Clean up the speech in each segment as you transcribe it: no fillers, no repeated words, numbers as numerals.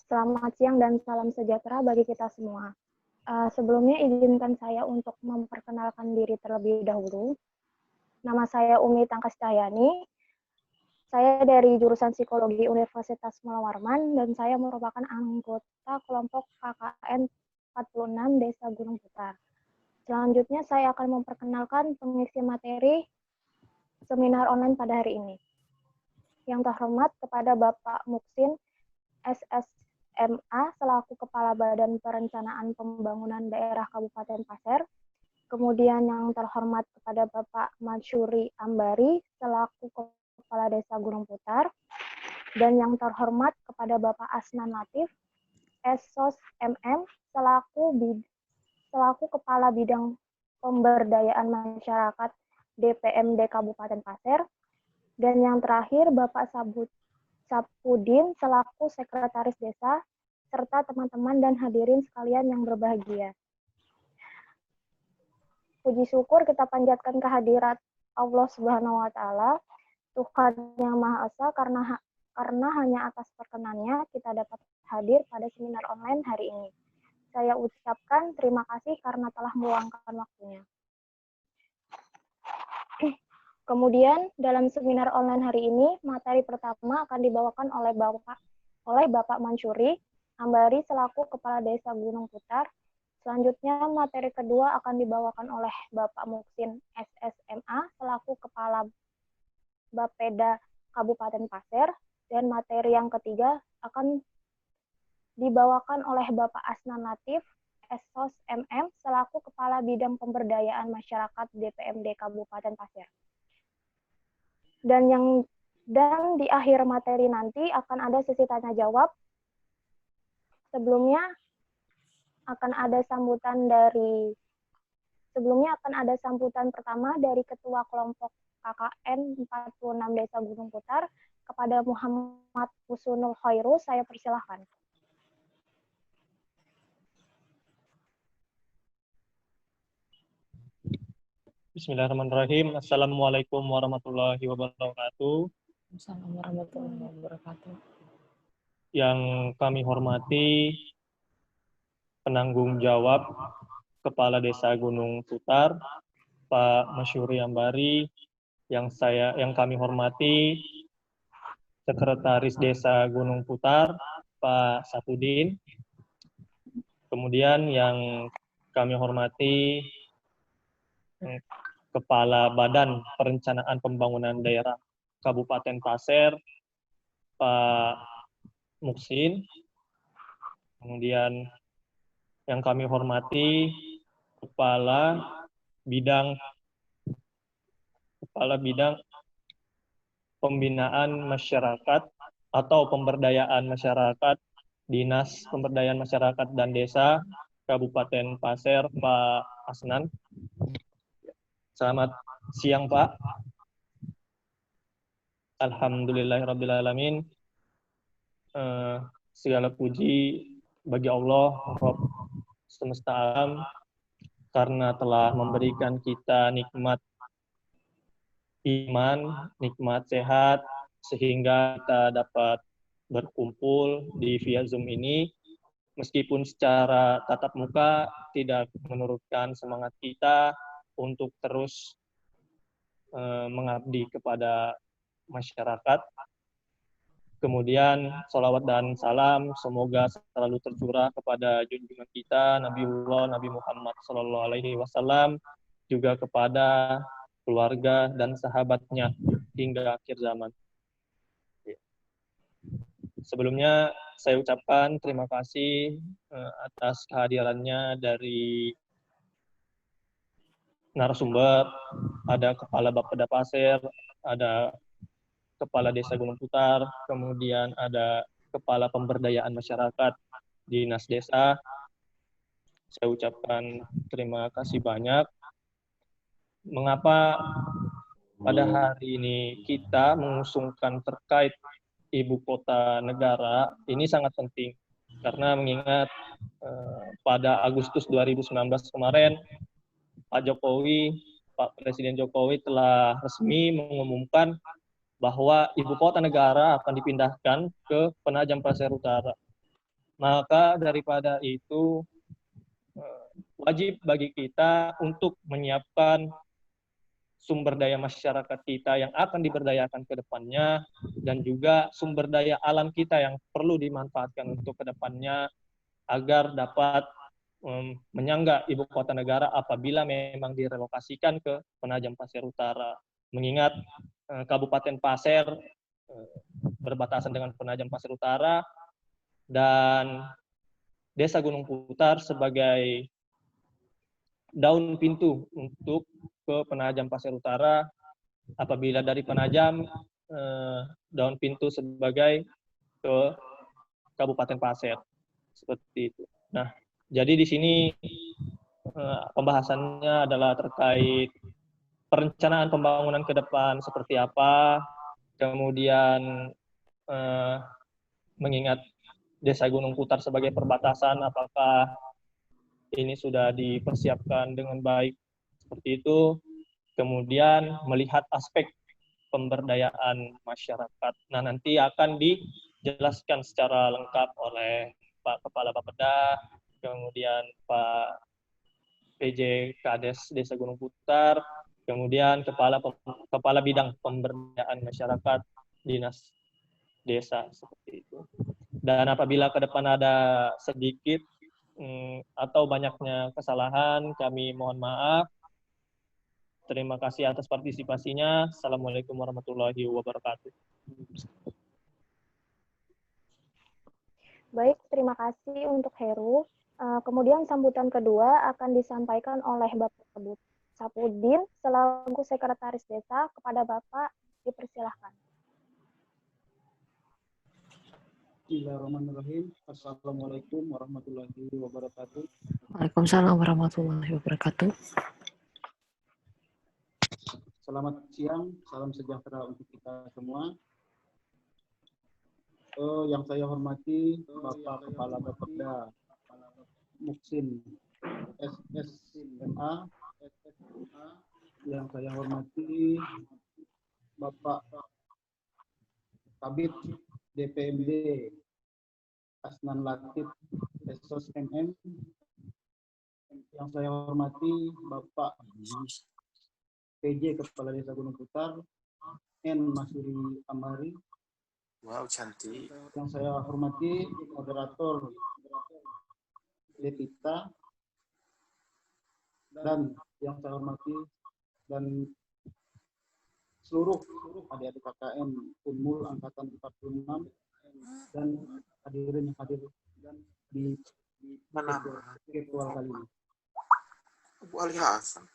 Selamat siang dan salam sejahtera bagi kita semua. Sebelumnya izinkan saya untuk memperkenalkan diri terlebih dahulu. Nama saya Umi Tangkas Cahyani. Saya dari jurusan Psikologi Universitas Mula Warman dan saya merupakan anggota kelompok KKN 46 Desa Gunung Putar. Selanjutnya saya akan memperkenalkan pengisi materi seminar online pada hari ini. Yang terhormat kepada Bapak Muksin SSMA selaku Kepala Badan Perencanaan Pembangunan Daerah Kabupaten Pasir. Kemudian yang terhormat kepada Bapak Masyuri Ambari selaku Kepala Desa Gunung Putar. Dan yang terhormat kepada Bapak Asnan Latif SOS MM selaku Kepala Bidang Pemberdayaan Masyarakat DPMD Kabupaten Pasir. Dan yang terakhir Bapak Sapudin selaku Sekretaris Desa, serta teman-teman dan hadirin sekalian yang berbahagia. Puji syukur kita panjatkan kehadirat Allah Subhanahu wa Ta'ala, Tuhan yang Maha Esa, karena hanya atas perkenannya kita dapat hadir pada seminar online hari ini. Saya ucapkan terima kasih karena telah meluangkan waktunya. Kemudian dalam seminar online hari ini, materi pertama akan dibawakan oleh Bapak Mansuri Ambari selaku Kepala Desa Gunung Putar. Selanjutnya materi kedua akan dibawakan oleh Bapak Muksin SSMA selaku Kepala Bapeda Kabupaten Pasir. Dan materi yang ketiga akan dibawakan oleh Bapak Asnan Latif SOS MM selaku Kepala Bidang Pemberdayaan Masyarakat DPMD Kabupaten Pasir. Dan di akhir materi nanti akan ada sesi tanya jawab. Sebelumnya akan ada sambutan pertama dari Ketua Kelompok KKN 46 Desa Gunung Putar kepada Muhammad Husunul Khairu. Saya persilahkan. Bismillahirrahmanirrahim. Assalamualaikum warahmatullahi wabarakatuh. Assalamualaikum warahmatullahi wabarakatuh. Yang kami hormati penanggung jawab Kepala Desa Gunung Putar, Pak Masyuri Ambari, yang kami hormati Sekretaris Desa Gunung Putar, Pak Sapudin. Kemudian yang kami hormati Kepala Badan Perencanaan Pembangunan Daerah Kabupaten Pasir, Pak Muksin. Kemudian yang kami hormati Kepala Bidang Pembinaan Masyarakat atau Pemberdayaan Masyarakat Dinas Pemberdayaan Masyarakat dan Desa Kabupaten Pasir, Pak Asnan. Selamat siang, Pak. Alhamdulillahirrabbilalamin. Segala puji bagi Allah, Rabb semesta alam, karena telah memberikan kita nikmat iman, nikmat sehat, sehingga kita dapat berkumpul di via Zoom ini. Meskipun secara tatap muka tidak menurunkan semangat kita untuk terus mengabdi kepada masyarakat. Kemudian salawat dan salam semoga selalu tercurah kepada junjungan kita Nabi Muhammad SAW, juga kepada keluarga dan sahabatnya hingga akhir zaman. Sebelumnya saya ucapkan terima kasih atas kehadirannya dari narasumber, ada Kepala Bapeda Pasir, ada Kepala Desa Gunung Putar, kemudian ada Kepala Pemberdayaan Masyarakat Dinas Desa. Saya ucapkan terima kasih banyak. Mengapa pada hari ini kita mengusungkan terkait ibu kota negara, ini sangat penting. Karena mengingat pada Agustus 2019 kemarin, Pak Presiden Jokowi telah resmi mengumumkan bahwa ibu kota negara akan dipindahkan ke Penajam Pasir Utara. Maka daripada itu wajib bagi kita untuk menyiapkan sumber daya masyarakat kita yang akan diberdayakan ke depannya, dan juga sumber daya alam kita yang perlu dimanfaatkan untuk ke depannya agar dapat menyangga ibu kota negara apabila memang direlokasikan ke Penajam Pasir Utara. Mengingat Kabupaten Pasir berbatasan dengan Penajam Pasir Utara dan Desa Gunung Putar sebagai daun pintu untuk ke Penajam Pasir Utara. Apabila dari Penajam, daun pintu sebagai ke Kabupaten Pasir. Seperti itu. Nah, jadi di sini pembahasannya adalah terkait perencanaan pembangunan ke depan seperti apa, kemudian mengingat Desa Gunung Putar sebagai perbatasan, apakah ini sudah dipersiapkan dengan baik seperti itu, kemudian melihat aspek pemberdayaan masyarakat. Nah, nanti akan dijelaskan secara lengkap oleh Pak Kepala Bapeda, kemudian Pak PJ Kades Desa Gunung Putar, kemudian Kepala Bidang Pemberdayaan Masyarakat Dinas Desa, seperti itu. Dan apabila ke depan ada sedikit atau banyaknya kesalahan, kami mohon maaf. Terima kasih atas partisipasinya. Assalamualaikum warahmatullahi wabarakatuh. Baik, terima kasih untuk Heru. Kemudian sambutan kedua akan disampaikan oleh Bapak Sapudin selaku Sekretaris Desa. Kepada Bapak, dipersilahkan. Bismillahirrahmanirrahim. Assalamualaikum warahmatullahi wabarakatuh. Waalaikumsalam warahmatullahi wabarakatuh. Selamat siang, salam sejahtera untuk kita semua. Yang saya hormati Bapak Kepala Bapeda Muksin SSMA, yang saya hormati Bapak Kabid DPMD Asnan Latif Esos MM, yang saya hormati Bapak PJ Kepala Desa Gunung Putar N Masuri Amari. Wow, cantik. Yang saya hormati moderator Levita, dan yang saya hormati dan seluruh adik-adik KKN Unmul Angkatan 46 dan hadirin yang hadir di virtual kali ini. Bu Ali Hasan.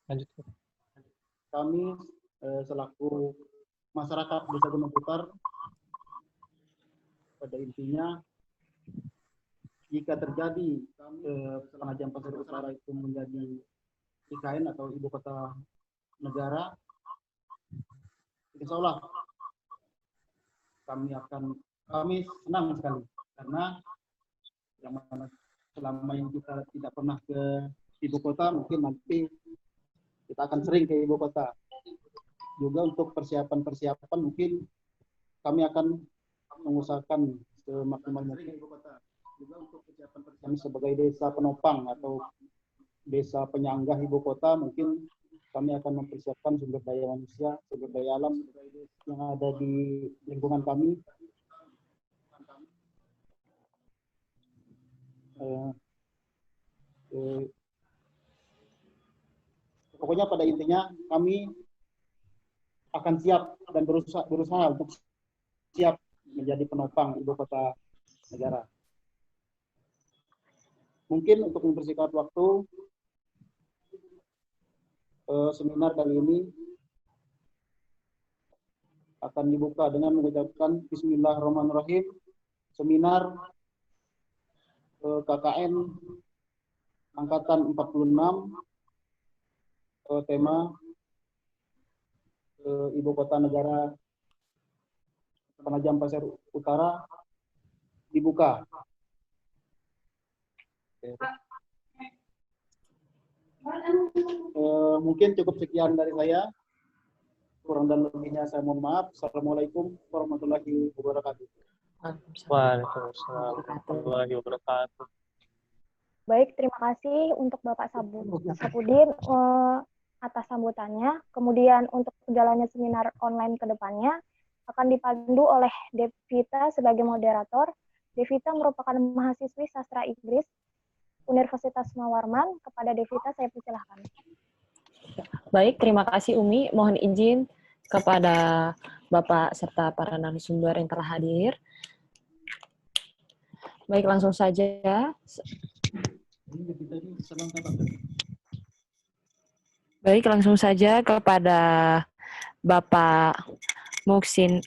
Lanjut. Kami selaku masyarakat Desa Gunung Putar, pada intinya jika terjadi Penajam Pasir Utara itu menjadi IKN atau ibu kota negara, insya Allah kami senang sekali, karena yang mana selama ini kita tidak pernah ke ibu kota, mungkin nanti kita akan sering ke ibu kota. Juga untuk persiapan mungkin kami akan mengusahakan semaksimal mungkin ibu kota. Juga untuk persiapan kami sebagai desa penopang atau desa penyanggah ibu kota, mungkin kami akan mempersiapkan sumber daya manusia, sumber daya alam yang ada di lingkungan kami. Pokoknya pada intinya kami akan siap dan berusaha untuk siap menjadi penopang ibu kota negara. Mungkin untuk mempersingkat waktu, seminar kali ini akan dibuka dengan mengucapkan Bismillahirrahmanirrahim. Seminar KKN Angkatan 46, tema ibu kota negara Penajam Pasir Utara dibuka. Mungkin cukup sekian dari saya. Kurang dan lebihnya saya mohon maaf. Assalamualaikum warahmatullahi wabarakatuh. Waalaikumsalam warahmatullahi wabarakatuh. Baik, terima kasih untuk Bapak Sapudin atas sambutannya. Kemudian untuk jalannya seminar online ke depannya akan dipandu oleh Devita sebagai moderator. Devita merupakan mahasiswi sastra Inggris Universitas Mawarman. Kepada Devita saya persilahkan. Baik, terima kasih Umi. Mohon izin kepada Bapak serta para narasumber yang telah hadir. Baik, langsung saja. Baik, langsung saja kepada Bapak Muksin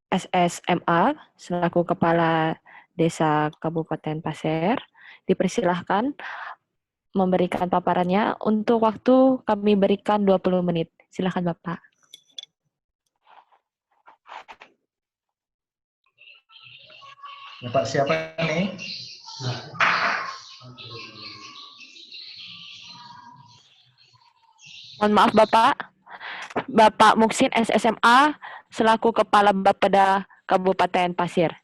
SSMA selaku Kepala Desa Kabupaten Pasir. Dipersilahkan memberikan paparannya. Untuk waktu kami berikan 20 menit. Silakan Bapak. Bapak siapa nih? Mohon maaf Bapak. Bapak Muksin SSMA selaku Kepala Bapeda Kabupaten Pasir.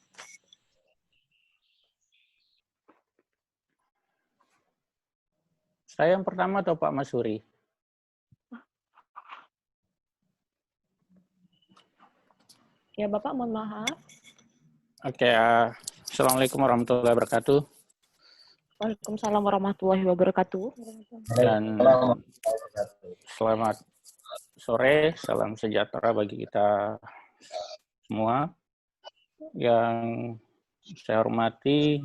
Saya yang pertama atau Pak Masuri? Ya Bapak, mohon maaf. Oke, Assalamualaikum warahmatullahi wabarakatuh. Waalaikumsalam warahmatullahi wabarakatuh. Dan selamat sore, salam sejahtera bagi kita semua. Yang saya hormati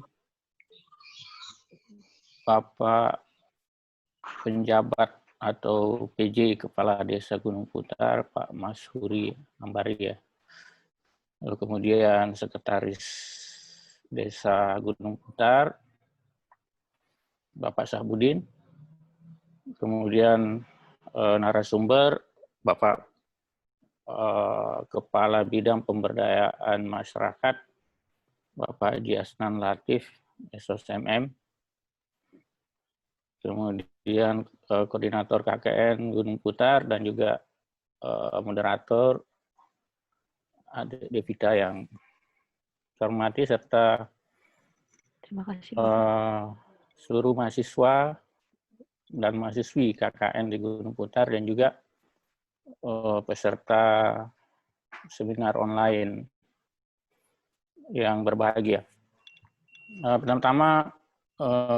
Bapak penjabat atau PJ Kepala Desa Gunung Putar, Pak Masuri Ambari ya. Lalu kemudian Sekretaris Desa Gunung Putar, Bapak Sahbudin. Kemudian narasumber Bapak Kepala Bidang Pemberdayaan Masyarakat, Bapak Haji Asnan Latif, SOSMM. Kemudian Koordinator KKN Gunung Putar dan juga moderator Devita yang saya hormati, serta Terima kasih. seluruh mahasiswa dan mahasiswi KKN di Gunung Putar dan juga peserta seminar online yang berbahagia. Pertama-tama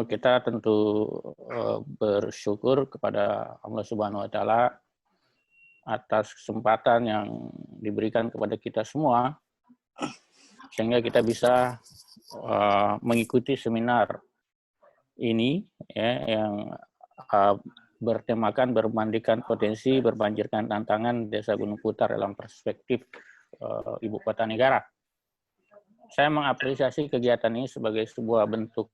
kita tentu bersyukur kepada Allah Subhanahu wa Ta'ala atas kesempatan yang diberikan kepada kita semua sehingga kita bisa mengikuti seminar ini ya, yang bertemakan bermandikan potensi berbanjirkan tantangan Desa Gunung Putar dalam perspektif ibu kota negara. Saya mengapresiasi kegiatan ini sebagai sebuah bentuk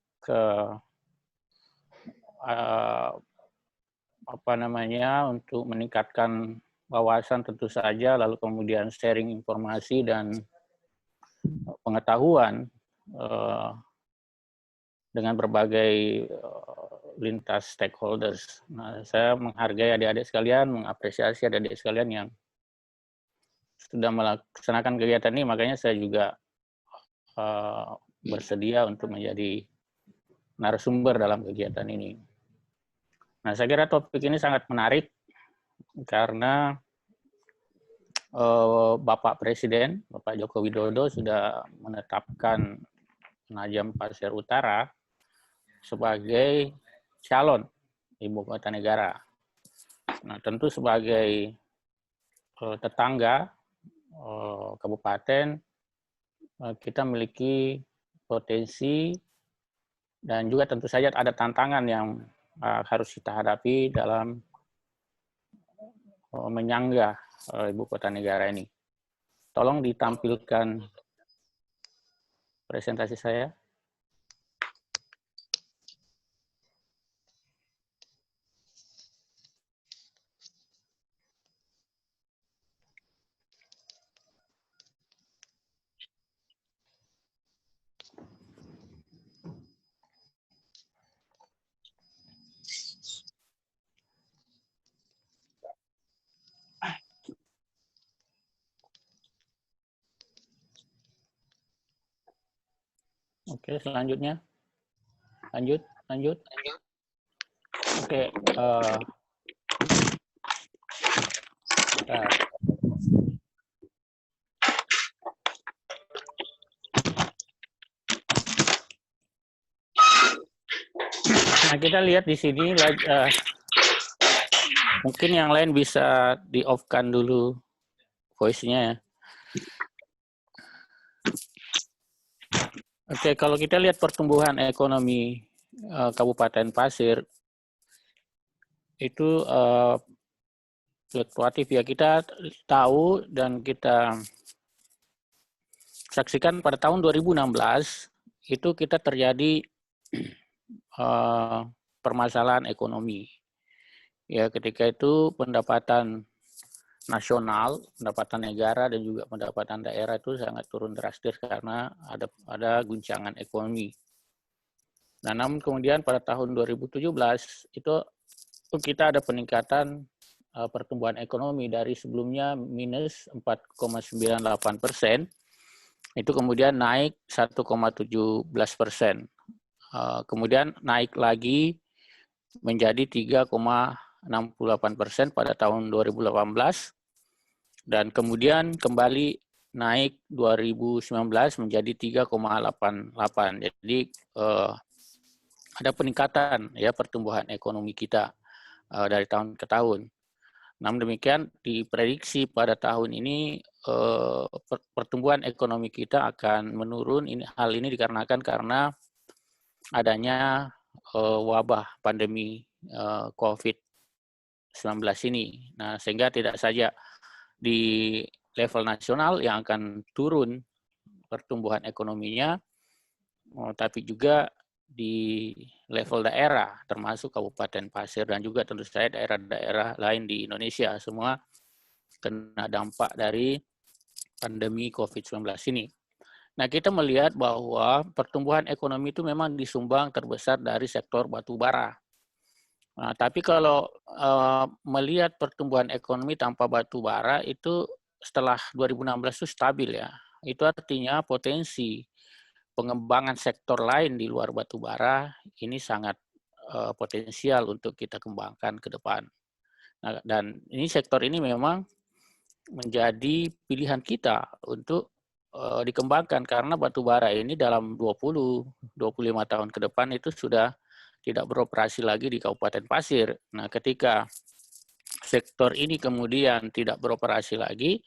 untuk meningkatkan wawasan tentu saja, lalu kemudian sharing informasi dan pengetahuan dengan berbagai lintas stakeholders. Nah, saya menghargai adik-adik sekalian, mengapresiasi adik-adik sekalian yang sudah melaksanakan kegiatan ini, makanya saya juga bersedia untuk menjadi narasumber dalam kegiatan ini. Nah, saya kira topik ini sangat menarik karena Bapak Presiden, Bapak Joko Widodo sudah menetapkan Penajam Pasir Utara sebagai calon ibu kota negara. Nah, tentu sebagai tetangga kabupaten, kita memiliki potensi dan juga tentu saja ada tantangan yang harus kita hadapi dalam menyanggah ibu kota negara ini. Tolong ditampilkan presentasi saya. Oke, selanjutnya. Lanjut. Oke, bentar. Nah, kita lihat di sini, mungkin yang lain bisa di-off-kan dulu voice-nya ya. Oke, kalau kita lihat pertumbuhan ekonomi Kabupaten Pasir, itu fluktuatif ya. Kita tahu dan kita saksikan pada tahun 2016, itu kita terjadi permasalahan ekonomi. Ya, ketika itu pendapatan nasional, pendapatan negara dan juga pendapatan daerah itu sangat turun drastis karena ada guncangan ekonomi. Nah, namun kemudian pada tahun 2017 itu kita ada peningkatan pertumbuhan ekonomi dari sebelumnya minus 4,98%, itu kemudian naik 1,17%. Kemudian naik lagi menjadi 3,68% pada tahun 2018, dan kemudian kembali naik 2019 menjadi 3,88. Jadi ada peningkatan ya pertumbuhan ekonomi kita dari tahun ke tahun. Namun demikian diprediksi pada tahun ini pertumbuhan ekonomi kita akan menurun. Hal ini dikarenakan karena adanya wabah pandemi COVID-19 ini. Nah, sehingga tidak saja di level nasional yang akan turun pertumbuhan ekonominya, tapi juga di level daerah, termasuk Kabupaten Pasir dan juga tentu saja daerah-daerah lain di Indonesia, semua kena dampak dari pandemi COVID-19 ini. Nah, kita melihat bahwa pertumbuhan ekonomi itu memang disumbang terbesar dari sektor batu bara. Nah, tapi kalau melihat pertumbuhan ekonomi tanpa batu bara itu setelah 2016 itu stabil ya. Itu artinya potensi pengembangan sektor lain di luar batu bara ini sangat potensial untuk kita kembangkan ke depan. Nah, dan ini sektor ini memang menjadi pilihan kita untuk dikembangkan karena batu bara ini dalam 20-25 tahun ke depan itu sudah tidak beroperasi lagi di Kabupaten Pasir. Nah, ketika sektor ini kemudian tidak beroperasi lagi,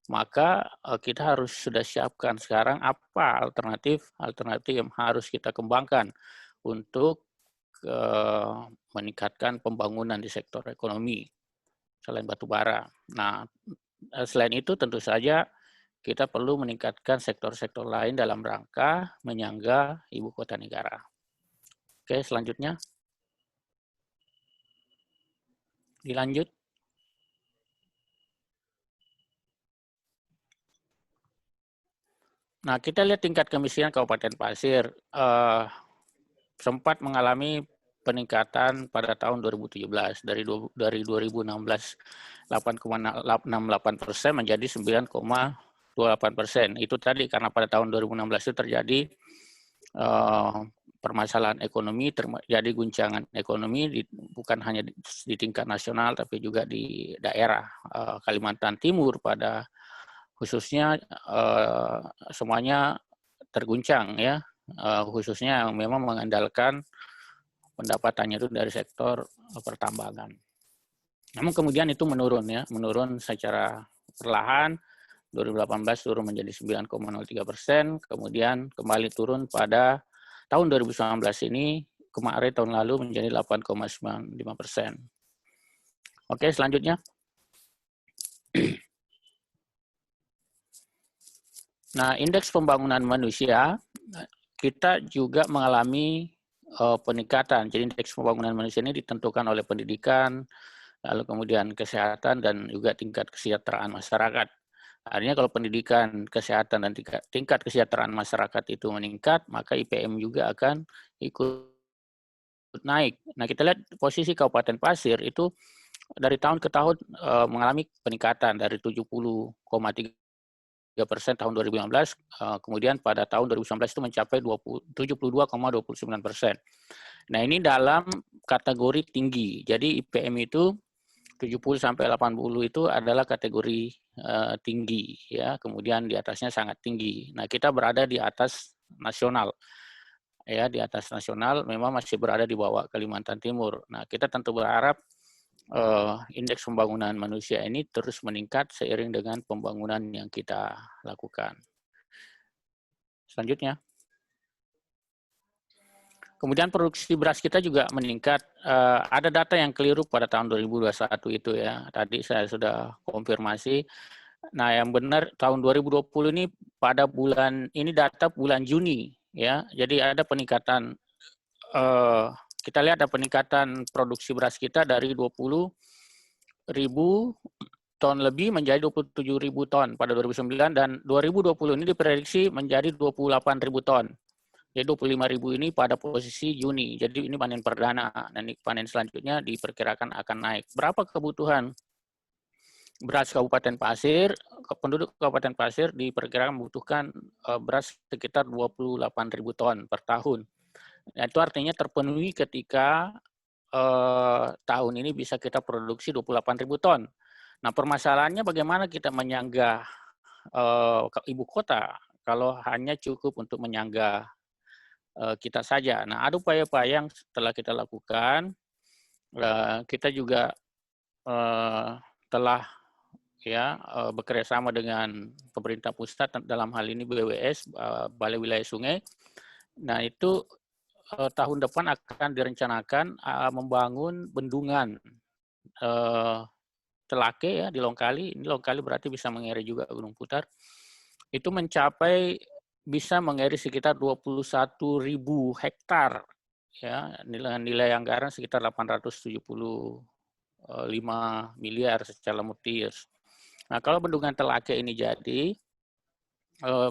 maka kita harus sudah siapkan sekarang apa alternatif yang harus kita kembangkan untuk meningkatkan pembangunan di sektor ekonomi selain batu bara. Nah, selain itu tentu saja kita perlu meningkatkan sektor-sektor lain dalam rangka menyangga ibu kota negara. Oke, selanjutnya. Dilanjut. Nah, kita lihat tingkat kemiskinan Kabupaten Pasir sempat mengalami peningkatan pada tahun 2017 dari 2016 8,68% menjadi 9,28%. Itu tadi karena pada tahun 2016 itu terjadi permasalahan ekonomi, terjadi guncangan ekonomi bukan hanya di tingkat nasional tapi juga di daerah Kalimantan Timur pada khususnya semuanya terguncang ya, khususnya yang memang mengandalkan pendapatannya itu dari sektor pertambangan. Namun kemudian itu menurun secara perlahan. 2018 turun menjadi 9,03%, kemudian kembali turun pada tahun 2019 ini, kemarin tahun lalu menjadi 8,95%. Oke, selanjutnya. Nah, indeks pembangunan manusia, kita juga mengalami peningkatan. Jadi indeks pembangunan manusia ini ditentukan oleh pendidikan, lalu kemudian kesehatan, dan juga tingkat kesejahteraan masyarakat. Artinya kalau pendidikan, kesehatan, dan tingkat kesejahteraan masyarakat itu meningkat, maka IPM juga akan ikut naik. Nah, kita lihat posisi Kabupaten Pasir itu dari tahun ke tahun mengalami peningkatan dari 70,3 3% tahun 2015, kemudian pada tahun 2019 itu mencapai 72,29%. Nah, ini dalam kategori tinggi. Jadi IPM itu 70 sampai 80 itu adalah kategori tinggi, ya. Kemudian di atasnya sangat tinggi. Nah, kita berada di atas nasional. Ya, di atas nasional memang masih berada di bawah Kalimantan Timur. Nah, kita tentu berharap indeks pembangunan manusia ini terus meningkat seiring dengan pembangunan yang kita lakukan. Selanjutnya. Kemudian produksi beras kita juga meningkat. Ada data yang keliru pada tahun 2021 itu ya. Tadi saya sudah konfirmasi. Nah, yang benar tahun 2020 ini pada bulan ini data bulan Juni ya. Jadi ada peningkatan kita lihat ada peningkatan produksi beras kita dari 20.000 ton lebih menjadi 27.000 ton pada 2009 dan 2020 ini diprediksi menjadi 28.000 ton. Jadi 25.000 ini pada posisi Juni. Jadi ini panen perdana dan panen selanjutnya diperkirakan akan naik. Berapa kebutuhan beras Kabupaten Pasir? Penduduk Kabupaten Pasir diperkirakan membutuhkan beras sekitar 28.000 ton per tahun. Nah, itu artinya terpenuhi ketika tahun ini bisa kita produksi 28.000 ton. Nah, permasalahannya bagaimana kita menyanggah ibu kota kalau hanya cukup untuk menyanggah kita saja. Nah, ada upaya-upaya yang setelah kita lakukan, kita juga telah ya bekerjasama dengan pemerintah pusat dalam hal ini BWS, Balai Wilayah Sungai. Nah, itu tahun depan akan direncanakan membangun bendungan Telake ya di Longkali. Ini Longkali berarti bisa mengairi juga Gunung Putar. Itu mencapai bisa mengairi sekitar 21.000 hektar ya, dengan nilai anggaran sekitar 875 miliar secara multi-years. Nah, kalau bendungan Telake ini jadi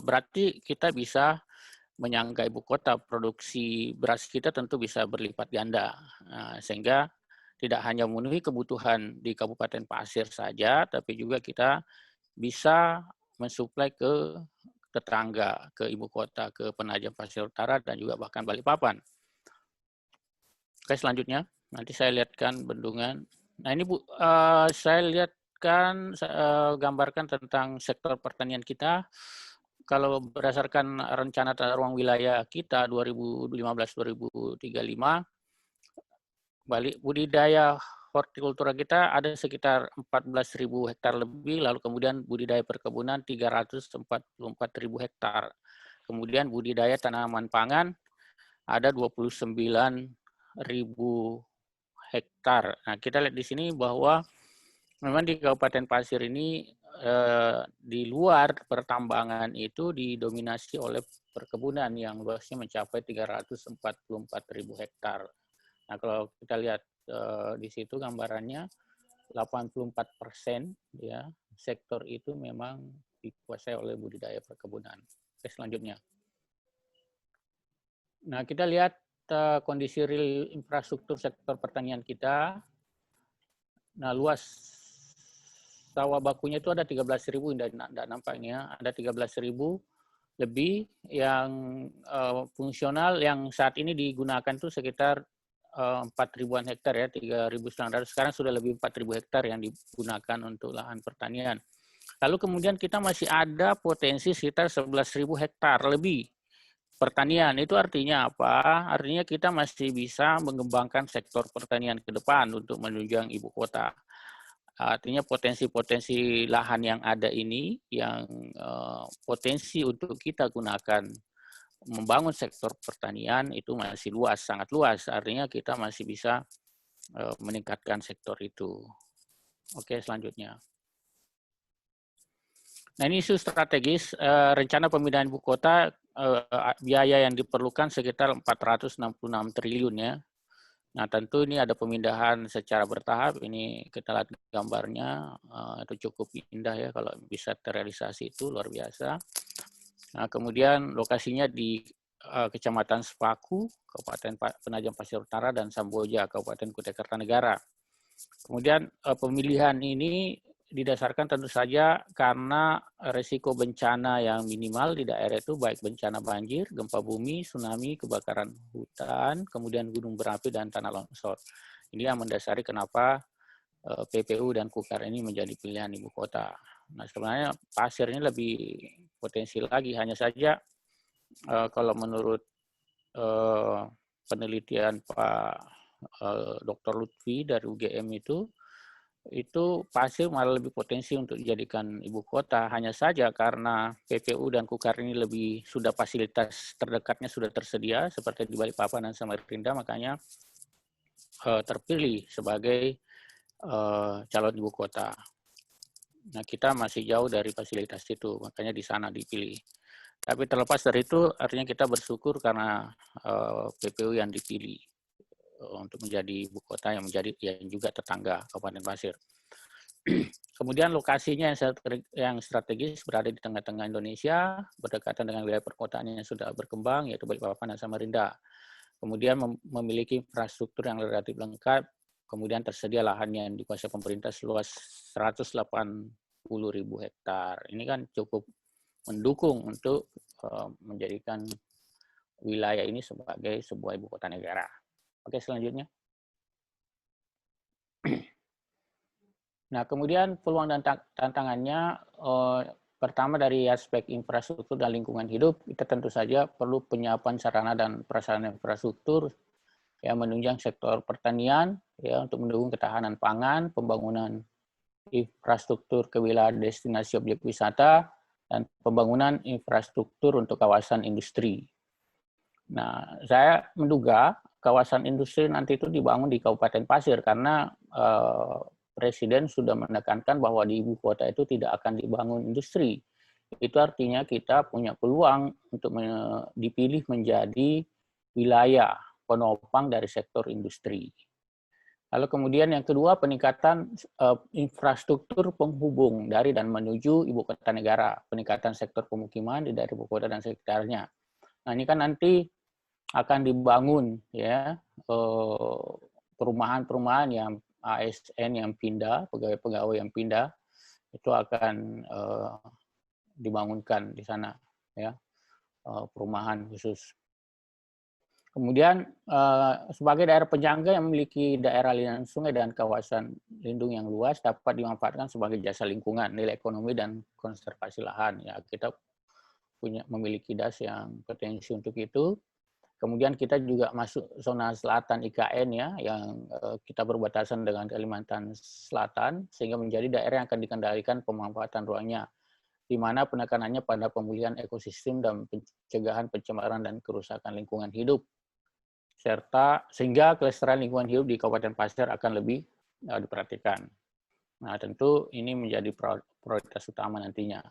berarti kita bisa menyangga ibu kota, produksi beras kita tentu bisa berlipat ganda. Nah, sehingga tidak hanya memenuhi kebutuhan di Kabupaten Pasir saja, tapi juga kita bisa mensuplai ke tetangga, ke ibu kota, ke Penajam Pasir Utara, dan juga bahkan Balikpapan. Oke, selanjutnya. Nanti saya lihatkan bendungan. Nah, ini Bu, saya lihatkan, gambarkan tentang sektor pertanian kita. Kalau berdasarkan rencana tata ruang wilayah kita 2015-2035, budidaya hortikultura kita ada sekitar 14.000 hektar lebih, lalu kemudian budidaya perkebunan 344.000 hektar. Kemudian budidaya tanaman pangan ada 29.000 hektar. Nah, kita lihat di sini bahwa memang di Kabupaten Pasir ini di luar pertambangan itu didominasi oleh perkebunan yang luasnya mencapai 344.000 hektar. Nah, kalau kita lihat di situ gambarannya 84% ya sektor itu memang dikuasai oleh budidaya perkebunan. Oke, selanjutnya. Nah, kita lihat kondisi real infrastruktur sektor pertanian kita. Nah, luas sawah bakunya itu ada 13.000, tidak nampaknya ada 13.000 lebih yang fungsional yang saat ini digunakan itu sekitar 4.000-an hektar ya, 3.900. Sekarang sudah lebih 4.000 hektar yang digunakan untuk lahan pertanian. Lalu kemudian kita masih ada potensi sekitar 11.000 hektar lebih pertanian. Itu artinya apa? Artinya kita masih bisa mengembangkan sektor pertanian ke depan untuk menunjang ibu kota. Artinya potensi-potensi lahan yang ada ini, yang potensi untuk kita gunakan membangun sektor pertanian itu masih luas, sangat luas. Artinya kita masih bisa meningkatkan sektor itu. Oke, selanjutnya. Nah, ini isu strategis. Rencana pemindahan ibu kota, biaya yang diperlukan sekitar 466 triliun ya. Nah, tentu ini ada pemindahan secara bertahap. Ini kita lihat gambarnya, itu cukup indah ya kalau bisa terrealisasi, itu luar biasa. Nah, kemudian lokasinya di Kecamatan Sepaku, Kabupaten Penajam Pasir Utara, dan Samboja, Kabupaten Kutai Kartanegara. Kemudian pemilihan ini didasarkan tentu saja karena risiko bencana yang minimal di daerah itu, baik bencana banjir, gempa bumi, tsunami, kebakaran hutan, kemudian gunung berapi, dan tanah longsor. Ini yang mendasari kenapa PPU dan Kukar ini menjadi pilihan ibu kota. Nah, sebenarnya Pasir ini lebih potensial lagi, hanya saja kalau menurut penelitian Pak Dr. Lutfi dari UGM itu Pasir malah lebih potensi untuk dijadikan ibu kota. Hanya saja karena PPU dan Kukar ini sudah fasilitas terdekatnya sudah tersedia seperti di Balikpapan dan Samarinda, makanya terpilih sebagai calon ibu kota. Nah, kita masih jauh dari fasilitas itu, makanya di sana dipilih. Tapi terlepas dari itu, artinya kita bersyukur karena PPU yang dipilih untuk menjadi ibu kota yang juga tetangga Kabupaten Pasir. Kemudian lokasinya yang strategis berada di tengah-tengah Indonesia, berdekatan dengan wilayah perkotaan yang sudah berkembang, yaitu Balikpapan dan Samarinda. Kemudian memiliki infrastruktur yang relatif lengkap, kemudian tersedia lahan yang dikuasai pemerintah seluas 180.000 hektar. Ini kan cukup mendukung untuk menjadikan wilayah ini sebagai sebuah ibu kota negara. Oke, selanjutnya. Nah, kemudian peluang dan tantangannya, pertama dari aspek infrastruktur dan lingkungan hidup, kita tentu saja perlu penyiapan sarana dan prasarana infrastruktur yang menunjang sektor pertanian, ya, untuk mendukung ketahanan pangan, pembangunan infrastruktur ke wilayah destinasi objek wisata, dan pembangunan infrastruktur untuk kawasan industri. Nah, saya menduga kawasan industri nanti itu dibangun di Kabupaten Pasir karena Presiden sudah menekankan bahwa di ibu kota itu tidak akan dibangun industri. Itu artinya kita punya peluang untuk dipilih menjadi wilayah penopang dari sektor industri. Lalu kemudian yang kedua, peningkatan infrastruktur penghubung dari dan menuju ibu kota negara, peningkatan sektor pemukiman di daerah ibu kota dan sekitarnya. Nah, ini kan nanti akan dibangun, ya, perumahan-perumahan yang ASN yang pindah, pegawai-pegawai yang pindah, itu akan dibangunkan di sana, ya, perumahan khusus. Kemudian sebagai daerah penyangga yang memiliki daerah aliran sungai dan kawasan lindung yang luas dapat dimanfaatkan sebagai jasa lingkungan, nilai ekonomi dan konservasi lahan. Ya, kita memiliki das yang potensi untuk itu. Kemudian kita juga masuk zona selatan IKN, ya, yang kita berbatasan dengan Kalimantan Selatan, sehingga menjadi daerah yang akan dikendalikan pemanfaatan ruangnya, di mana penekanannya pada pemulihan ekosistem dan pencegahan pencemaran dan kerusakan lingkungan hidup, serta sehingga kelestarian lingkungan hidup di Kabupaten Pasir akan lebih diperhatikan. Nah, tentu ini menjadi prioritas utama nantinya.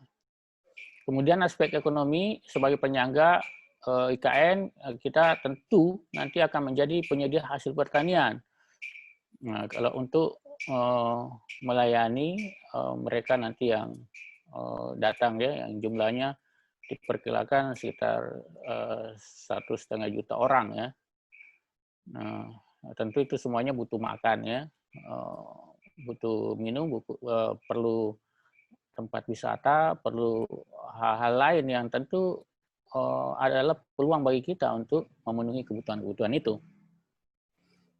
Kemudian aspek ekonomi, sebagai penyangga IKN, kita tentu nanti akan menjadi penyedia hasil pertanian. Nah, kalau untuk melayani mereka nanti yang datang, ya, yang jumlahnya diperkirakan sekitar 1,5 juta orang, ya. Nah, tentu itu semuanya butuh makan, ya, butuh minum, perlu tempat wisata, perlu hal-hal lain yang tentu adalah peluang bagi kita untuk memenuhi kebutuhan-kebutuhan itu.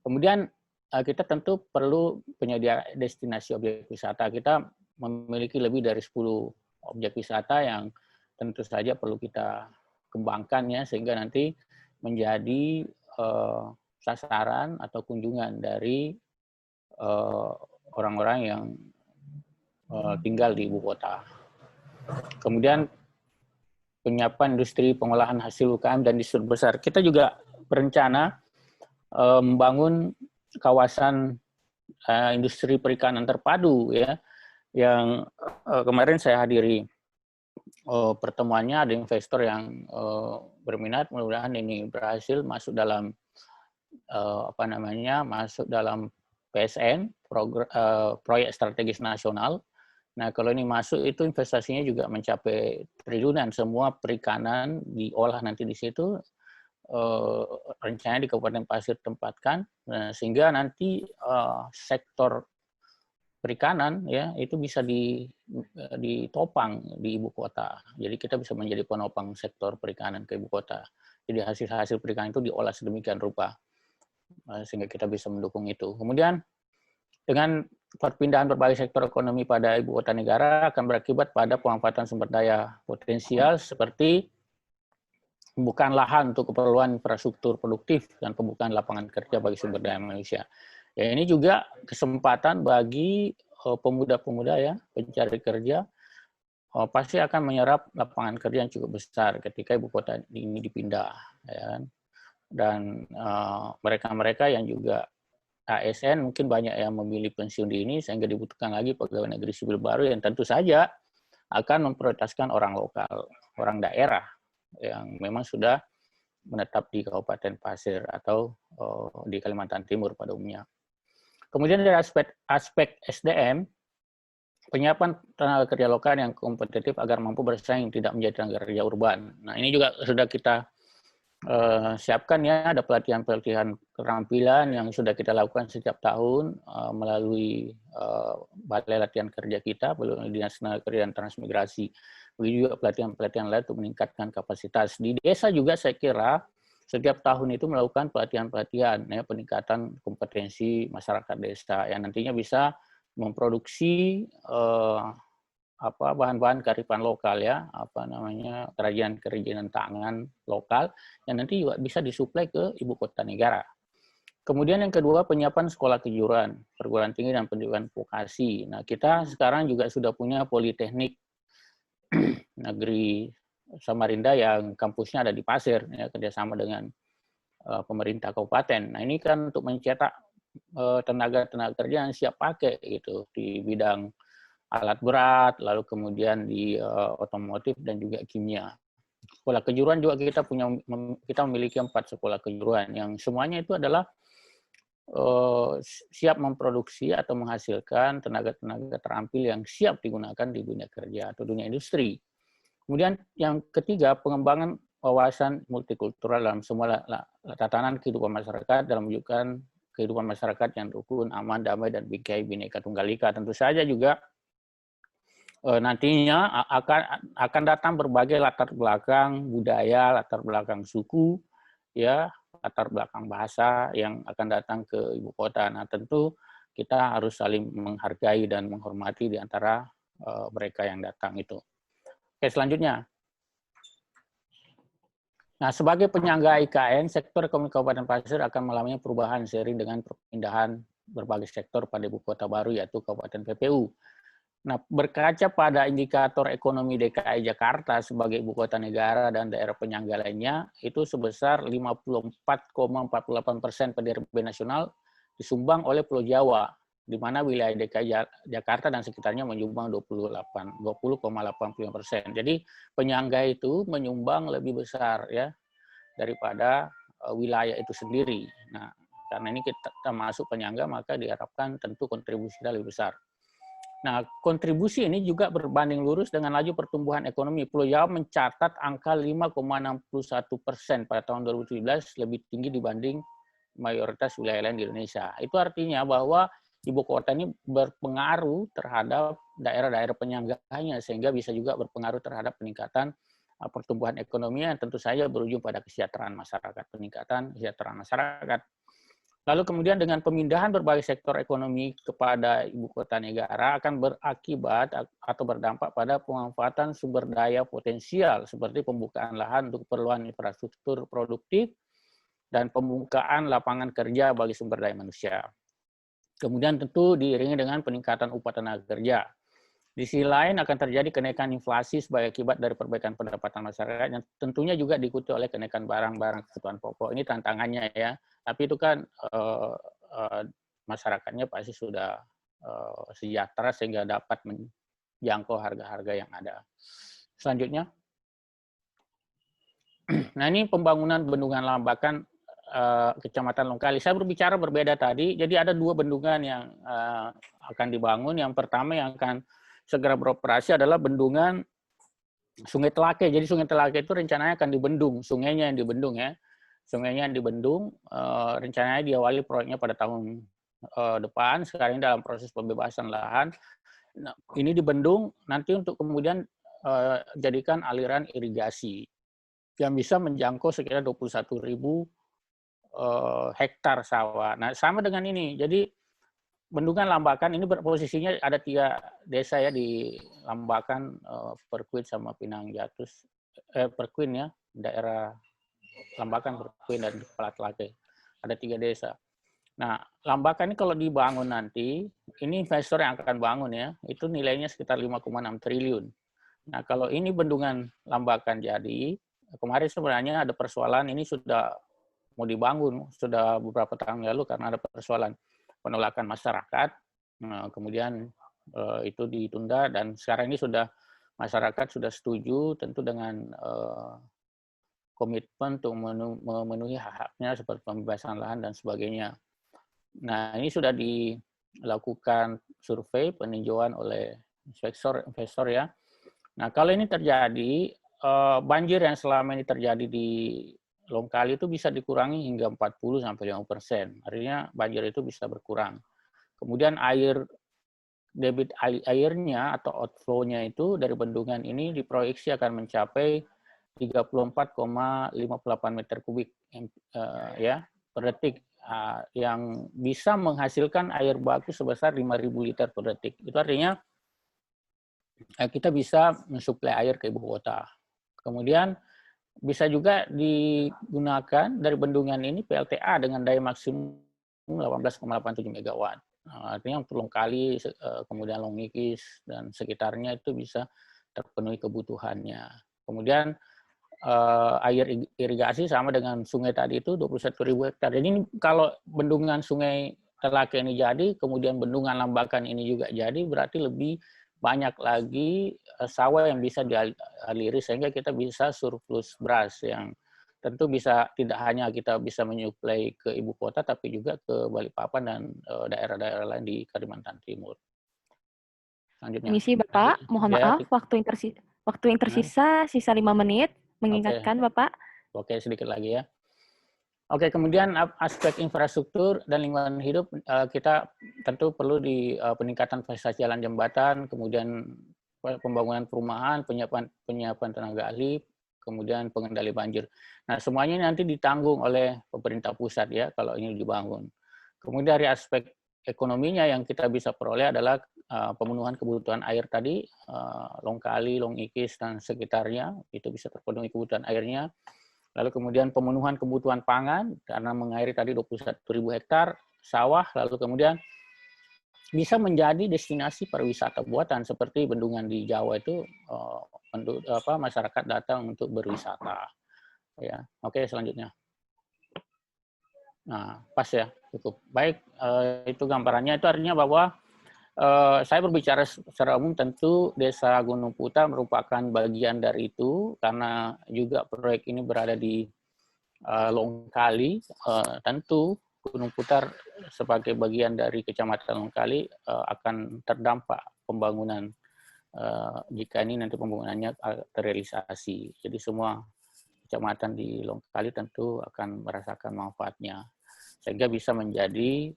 Kemudian kita tentu perlu penyedia destinasi objek wisata. Kita memiliki lebih dari 10 objek wisata yang tentu saja perlu kita kembangkan, ya, sehingga nanti menjadi sasaran atau kunjungan dari orang-orang yang tinggal di ibu kota. Kemudian penyiapan industri pengolahan hasil UKM dan distribusi besar. Kita juga berencana membangun kawasan industri perikanan terpadu, ya, yang kemarin saya hadiri pertemuannya, ada investor yang berminat, mudah-mudahan ini berhasil masuk dalam masuk dalam PSN, proyek strategis nasional. Nah, kalau ini masuk itu investasinya juga mencapai triliunan. Semua perikanan diolah nanti di situ, rencananya di Kabupaten Pasir tempatkan, sehingga nanti sektor perikanan ya itu bisa ditopang di ibu kota. Jadi kita bisa menjadi penopang sektor perikanan ke ibu kota. Jadi hasil-hasil perikanan itu diolah sedemikian rupa sehingga kita bisa mendukung itu. Kemudian dengan perpindahan berbagai sektor ekonomi pada ibu kota negara akan berakibat pada pemanfaatan sumber daya potensial seperti pembukaan lahan untuk keperluan infrastruktur produktif dan pembukaan lapangan kerja bagi sumber daya manusia. Ya, ini juga kesempatan bagi pemuda-pemuda ya pencari kerja pasti akan menyerap lapangan kerja yang cukup besar ketika ibu kota ini dipindah, ya. Dan mereka-mereka yang juga ASN mungkin banyak yang memilih pensiun dini sehingga dibutuhkan lagi pegawai negeri sipil baru yang tentu saja akan memprioritaskan orang lokal, orang daerah yang memang sudah menetap di Kabupaten Pasir atau di Kalimantan Timur pada umumnya. Kemudian dari aspek SDM, penyiapan tenaga kerja lokal yang kompetitif agar mampu bersaing tidak menjadi tenaga kerja urban. Nah ini juga sudah kita siapkan ya, ada pelatihan-pelatihan keterampilan yang sudah kita lakukan setiap tahun melalui balai latihan kerja kita, melalui Dinas Tenaga Kerja dan Transmigrasi. Begitu juga pelatihan-pelatihan lain untuk meningkatkan kapasitas. Di desa juga saya kira setiap tahun itu melakukan pelatihan-pelatihan ya, peningkatan kompetensi masyarakat desa yang nantinya bisa memproduksi bahan-bahan kearifan lokal ya, kerajinan tangan lokal yang nanti juga bisa disuplai ke ibu kota negara. Kemudian yang kedua, penyiapan sekolah kejuruan, perguruan tinggi dan pendidikan vokasi. Nah, kita sekarang juga sudah punya Politeknik Negeri Samarinda yang kampusnya ada di Pasir, ya, kerjasama dengan pemerintah kabupaten. Nah, ini kan untuk mencetak tenaga kerja yang siap pakai gitu di bidang alat berat, lalu kemudian di otomotif dan juga kimia. Sekolah kejuruan juga kita memiliki 4 sekolah kejuruan yang semuanya itu adalah siap memproduksi atau menghasilkan tenaga-tenaga terampil yang siap digunakan di dunia kerja atau dunia industri. Kemudian yang ketiga, pengembangan wawasan multikultural dalam semua tatanan kehidupan masyarakat dalam mewujudkan kehidupan masyarakat yang rukun, aman, damai, dan bingkai bineka tunggal ika. Tentu saja juga nantinya akan datang berbagai latar belakang budaya, latar belakang suku, ya, latar belakang bahasa yang akan datang ke ibu kota. Nah, tentu kita harus saling menghargai dan menghormati di antara mereka yang datang itu. Oke, selanjutnya. Nah, sebagai penyangga IKN, sektor ekonomi Kabupaten Pasir akan mengalami perubahan seiring dengan perpindahan berbagai sektor pada ibu kota baru, yaitu Kabupaten PPU. Nah, berkaca pada indikator ekonomi DKI Jakarta sebagai ibu kota negara dan daerah penyangga lainnya, itu sebesar 54,48% PDRB nasional disumbang oleh Pulau Jawa, di mana wilayah DKI Jakarta dan sekitarnya menyumbang 20,85%. Jadi penyangga itu menyumbang lebih besar ya daripada wilayah itu sendiri. Nah, karena ini kita masuk penyangga, maka diharapkan tentu kontribusinya lebih besar. Nah, kontribusi ini juga berbanding lurus dengan laju pertumbuhan ekonomi. Pulau Jawa mencatat angka 5,61% pada tahun 2017, lebih tinggi dibanding mayoritas wilayah lain di Indonesia. Itu artinya bahwa ibu kota ini berpengaruh terhadap daerah-daerah penyangganya, sehingga bisa juga berpengaruh terhadap peningkatan pertumbuhan ekonomi yang tentu saja berujung pada kesejahteraan masyarakat, peningkatan kesejahteraan masyarakat. Lalu kemudian dengan pemindahan berbagai sektor ekonomi kepada ibu kota negara akan berakibat atau berdampak pada pemanfaatan sumber daya potensial seperti pembukaan lahan untuk keperluan infrastruktur produktif dan pembukaan lapangan kerja bagi sumber daya manusia. Kemudian tentu diiringi dengan peningkatan upah tenaga kerja. Di sisi lain akan terjadi kenaikan inflasi sebagai akibat dari perbaikan pendapatan masyarakat yang tentunya juga diikuti oleh kenaikan barang-barang kebutuhan pokok. Ini tantangannya ya. Tapi itu kan masyarakatnya pasti sudah sejahtera sehingga dapat menjangkau harga-harga yang ada. Selanjutnya. Nah, ini pembangunan bendungan Lambakan Kecamatan Longkali. Saya berbicara berbeda tadi. Jadi ada 2 bendungan yang akan dibangun. Yang pertama yang akan segera beroperasi adalah bendungan Sungai Telake. Jadi Sungai Telake itu rencananya akan dibendung, sungainya yang dibendung ya. Sungainya yang dibendung, rencananya diawali proyeknya pada tahun depan, sekarang ini dalam proses pembebasan lahan. Nah, ini dibendung nanti untuk kemudian jadikan aliran irigasi yang bisa menjangkau sekitar 21.000 hektar sawah. Nah, sama dengan ini. Jadi bendungan Lambakan ini berposisinya ada 3 desa ya di Lambakan, Perkuit sama Pinang Jatus, Perkuin ya, daerah Lambakan, Perkuin dan Kepala Tlake. Ada 3 desa. Nah, Lambakan ini kalau dibangun nanti, ini investor yang akan bangun ya, itu nilainya sekitar 5,6 triliun. Nah, kalau ini bendungan Lambakan jadi, kemarin sebenarnya ada persoalan, ini sudah mau dibangun, sudah beberapa tahun lalu karena ada persoalan penolakan masyarakat, kemudian itu ditunda dan sekarang ini sudah masyarakat sudah setuju tentu dengan komitmen untuk memenuhi hak-haknya seperti pembebasan lahan dan sebagainya. Nah, ini sudah dilakukan survei peninjauan oleh investor ya. Nah, kalau ini terjadi, banjir yang selama ini terjadi di Longkali itu bisa dikurangi hingga 40-50%. Artinya banjir itu bisa berkurang. Kemudian debit airnya atau outflow-nya itu dari bendungan ini diproyeksi akan mencapai 34,58 meter kubik ya per detik, yang bisa menghasilkan air baku sebesar 5.000 liter per detik. Itu artinya kita bisa mensuplai air ke ibu kota. Kemudian bisa juga digunakan dari bendungan ini PLTA dengan daya maksimum 18,87 megawatt. Artinya untuk Longkali, kemudian Longikis dan sekitarnya itu bisa terpenuhi kebutuhannya. Kemudian air irigasi sama dengan sungai tadi itu 21.000 hektar. Jadi ini kalau bendungan sungai Tlake ini jadi, kemudian bendungan Lambakan ini juga jadi, berarti lebih banyak lagi sawah yang bisa dialiri sehingga kita bisa surplus beras yang tentu bisa tidak hanya kita bisa menyuplai ke ibu kota tapi juga ke Balikpapan dan daerah-daerah lain di Kalimantan Timur. Selanjutnya. Permisi Bapak, mohon Ya, maaf waktu yang tersisa sisa 5 menit. Mengingatkan Bapak. Oke, sedikit lagi ya. Oke, kemudian aspek infrastruktur dan lingkungan hidup, kita tentu perlu di peningkatan fasilitas jalan jembatan, kemudian pembangunan perumahan, penyiapan tenaga ahli, kemudian pengendali banjir. Nah, semuanya nanti ditanggung oleh pemerintah pusat ya kalau ini dibangun. Kemudian dari aspek ekonominya yang kita bisa peroleh adalah pemenuhan kebutuhan air tadi, Longkali, Longikis, dan sekitarnya, itu bisa terpenuhi kebutuhan airnya. Lalu kemudian pemenuhan kebutuhan pangan, karena mengairi tadi 21.000 hektar sawah, lalu kemudian bisa menjadi destinasi pariwisata buatan, seperti bendungan di Jawa itu, masyarakat datang untuk berwisata. Ya, oke, selanjutnya. Nah, pas ya, cukup. Baik, itu gambarannya, itu artinya bahwa saya berbicara secara umum, tentu Desa Gunung Putar merupakan bagian dari itu, karena juga proyek ini berada di Longkali. Tentu Gunung Putar sebagai bagian dari Kecamatan Longkali akan terdampak pembangunan jika ini nanti pembangunannya terrealisasi. Jadi semua kecamatan di Longkali tentu akan merasakan manfaatnya, sehingga bisa menjadi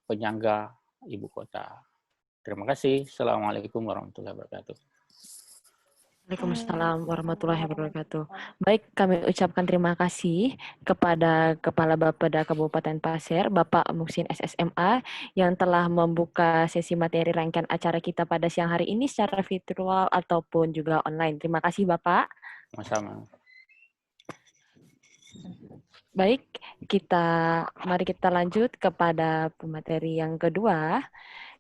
penyangga ibu kota. Terima kasih. Assalamualaikum warahmatullahi wabarakatuh. Waalaikumsalam warahmatullahi wabarakatuh. Baik, kami ucapkan terima kasih kepada Kepala Bapeda Kabupaten Pasir, Bapak Muhsin SSMA, yang telah membuka sesi materi rangkaian acara kita pada siang hari ini secara virtual ataupun juga online. Terima kasih, Bapak. Sama-sama. Baik, mari kita lanjut kepada pemateri yang kedua.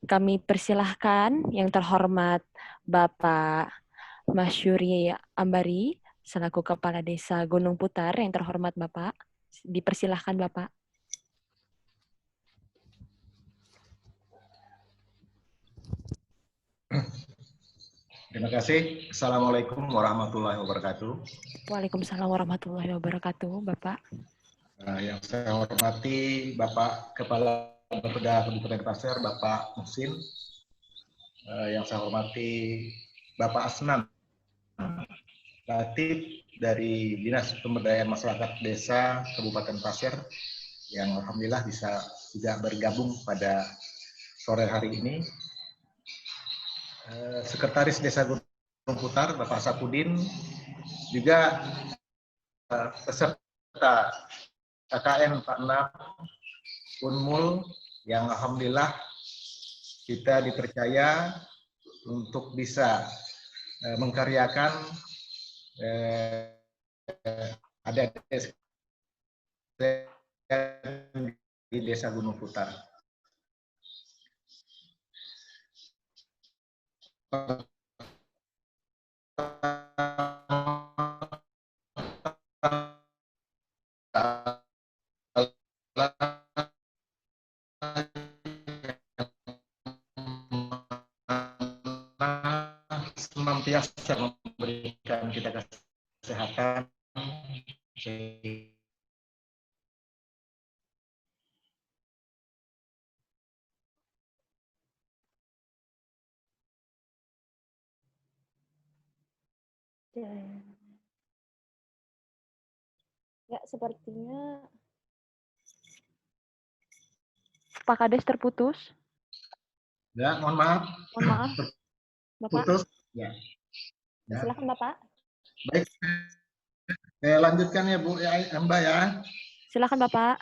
Kami persilahkan yang terhormat Bapak Masyuri Ambari selaku Kepala Desa Gunung Putar. Yang terhormat Bapak, dipersilahkan Bapak. Terima kasih. Assalamualaikum warahmatullahi wabarakatuh. Waalaikumsalam warahmatullahi wabarakatuh, Bapak. Yang saya hormati Bapak Kepala Bapeda Kabupaten Pasir, Bapak Muhsin. Yang saya hormati Bapak Asnan Latif dari Dinas Pemberdayaan Masyarakat Desa Kabupaten Pasir, yang alhamdulillah bisa juga bergabung pada sore hari ini. Sekretaris Desa Gunung Putar, Bapak Sapudin, juga peserta KKN 46 Unmul yang alhamdulillah kita dipercaya untuk bisa mengkaryakan adik-adik di Desa Gunung Putar. Senantiasa memberikan kita kesehatan, Ya, sepertinya Pak Kades terputus. ya, mohon maaf. Mohon maaf, Bapak. Putus. Ya. Ya. Silakan Bapak. Baik. Lanjutkan ya Bu, ya Mbak ya. Silakan Bapak.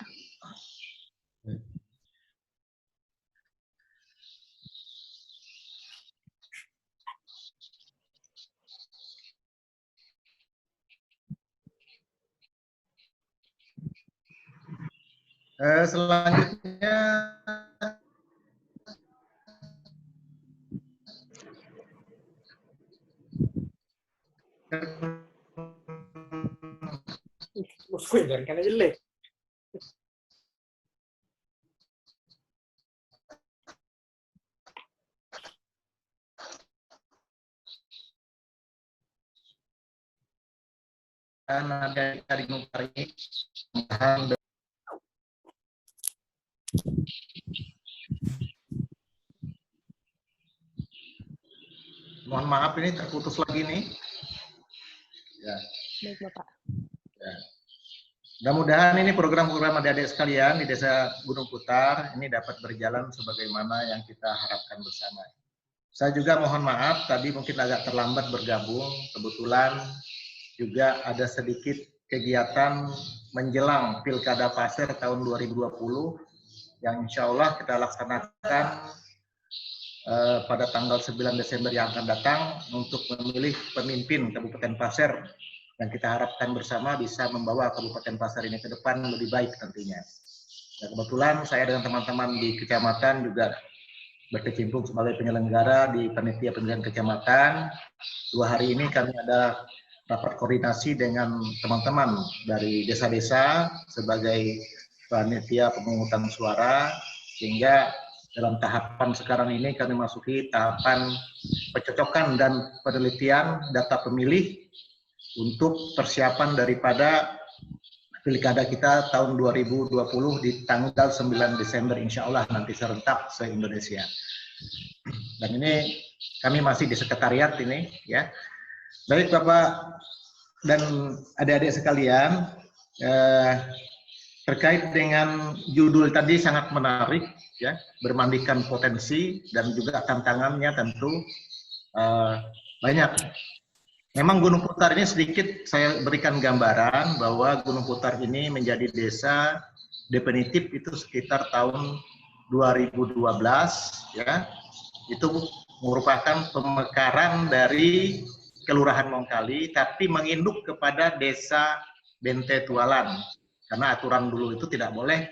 Selanjutnya Jangan karena jelek. dari Nupari mohon maaf ini terputus lagi nih. Ya. Baik Bapak. Ya. Mudah-mudahan ini program-program adik-adik sekalian di Desa Gunung Putar ini dapat berjalan sebagaimana yang kita harapkan bersama. Saya juga mohon maaf tadi mungkin agak terlambat bergabung. Kebetulan juga ada sedikit kegiatan menjelang Pilkada Pasir tahun 2020 yang insya Allah kita laksanakan pada tanggal 9 Desember yang akan datang untuk memilih pemimpin Kabupaten Pasir yang kita harapkan bersama bisa membawa Kabupaten Pasir ini ke depan lebih baik tentunya. Dan kebetulan saya dengan teman-teman di kecamatan juga berkecimpung sebagai penyelenggara di Panitia Pemilihan Kecamatan. 2 hari ini kami ada rapat koordinasi dengan teman-teman dari desa-desa sebagai panitia pemungutan suara, sehingga dalam tahapan sekarang ini kami masuki tahapan pencocokan dan penelitian data pemilih untuk persiapan daripada pilkada kita tahun 2020 di tanggal 9 Desember insya Allah nanti serentak se-Indonesia. Dan ini kami masih di sekretariat ini ya. Baik Bapak dan adik-adik sekalian, terkait dengan judul tadi sangat menarik ya, bermandikan potensi dan juga tantangannya tentu banyak. Memang Gunung Putar ini sedikit saya berikan gambaran bahwa Gunung Putar ini menjadi desa definitif itu sekitar tahun 2012 ya. Itu merupakan pemekaran dari Kelurahan Mongkali tapi menginduk kepada Desa Bente Tualan. Karena aturan dulu itu tidak boleh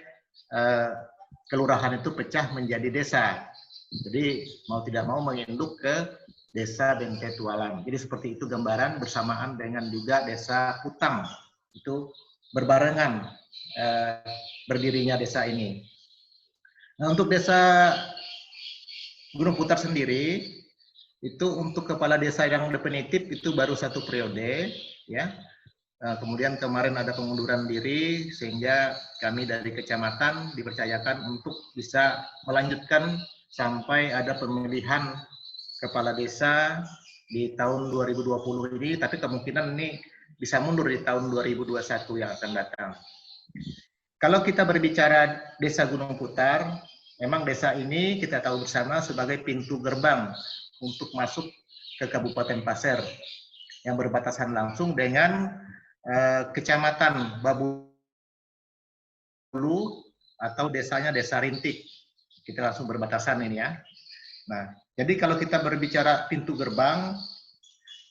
kelurahan itu pecah menjadi desa. Jadi mau tidak mau menginduk ke Desa Bente Tualan. Jadi seperti itu gambaran bersamaan dengan juga Desa Putang. Itu berbarengan berdirinya desa ini. Nah, untuk Desa Gunung Putar sendiri, itu untuk kepala desa yang definitif itu baru 1 periode. Ya. Kemudian kemarin ada pengunduran diri, sehingga kami dari kecamatan dipercayakan untuk bisa melanjutkan sampai ada pemilihan kepala desa di tahun 2020 ini, tapi kemungkinan ini bisa mundur di tahun 2021 yang akan datang. Kalau kita berbicara Desa Gunung Putar, memang desa ini kita tahu bersama sebagai pintu gerbang untuk masuk ke Kabupaten Pasir yang berbatasan langsung dengan Kecamatan Babulu atau desanya Desa Rintik. Kita langsung berbatasan ini ya. Nah, jadi kalau kita berbicara pintu gerbang,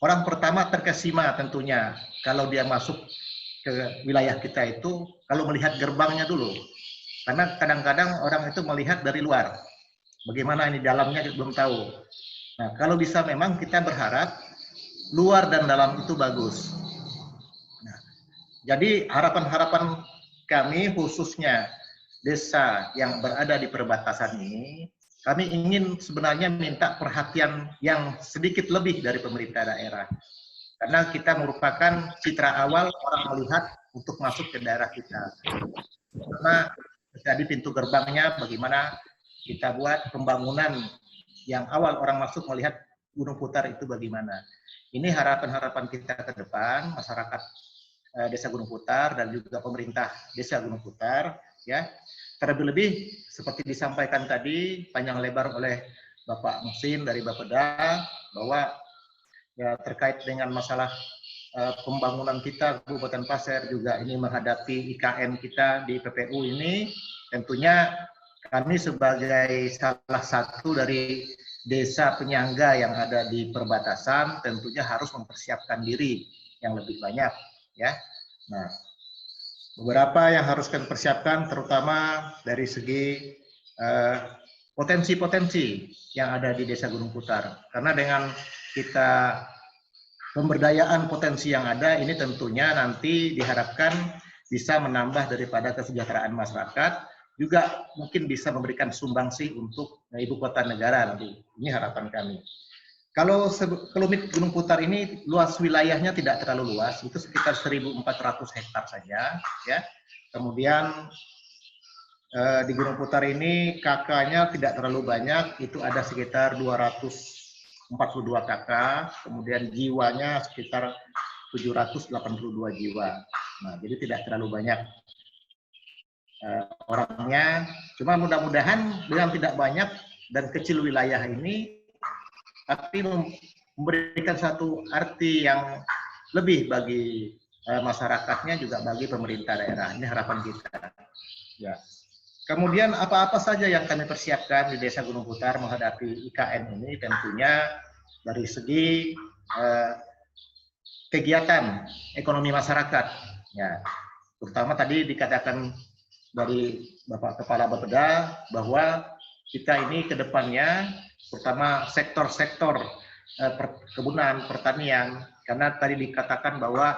orang pertama terkesima tentunya kalau dia masuk ke wilayah kita itu, kalau melihat gerbangnya dulu. Karena kadang-kadang orang itu melihat dari luar. Bagaimana ini dalamnya kita belum tahu. Nah, kalau bisa memang kita berharap luar dan dalam itu bagus. Nah, jadi harapan-harapan kami khususnya desa yang berada di perbatasan ini, kami ingin sebenarnya minta perhatian yang sedikit lebih dari pemerintah daerah. Karena kita merupakan citra awal orang melihat untuk masuk ke daerah kita. Karena jadi pintu gerbangnya bagaimana kita buat pembangunan yang awal orang masuk melihat Gunung Putar itu bagaimana. Ini harapan-harapan kita ke depan, masyarakat Desa Gunung Putar dan juga pemerintah Desa Gunung Putar, ya. Terlebih-lebih seperti disampaikan tadi panjang lebar oleh Bapak Muhsin dari Bapeda bahwa ya terkait dengan masalah pembangunan kita Kabupaten Pasir juga ini menghadapi IKN kita di PPU ini, tentunya kami sebagai salah satu dari desa penyangga yang ada di perbatasan tentunya harus mempersiapkan diri yang lebih banyak ya. Nah, beberapa yang harus kami persiapkan terutama dari segi potensi-potensi yang ada di Desa Gunung Putar. Karena dengan kita pemberdayaan potensi yang ada ini tentunya nanti diharapkan bisa menambah daripada kesejahteraan masyarakat, juga mungkin bisa memberikan sumbangsi untuk ibu kota negara nanti. Ini harapan kami. Kalau Gunung Putar ini luas wilayahnya tidak terlalu luas, itu sekitar 1.400 hektar saja, ya. Kemudian di Gunung Putar ini kakaknya tidak terlalu banyak, itu ada sekitar 242 kakak, kemudian jiwanya sekitar 782 jiwa. Nah, jadi tidak terlalu banyak orangnya. Cuma mudah-mudahan dengan tidak banyak dan kecil wilayah ini, tapi memberikan satu arti yang lebih bagi masyarakatnya juga bagi pemerintah daerah. Ini harapan kita. Ya. Kemudian apa-apa saja yang kami persiapkan di Desa Gunung Putar menghadapi IKN ini tentunya dari segi kegiatan ekonomi masyarakat. Ya, terutama tadi dikatakan dari Bapak Kepala Bapeda bahwa kita ini ke depannya terutama sektor-sektor perkebunan, pertanian, karena tadi dikatakan bahwa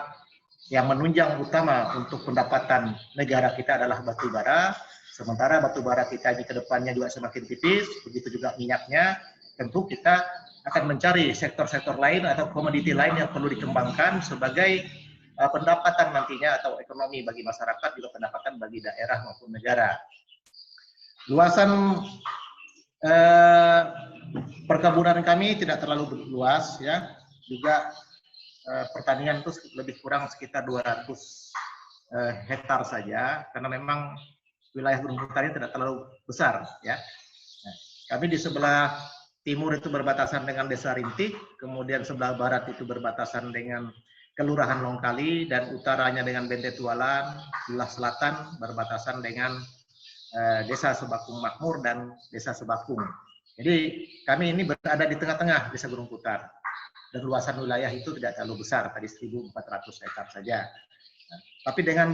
yang menunjang utama untuk pendapatan negara kita adalah batu bara. Sementara batu bara kita di kedepannya juga semakin tipis, begitu juga minyaknya, tentu kita akan mencari sektor-sektor lain atau komoditi lain yang perlu dikembangkan sebagai pendapatan nantinya atau ekonomi bagi masyarakat, juga pendapatan bagi daerah maupun negara. Luasan perkebunan kami tidak terlalu luas, ya. Juga pertanian itu lebih kurang sekitar 200 hektar saja, karena memang wilayah Gunung Putar ini tidak terlalu besar, ya. Nah, kami di sebelah timur itu berbatasan dengan Desa Rintik, kemudian sebelah barat itu berbatasan dengan Kelurahan Longkali, dan utaranya dengan Bente Tualan, sebelah selatan berbatasan dengan Desa Sebakung Makmur dan Desa Sebakung. Jadi kami ini berada di tengah-tengah Desa Gunung Putar, dan luasan wilayah itu tidak terlalu besar, tadi 1.400 hektar saja. Nah, tapi dengan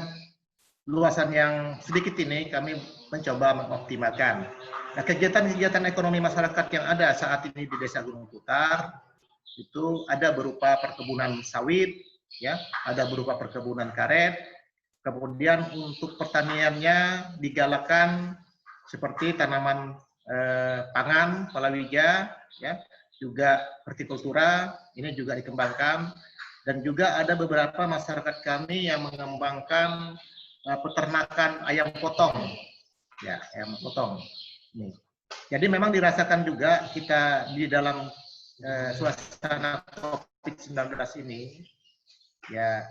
luasan yang sedikit ini kami mencoba mengoptimalkan. Nah, kegiatan-kegiatan ekonomi masyarakat yang ada saat ini di Desa Gunung Putar itu ada berupa perkebunan sawit, ya, ada berupa perkebunan karet. Kemudian untuk pertaniannya digalakkan seperti tanaman pangan, palawija, ya, juga hortikultura ini juga dikembangkan, dan juga ada beberapa masyarakat kami yang mengembangkan peternakan ayam potong, ya, ayam potong. Nih. Jadi memang dirasakan juga kita di dalam suasana COVID-19 ini, ya,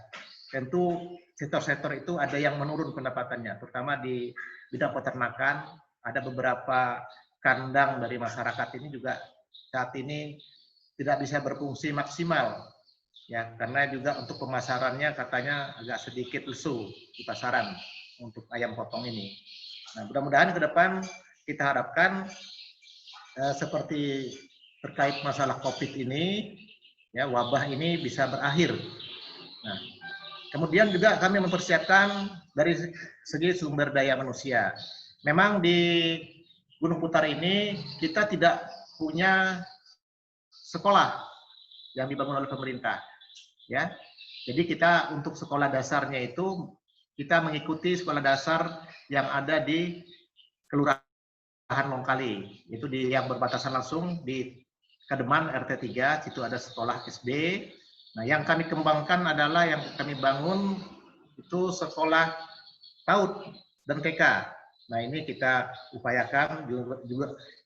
tentu sektor-sektor itu ada yang menurun pendapatannya, terutama di bidang peternakan. Ada beberapa kandang dari masyarakat ini juga saat ini tidak bisa berfungsi maksimal, ya, karena juga untuk pemasarannya katanya agak sedikit lesu di pasaran untuk ayam potong ini. Nah, mudah-mudahan ke depan kita harapkan seperti terkait masalah COVID ini, ya, wabah ini bisa berakhir. Nah, kemudian juga kami mempersiapkan dari segi sumber daya manusia. Memang di Gunung Putar ini kita tidak punya sekolah yang dibangun oleh pemerintah, ya. Jadi kita untuk sekolah dasarnya itu kita mengikuti sekolah dasar yang ada di Kelurahan Longkali, itu di yang berbatasan langsung di Kademan RT 3, situ ada sekolah SD. Nah, yang kami kembangkan adalah yang kami bangun itu sekolah PAUD dan TK. Nah, ini kita upayakan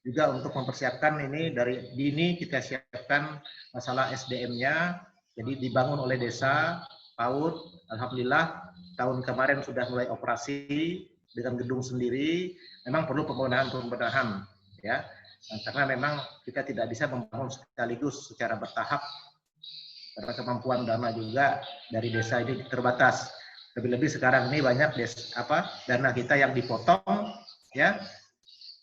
juga untuk mempersiapkan ini dari dini, kita siapkan masalah SDM-nya. Jadi dibangun oleh desa PAUD. Alhamdulillah tahun kemarin sudah mulai operasi dengan gedung sendiri. Memang perlu pembenahan, ya. Nah, karena memang kita tidak bisa membangun sekaligus secara bertahap karena kemampuan dana juga dari desa ini terbatas. Lebih-lebih sekarang ini banyak dana kita yang dipotong, ya,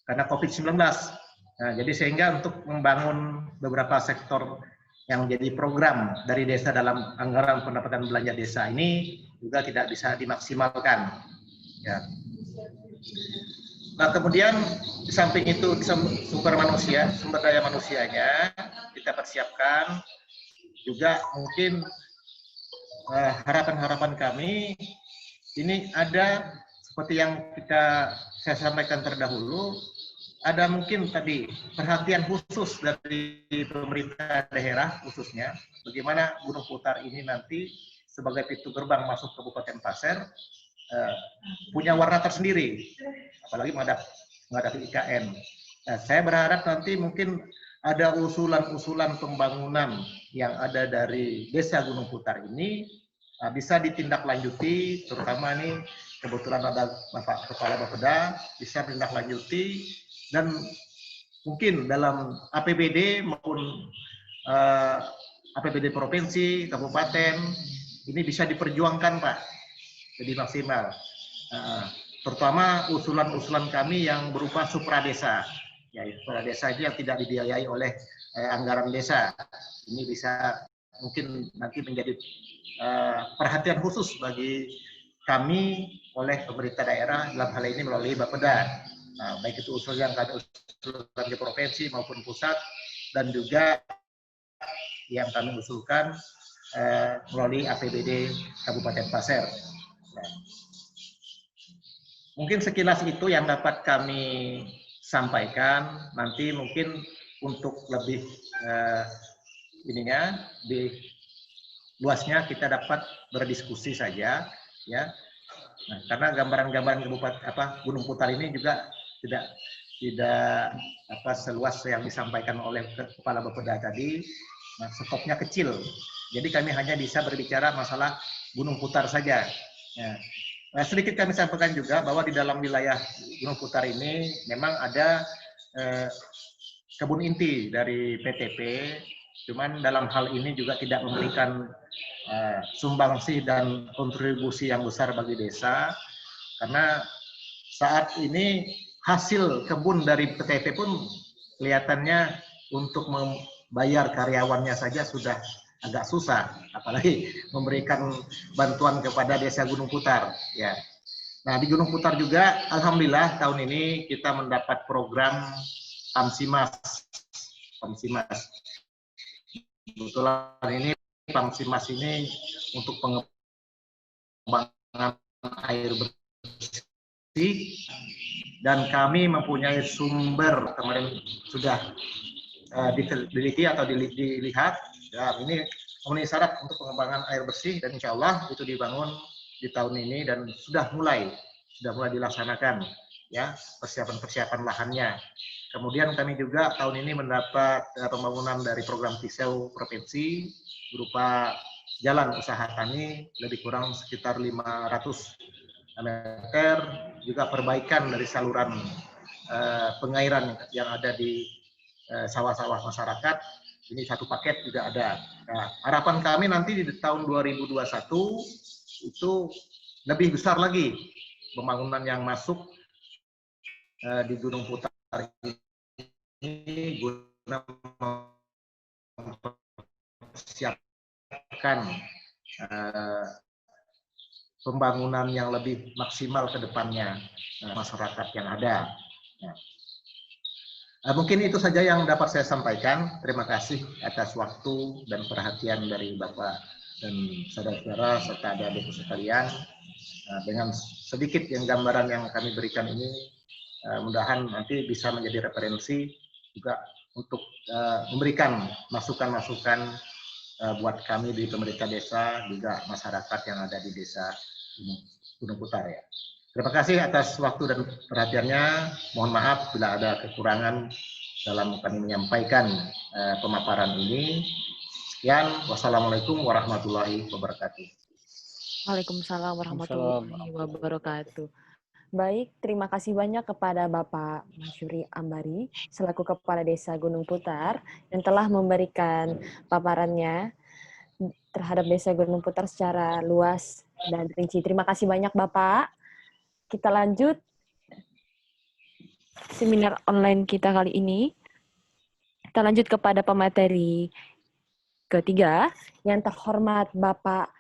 karena COVID-19. Nah, jadi sehingga untuk membangun beberapa sektor yang menjadi program dari desa dalam anggaran pendapatan belanja desa ini juga tidak bisa dimaksimalkan, ya. Nah, kemudian di samping itu sumber daya manusianya kita persiapkan juga mungkin harapan-harapan kami ini ada seperti yang saya sampaikan terdahulu, ada mungkin tadi perhatian khusus dari pemerintah daerah khususnya bagaimana Gunung Putar ini nanti sebagai pintu gerbang masuk Kabupaten Pasir punya warna tersendiri, apalagi menghadapi IKN. Nah, saya berharap nanti mungkin ada usulan-usulan pembangunan yang ada dari Desa Gunung Putar ini bisa ditindaklanjuti, terutama ini kebetulan ada Bapak Kepala Bapeda bisa ditindaklanjuti, dan mungkin dalam APBD maupun APBD provinsi, kabupaten ini bisa diperjuangkan, Pak, jadi maksimal. Terutama usulan-usulan kami yang berupa supradesa. Ya, kepala desa ini yang tidak dibiayai oleh anggaran desa. Ini bisa mungkin nanti menjadi perhatian khusus bagi kami oleh pemerintah daerah dalam hal ini melalui Bapeda. Nah, baik itu usul yang kami usulkan di provinsi maupun pusat, dan juga yang kami usulkan melalui APBD Kabupaten Pasir. Nah, mungkin sekilas itu yang dapat kami sampaikan. Nanti mungkin untuk lebih di luasnya kita dapat berdiskusi saja, ya. Nah, karena gambaran-gambaran Gunung Putar ini juga tidak seluas yang disampaikan oleh Kepala Bapeda tadi. Nah, skopnya kecil. Jadi kami hanya bisa berbicara masalah Gunung Putar saja. Ya. Nah, sedikit kami sampaikan juga bahwa di dalam wilayah Gunung Putar ini memang ada kebun inti dari PTP, cuman dalam hal ini juga tidak memberikan sumbangsih dan kontribusi yang besar bagi desa, karena saat ini hasil kebun dari PTP pun kelihatannya untuk membayar karyawannya saja sudah agak susah, apalagi memberikan bantuan kepada Desa Gunung Putar, ya. Nah, di Gunung Putar juga alhamdulillah tahun ini kita mendapat program Pamsimas. Kebetulan ini Pamsimas ini untuk pengembangan air bersih, dan kami mempunyai sumber kemarin sudah diteliti atau dilihat. Ya, ini memenuhi syarat untuk pengembangan air bersih, dan insya Allah itu dibangun di tahun ini dan sudah mulai dilaksanakan, ya, persiapan lahannya. Kemudian kami juga tahun ini mendapat pembangunan dari program TISEU provinsi berupa jalan usaha kami lebih kurang sekitar 500 meter, juga perbaikan dari saluran pengairan yang ada di sawah-sawah masyarakat. Ini satu paket juga ada. Nah, harapan kami nanti di tahun 2021 itu lebih besar lagi pembangunan yang masuk di Gunung Putar ini guna mempersiapkan pembangunan yang lebih maksimal ke depannya masyarakat yang ada. Mungkin itu saja yang dapat saya sampaikan. Terima kasih atas waktu dan perhatian dari Bapak dan saudara-saudara serta adik-adik sekalian. Dengan sedikit yang gambaran yang kami berikan ini, mudah-mudahan nanti bisa menjadi referensi juga untuk memberikan masukan-masukan buat kami di pemerintah desa, juga masyarakat yang ada di desa Gunung Putar ya. Terima kasih atas waktu dan perhatiannya. Mohon maaf bila ada kekurangan dalam kami menyampaikan pemaparan ini. Sekian, wassalamualaikum warahmatullahi wabarakatuh. Waalaikumsalam warahmatullahi wabarakatuh. Baik, terima kasih banyak kepada Bapak Mansyuri Ambari selaku Kepala Desa Gunung Putar yang telah memberikan paparannya terhadap Desa Gunung Putar secara luas dan rinci. Terima kasih banyak Bapak. Kita lanjut seminar online kita kali ini. Kita lanjut kepada pemateri ketiga, yang terhormat Bapak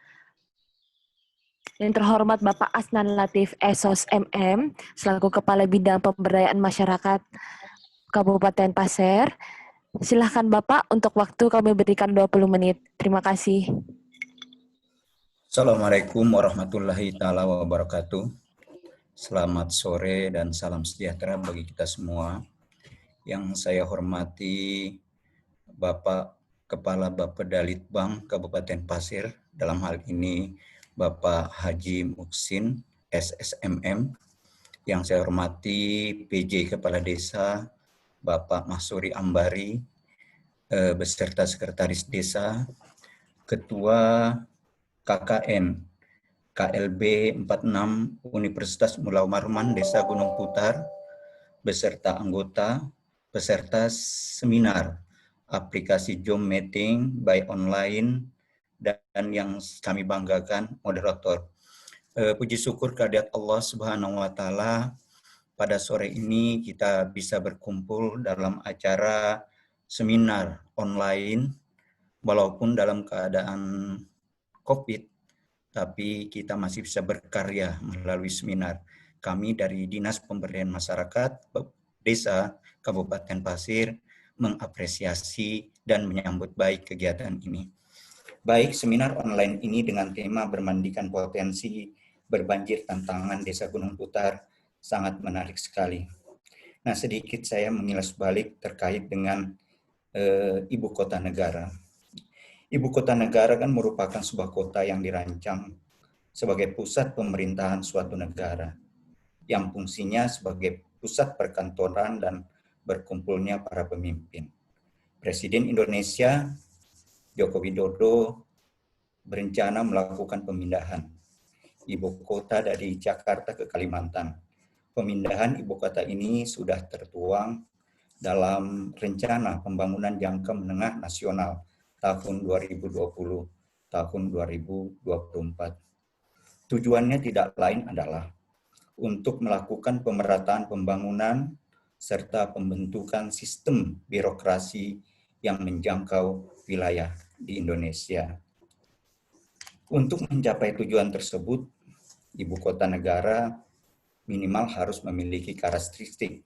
Asnan Latif Esos MM selaku Kepala Bidang Pemberdayaan Masyarakat Kabupaten Pasir. Silahkan Bapak, untuk waktu kami berikan 20 menit. Terima kasih. Assalamualaikum warahmatullahi taala wabarakatuh. Selamat sore dan salam sejahtera bagi kita semua. Yang saya hormati Bapak Kepala Bapeda Litbang Kabupaten Pasir, dalam hal ini Bapak Haji Muksin SSMM. Yang saya hormati PJ Kepala Desa Bapak Mahsuri Ambari beserta Sekretaris Desa, Ketua KKN KLB 46 Universitas Mulai Marman Desa Gunung Putar beserta anggota peserta seminar aplikasi Zoom meeting by online dan yang kami banggakan moderator. Puji syukur kehadirat Allah Subhanahu wa taala, pada sore ini kita bisa berkumpul dalam acara seminar online walaupun dalam keadaan Covid, tapi kita masih bisa berkarya melalui seminar. Kami dari Dinas Pemberdayaan Masyarakat Desa Kabupaten Pasir mengapresiasi dan menyambut baik kegiatan ini. Baik, seminar online ini dengan tema bermandikan potensi berbanjir tantangan Desa Gunung Putar sangat menarik sekali. Nah, sedikit saya mengilas balik terkait dengan ibu kota negara. Ibu kota negara kan merupakan sebuah kota yang dirancang sebagai pusat pemerintahan suatu negara, yang fungsinya sebagai pusat perkantoran dan berkumpulnya para pemimpin. Presiden Indonesia Joko Widodo berencana melakukan pemindahan ibu kota dari Jakarta ke Kalimantan. Pemindahan ibu kota ini sudah tertuang dalam rencana pembangunan jangka menengah nasional tahun 2020, tahun 2024. Tujuannya tidak lain adalah untuk melakukan pemerataan pembangunan serta pembentukan sistem birokrasi yang menjangkau wilayah di Indonesia. Untuk mencapai tujuan tersebut, ibu kota negara minimal harus memiliki karakteristik.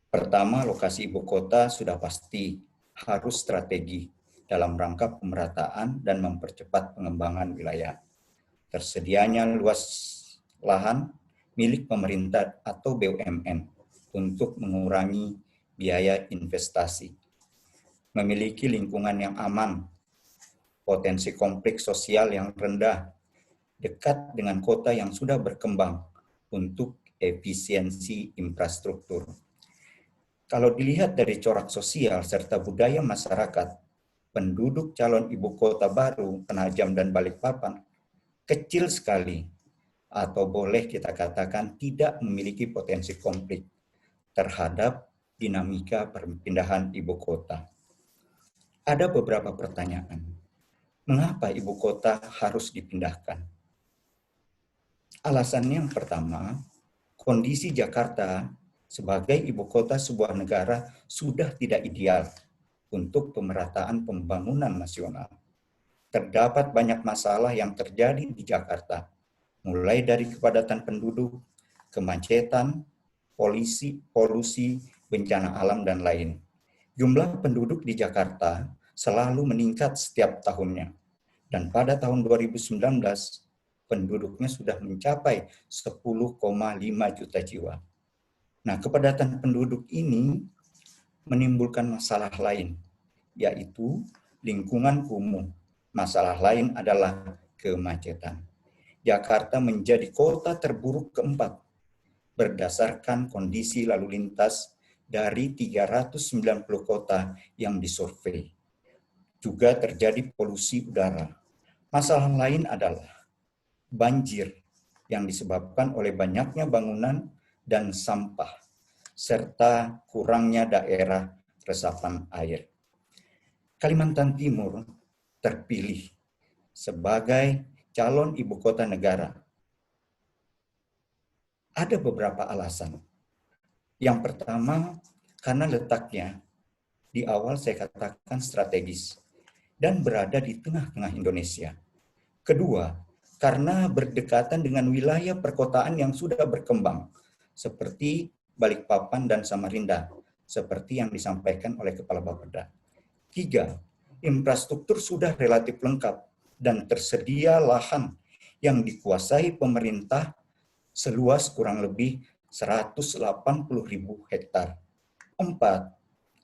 Pertama, lokasi ibu kota sudah pasti harus strategi dalam rangka pemerataan dan mempercepat pengembangan wilayah. Tersedianya luas lahan milik pemerintah atau BUMN untuk mengurangi biaya investasi. Memiliki lingkungan yang aman, potensi konflik sosial yang rendah, dekat dengan kota yang sudah berkembang untuk efisiensi infrastruktur. Kalau dilihat dari corak sosial serta budaya masyarakat, penduduk calon ibu kota baru Penajam dan Balikpapan kecil sekali, atau boleh kita katakan tidak memiliki potensi konflik terhadap dinamika perpindahan ibu kota. Ada beberapa pertanyaan. Mengapa ibu kota harus dipindahkan? Alasannya yang pertama, kondisi Jakarta sebagai ibu kota sebuah negara sudah tidak ideal untuk pemerataan pembangunan nasional. Terdapat banyak masalah yang terjadi di Jakarta, mulai dari kepadatan penduduk, kemacetan, polusi, bencana alam, dan lain. Jumlah penduduk di Jakarta selalu meningkat setiap tahunnya. Dan pada tahun 2019, penduduknya sudah mencapai 10,5 juta jiwa. Nah, kepadatan penduduk ini menimbulkan masalah lain, yaitu lingkungan kumuh. Masalah lain adalah kemacetan. Jakarta menjadi kota terburuk keempat berdasarkan kondisi lalu lintas dari 390 kota yang disurvei. Juga terjadi polusi udara. Masalah lain adalah banjir yang disebabkan oleh banyaknya bangunan dan sampah, serta kurangnya daerah resapan air. Kalimantan Timur terpilih sebagai calon ibu kota negara. Ada beberapa alasan. Yang pertama, karena letaknya di awal saya katakan strategis dan berada di tengah-tengah Indonesia. Kedua, karena berdekatan dengan wilayah perkotaan yang sudah berkembang, seperti Balikpapan dan Samarinda, seperti yang disampaikan oleh Kepala Bapeda. 3, infrastruktur sudah relatif lengkap dan tersedia lahan yang dikuasai pemerintah seluas kurang lebih 180.000 hektar. 4,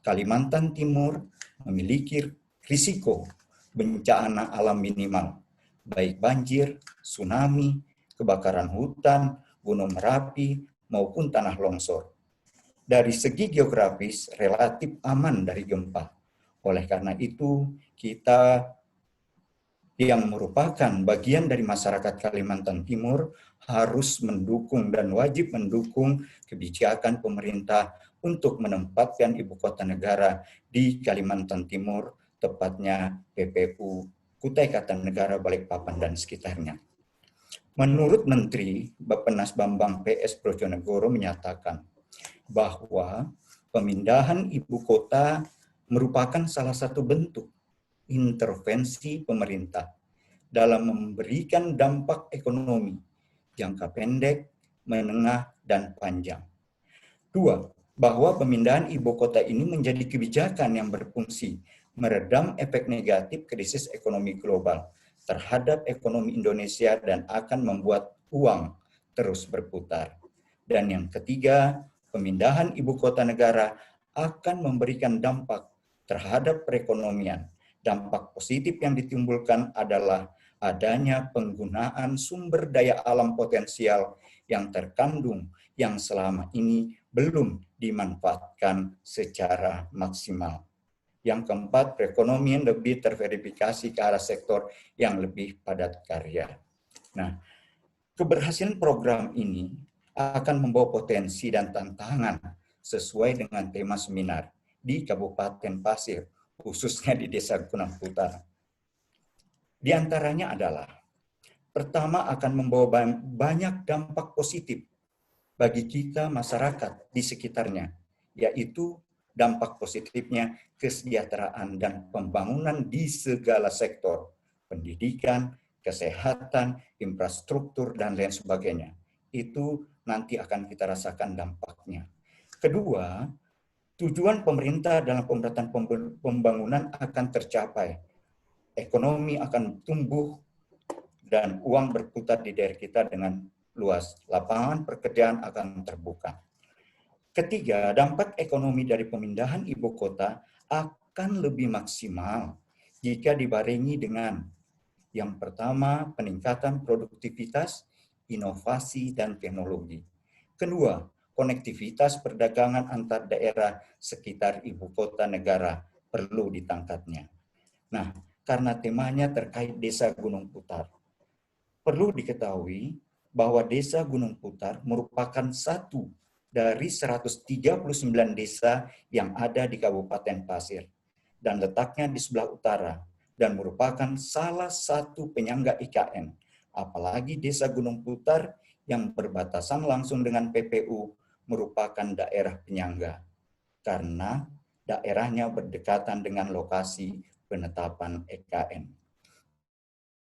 Kalimantan Timur memiliki risiko bencana alam minimal, baik banjir, tsunami, kebakaran hutan, gunung Merapi, maupun tanah longsor. Dari segi geografis relatif aman dari gempa. Oleh karena itu, kita yang merupakan bagian dari masyarakat Kalimantan Timur harus mendukung dan wajib mendukung kebijakan pemerintah untuk menempatkan ibu kota negara di Kalimantan Timur, tepatnya PPU Kutai Kartanegara, Balikpapan, dan sekitarnya. Menurut Menteri Bappenas Bambang PS Brojonegoro menyatakan bahwa pemindahan ibu kota merupakan salah satu bentuk intervensi pemerintah dalam memberikan dampak ekonomi jangka pendek, menengah, dan panjang. 2, bahwa pemindahan ibu kota ini menjadi kebijakan yang berfungsi meredam efek negatif krisis ekonomi global terhadap ekonomi Indonesia dan akan membuat uang terus berputar. Dan yang ketiga, pemindahan ibu kota negara akan memberikan dampak terhadap perekonomian. Dampak positif yang ditimbulkan adalah adanya penggunaan sumber daya alam potensial yang terkandung yang selama ini belum dimanfaatkan secara maksimal. Yang keempat, perekonomian lebih terverifikasi ke arah sektor yang lebih padat karya. Nah, keberhasilan program ini akan membawa potensi dan tantangan sesuai dengan tema seminar di Kabupaten Pasir, khususnya di Desa Gunung Putar. Di antaranya adalah, pertama akan membawa banyak dampak positif bagi kita masyarakat di sekitarnya, yaitu dampak positifnya kesejahteraan dan pembangunan di segala sektor, pendidikan, kesehatan, infrastruktur, dan lain sebagainya. Itu nanti akan kita rasakan dampaknya. Kedua, tujuan pemerintah dalam pemerataan pembangunan akan tercapai. Ekonomi akan tumbuh dan uang berputar di daerah kita dengan luas. Lapangan pekerjaan akan terbuka. Ketiga, dampak ekonomi dari pemindahan ibu kota akan lebih maksimal jika dibarengi dengan yang pertama, peningkatan produktivitas, inovasi, dan teknologi. Kedua, konektivitas perdagangan antar daerah sekitar ibu kota negara perlu ditangkapnya. Nah, karena temanya terkait Desa Gunung Putar, perlu diketahui bahwa Desa Gunung Putar merupakan satu dari 139 desa yang ada di Kabupaten Pasir dan letaknya di sebelah utara dan merupakan salah satu penyangga IKN. Apalagi Desa Gunung Putar yang berbatasan langsung dengan PPU merupakan daerah penyangga karena daerahnya berdekatan dengan lokasi penetapan IKN.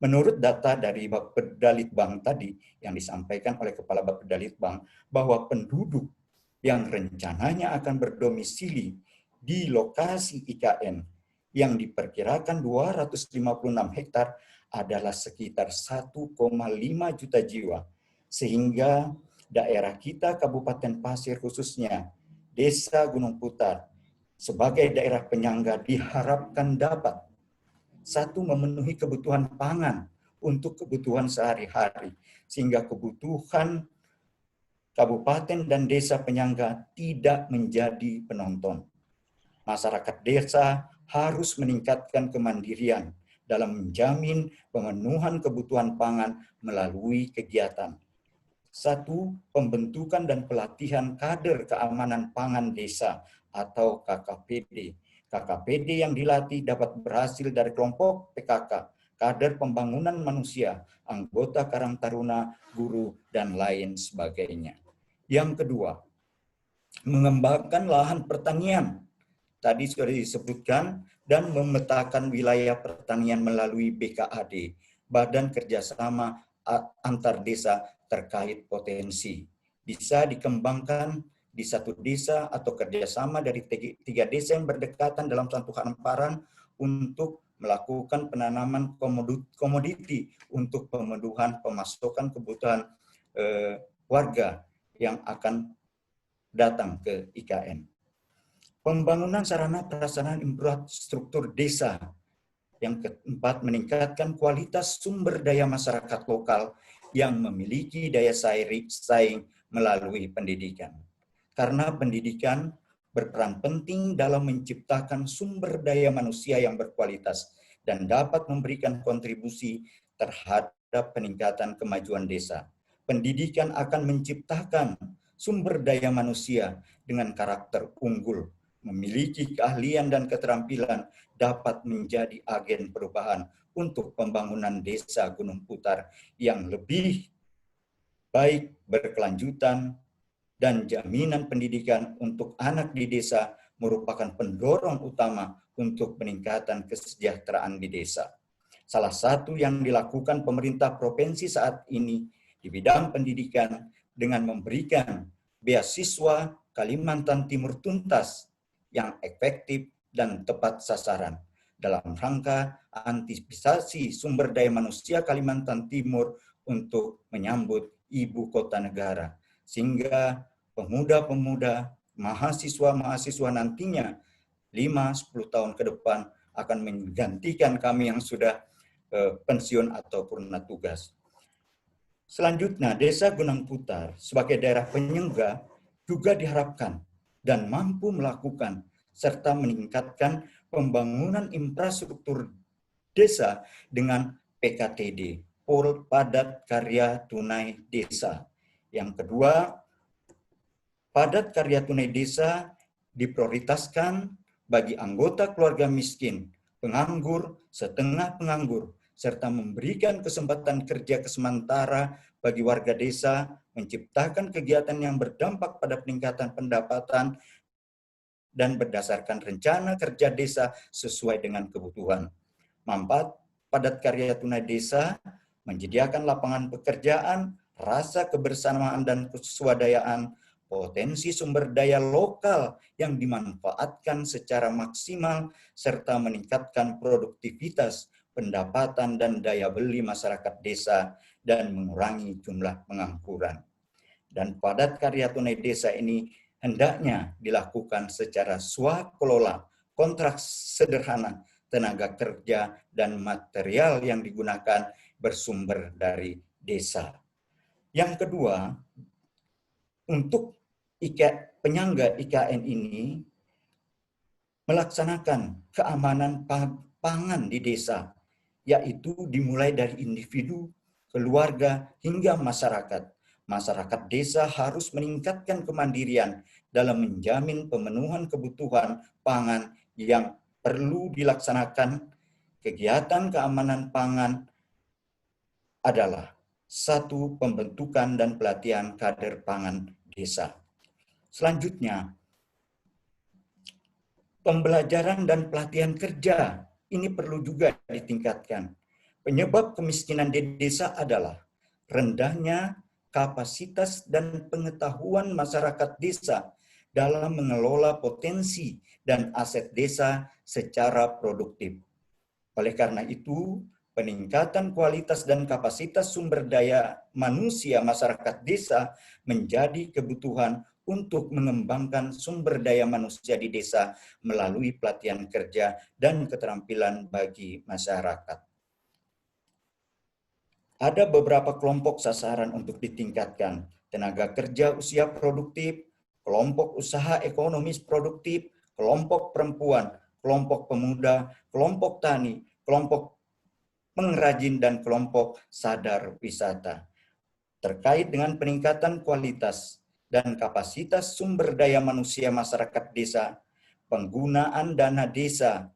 Menurut data dari Bapeda Litbang tadi yang disampaikan oleh Kepala Bapeda Litbang bahwa penduduk yang rencananya akan berdomisili di lokasi IKN yang diperkirakan 256 hektar adalah sekitar 1,5 juta jiwa. Sehingga daerah kita Kabupaten Pasir khususnya Desa Gunung Putar sebagai daerah penyangga diharapkan dapat satu, memenuhi kebutuhan pangan untuk kebutuhan sehari-hari, sehingga kebutuhan kabupaten dan desa penyangga tidak menjadi penonton. Masyarakat desa harus meningkatkan kemandirian dalam menjamin pemenuhan kebutuhan pangan melalui kegiatan. Satu, pembentukan dan pelatihan kader keamanan pangan desa atau KKPD. KKPD yang dilatih dapat berhasil dari kelompok PKK, kader pembangunan manusia, anggota Karang Taruna, guru, dan lain sebagainya. Yang kedua, mengembangkan lahan pertanian. Tadi sudah disebutkan, dan memetakan wilayah pertanian melalui BKAD, Badan Kerjasama Antar Desa terkait potensi. Bisa dikembangkan di satu desa atau kerjasama dari 3 desa yang berdekatan dalam satu hamparan untuk melakukan penanaman komoditi untuk pemenuhan pemasokan kebutuhan warga yang akan datang ke IKN. Pembangunan sarana prasarana infrastruktur desa. Yang keempat, meningkatkan kualitas sumber daya masyarakat lokal yang memiliki daya saing melalui pendidikan. Karena pendidikan berperan penting dalam menciptakan sumber daya manusia yang berkualitas dan dapat memberikan kontribusi terhadap peningkatan kemajuan desa. Pendidikan akan menciptakan sumber daya manusia dengan karakter unggul, memiliki keahlian dan keterampilan, dapat menjadi agen perubahan untuk pembangunan Desa Gunung Putar yang lebih baik, berkelanjutan, dan jaminan pendidikan untuk anak di desa merupakan pendorong utama untuk peningkatan kesejahteraan di desa. Salah satu yang dilakukan pemerintah provinsi saat ini di bidang pendidikan dengan memberikan beasiswa Kalimantan Timur Tuntas yang efektif dan tepat sasaran dalam rangka antisipasi sumber daya manusia Kalimantan Timur untuk menyambut ibu kota negara, sehingga pemuda-pemuda, mahasiswa-mahasiswa nantinya 5-10 tahun ke depan akan menggantikan kami yang sudah pensiun atau purna tugas. Selanjutnya, Desa Gunung Putar sebagai daerah penyangga juga diharapkan dan mampu melakukan serta meningkatkan pembangunan infrastruktur desa dengan PKTD, Pol Padat Karya Tunai Desa. Yang kedua, padat karya tunai desa diprioritaskan bagi anggota keluarga miskin, penganggur, setengah penganggur, serta memberikan kesempatan kerja sementara bagi warga desa, menciptakan kegiatan yang berdampak pada peningkatan pendapatan, dan berdasarkan rencana kerja desa sesuai dengan kebutuhan. Manfaat padat karya tunai desa menyediakan lapangan pekerjaan, rasa kebersamaan dan keswadayaan, potensi sumber daya lokal yang dimanfaatkan secara maksimal, serta meningkatkan produktivitas, pendapatan, dan daya beli masyarakat desa, dan mengurangi jumlah pengangguran. Dan padat karya tunai desa ini hendaknya dilakukan secara swakelola, kontrak sederhana, tenaga kerja, dan material yang digunakan bersumber dari desa. Yang kedua, untuk penyangga IKN ini melaksanakan keamanan pangan di desa, yaitu dimulai dari individu, keluarga, hingga masyarakat. Masyarakat desa harus meningkatkan kemandirian dalam menjamin pemenuhan kebutuhan pangan yang perlu dilaksanakan. Kegiatan keamanan pangan adalah satu, pembentukan dan pelatihan kader pangan desa. Selanjutnya, pembelajaran dan pelatihan kerja ini perlu juga ditingkatkan. Penyebab kemiskinan di desa adalah rendahnya kapasitas dan pengetahuan masyarakat desa dalam mengelola potensi dan aset desa secara produktif. Oleh karena itu, peningkatan kualitas dan kapasitas sumber daya manusia masyarakat desa menjadi kebutuhan untuk mengembangkan sumber daya manusia di desa melalui pelatihan kerja dan keterampilan bagi masyarakat. Ada beberapa kelompok sasaran untuk ditingkatkan: tenaga kerja usia produktif, kelompok usaha ekonomis produktif, kelompok perempuan, kelompok pemuda, kelompok tani, kelompok pengrajin, dan kelompok sadar wisata. Terkait dengan peningkatan kualitas dan kapasitas sumber daya manusia masyarakat desa, penggunaan dana desa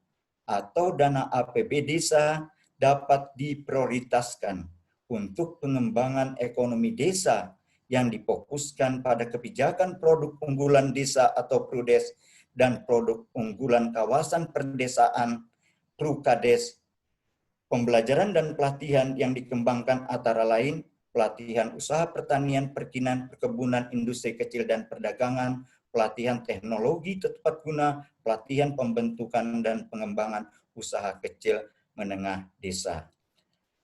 atau dana APB desa dapat diprioritaskan untuk pengembangan ekonomi desa yang difokuskan pada kebijakan produk unggulan desa atau PRUDES dan produk unggulan kawasan perdesaan PRUKADES. Pembelajaran dan pelatihan yang dikembangkan antara lain pelatihan usaha pertanian, perkinan, perkebunan, industri kecil dan perdagangan, pelatihan teknologi tepat guna, pelatihan pembentukan dan pengembangan usaha kecil menengah desa.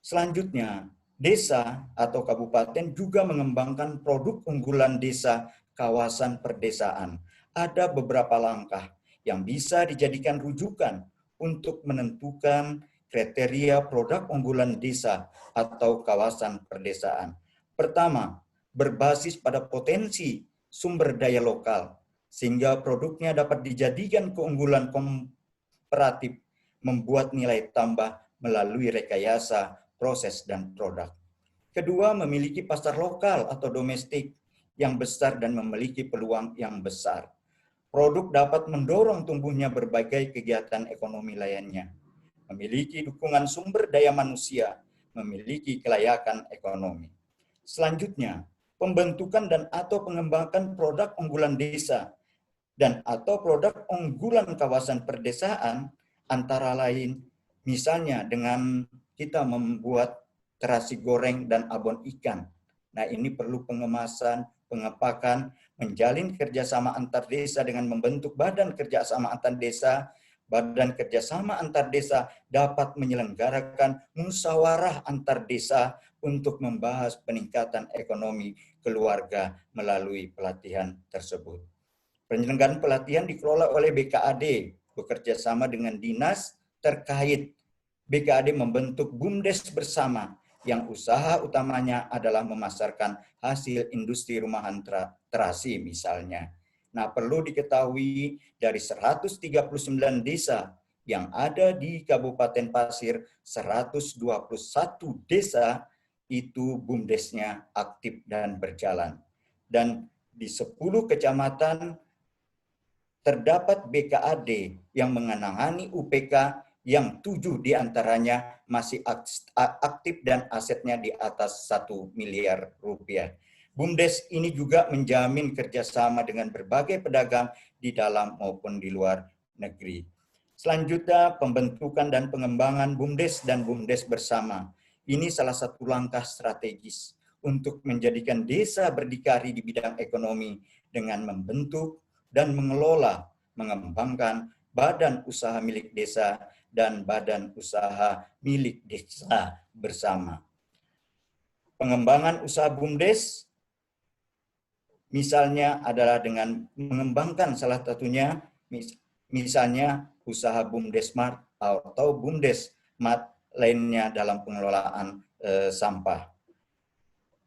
Selanjutnya, desa atau kabupaten juga mengembangkan produk unggulan desa kawasan perdesaan. Ada beberapa langkah yang bisa dijadikan rujukan untuk menentukan kriteria produk unggulan desa atau kawasan perdesaan. Pertama, berbasis pada potensi sumber daya lokal, sehingga produknya dapat dijadikan keunggulan komparatif, membuat nilai tambah melalui rekayasa proses dan produk. Kedua, memiliki pasar lokal atau domestik yang besar dan memiliki peluang yang besar. Produk dapat mendorong tumbuhnya berbagai kegiatan ekonomi lainnya. Memiliki dukungan sumber daya manusia, memiliki kelayakan ekonomi. Selanjutnya, pembentukan dan atau pengembangan produk unggulan desa dan atau produk unggulan kawasan perdesaan antara lain misalnya dengan kita membuat terasi goreng dan abon ikan. Nah, ini perlu pengemasan, pengepakan, menjalin kerjasama antar desa dengan membentuk badan kerjasama antar desa. Badan kerjasama antar desa dapat menyelenggarakan musyawarah antar desa untuk membahas peningkatan ekonomi keluarga melalui pelatihan tersebut. Penyelenggaraan pelatihan dikelola oleh BKAD bekerja sama dengan dinas terkait. BKAD membentuk BUMDes bersama yang usaha utamanya adalah memasarkan hasil industri rumahan terasi misalnya. Nah, perlu diketahui dari 139 desa yang ada di Kabupaten Pasir, 121 desa itu BUMDesnya aktif dan berjalan. Dan di 10 kecamatan terdapat BKAD yang menangani UPK yang 7 diantaranya masih aktif dan asetnya di atas 1 miliar rupiah. BUMDes ini juga menjamin kerjasama dengan berbagai pedagang di dalam maupun di luar negeri. Selanjutnya, pembentukan dan pengembangan BUMDes dan BUMDes bersama. Ini salah satu langkah strategis untuk menjadikan desa berdikari di bidang ekonomi dengan membentuk dan mengelola, mengembangkan badan usaha milik desa dan badan usaha milik desa bersama. Pengembangan usaha BUMDes misalnya adalah dengan mengembangkan salah satunya misalnya usaha BUMDes Smart atau BUMDes Smart lainnya dalam pengelolaan sampah.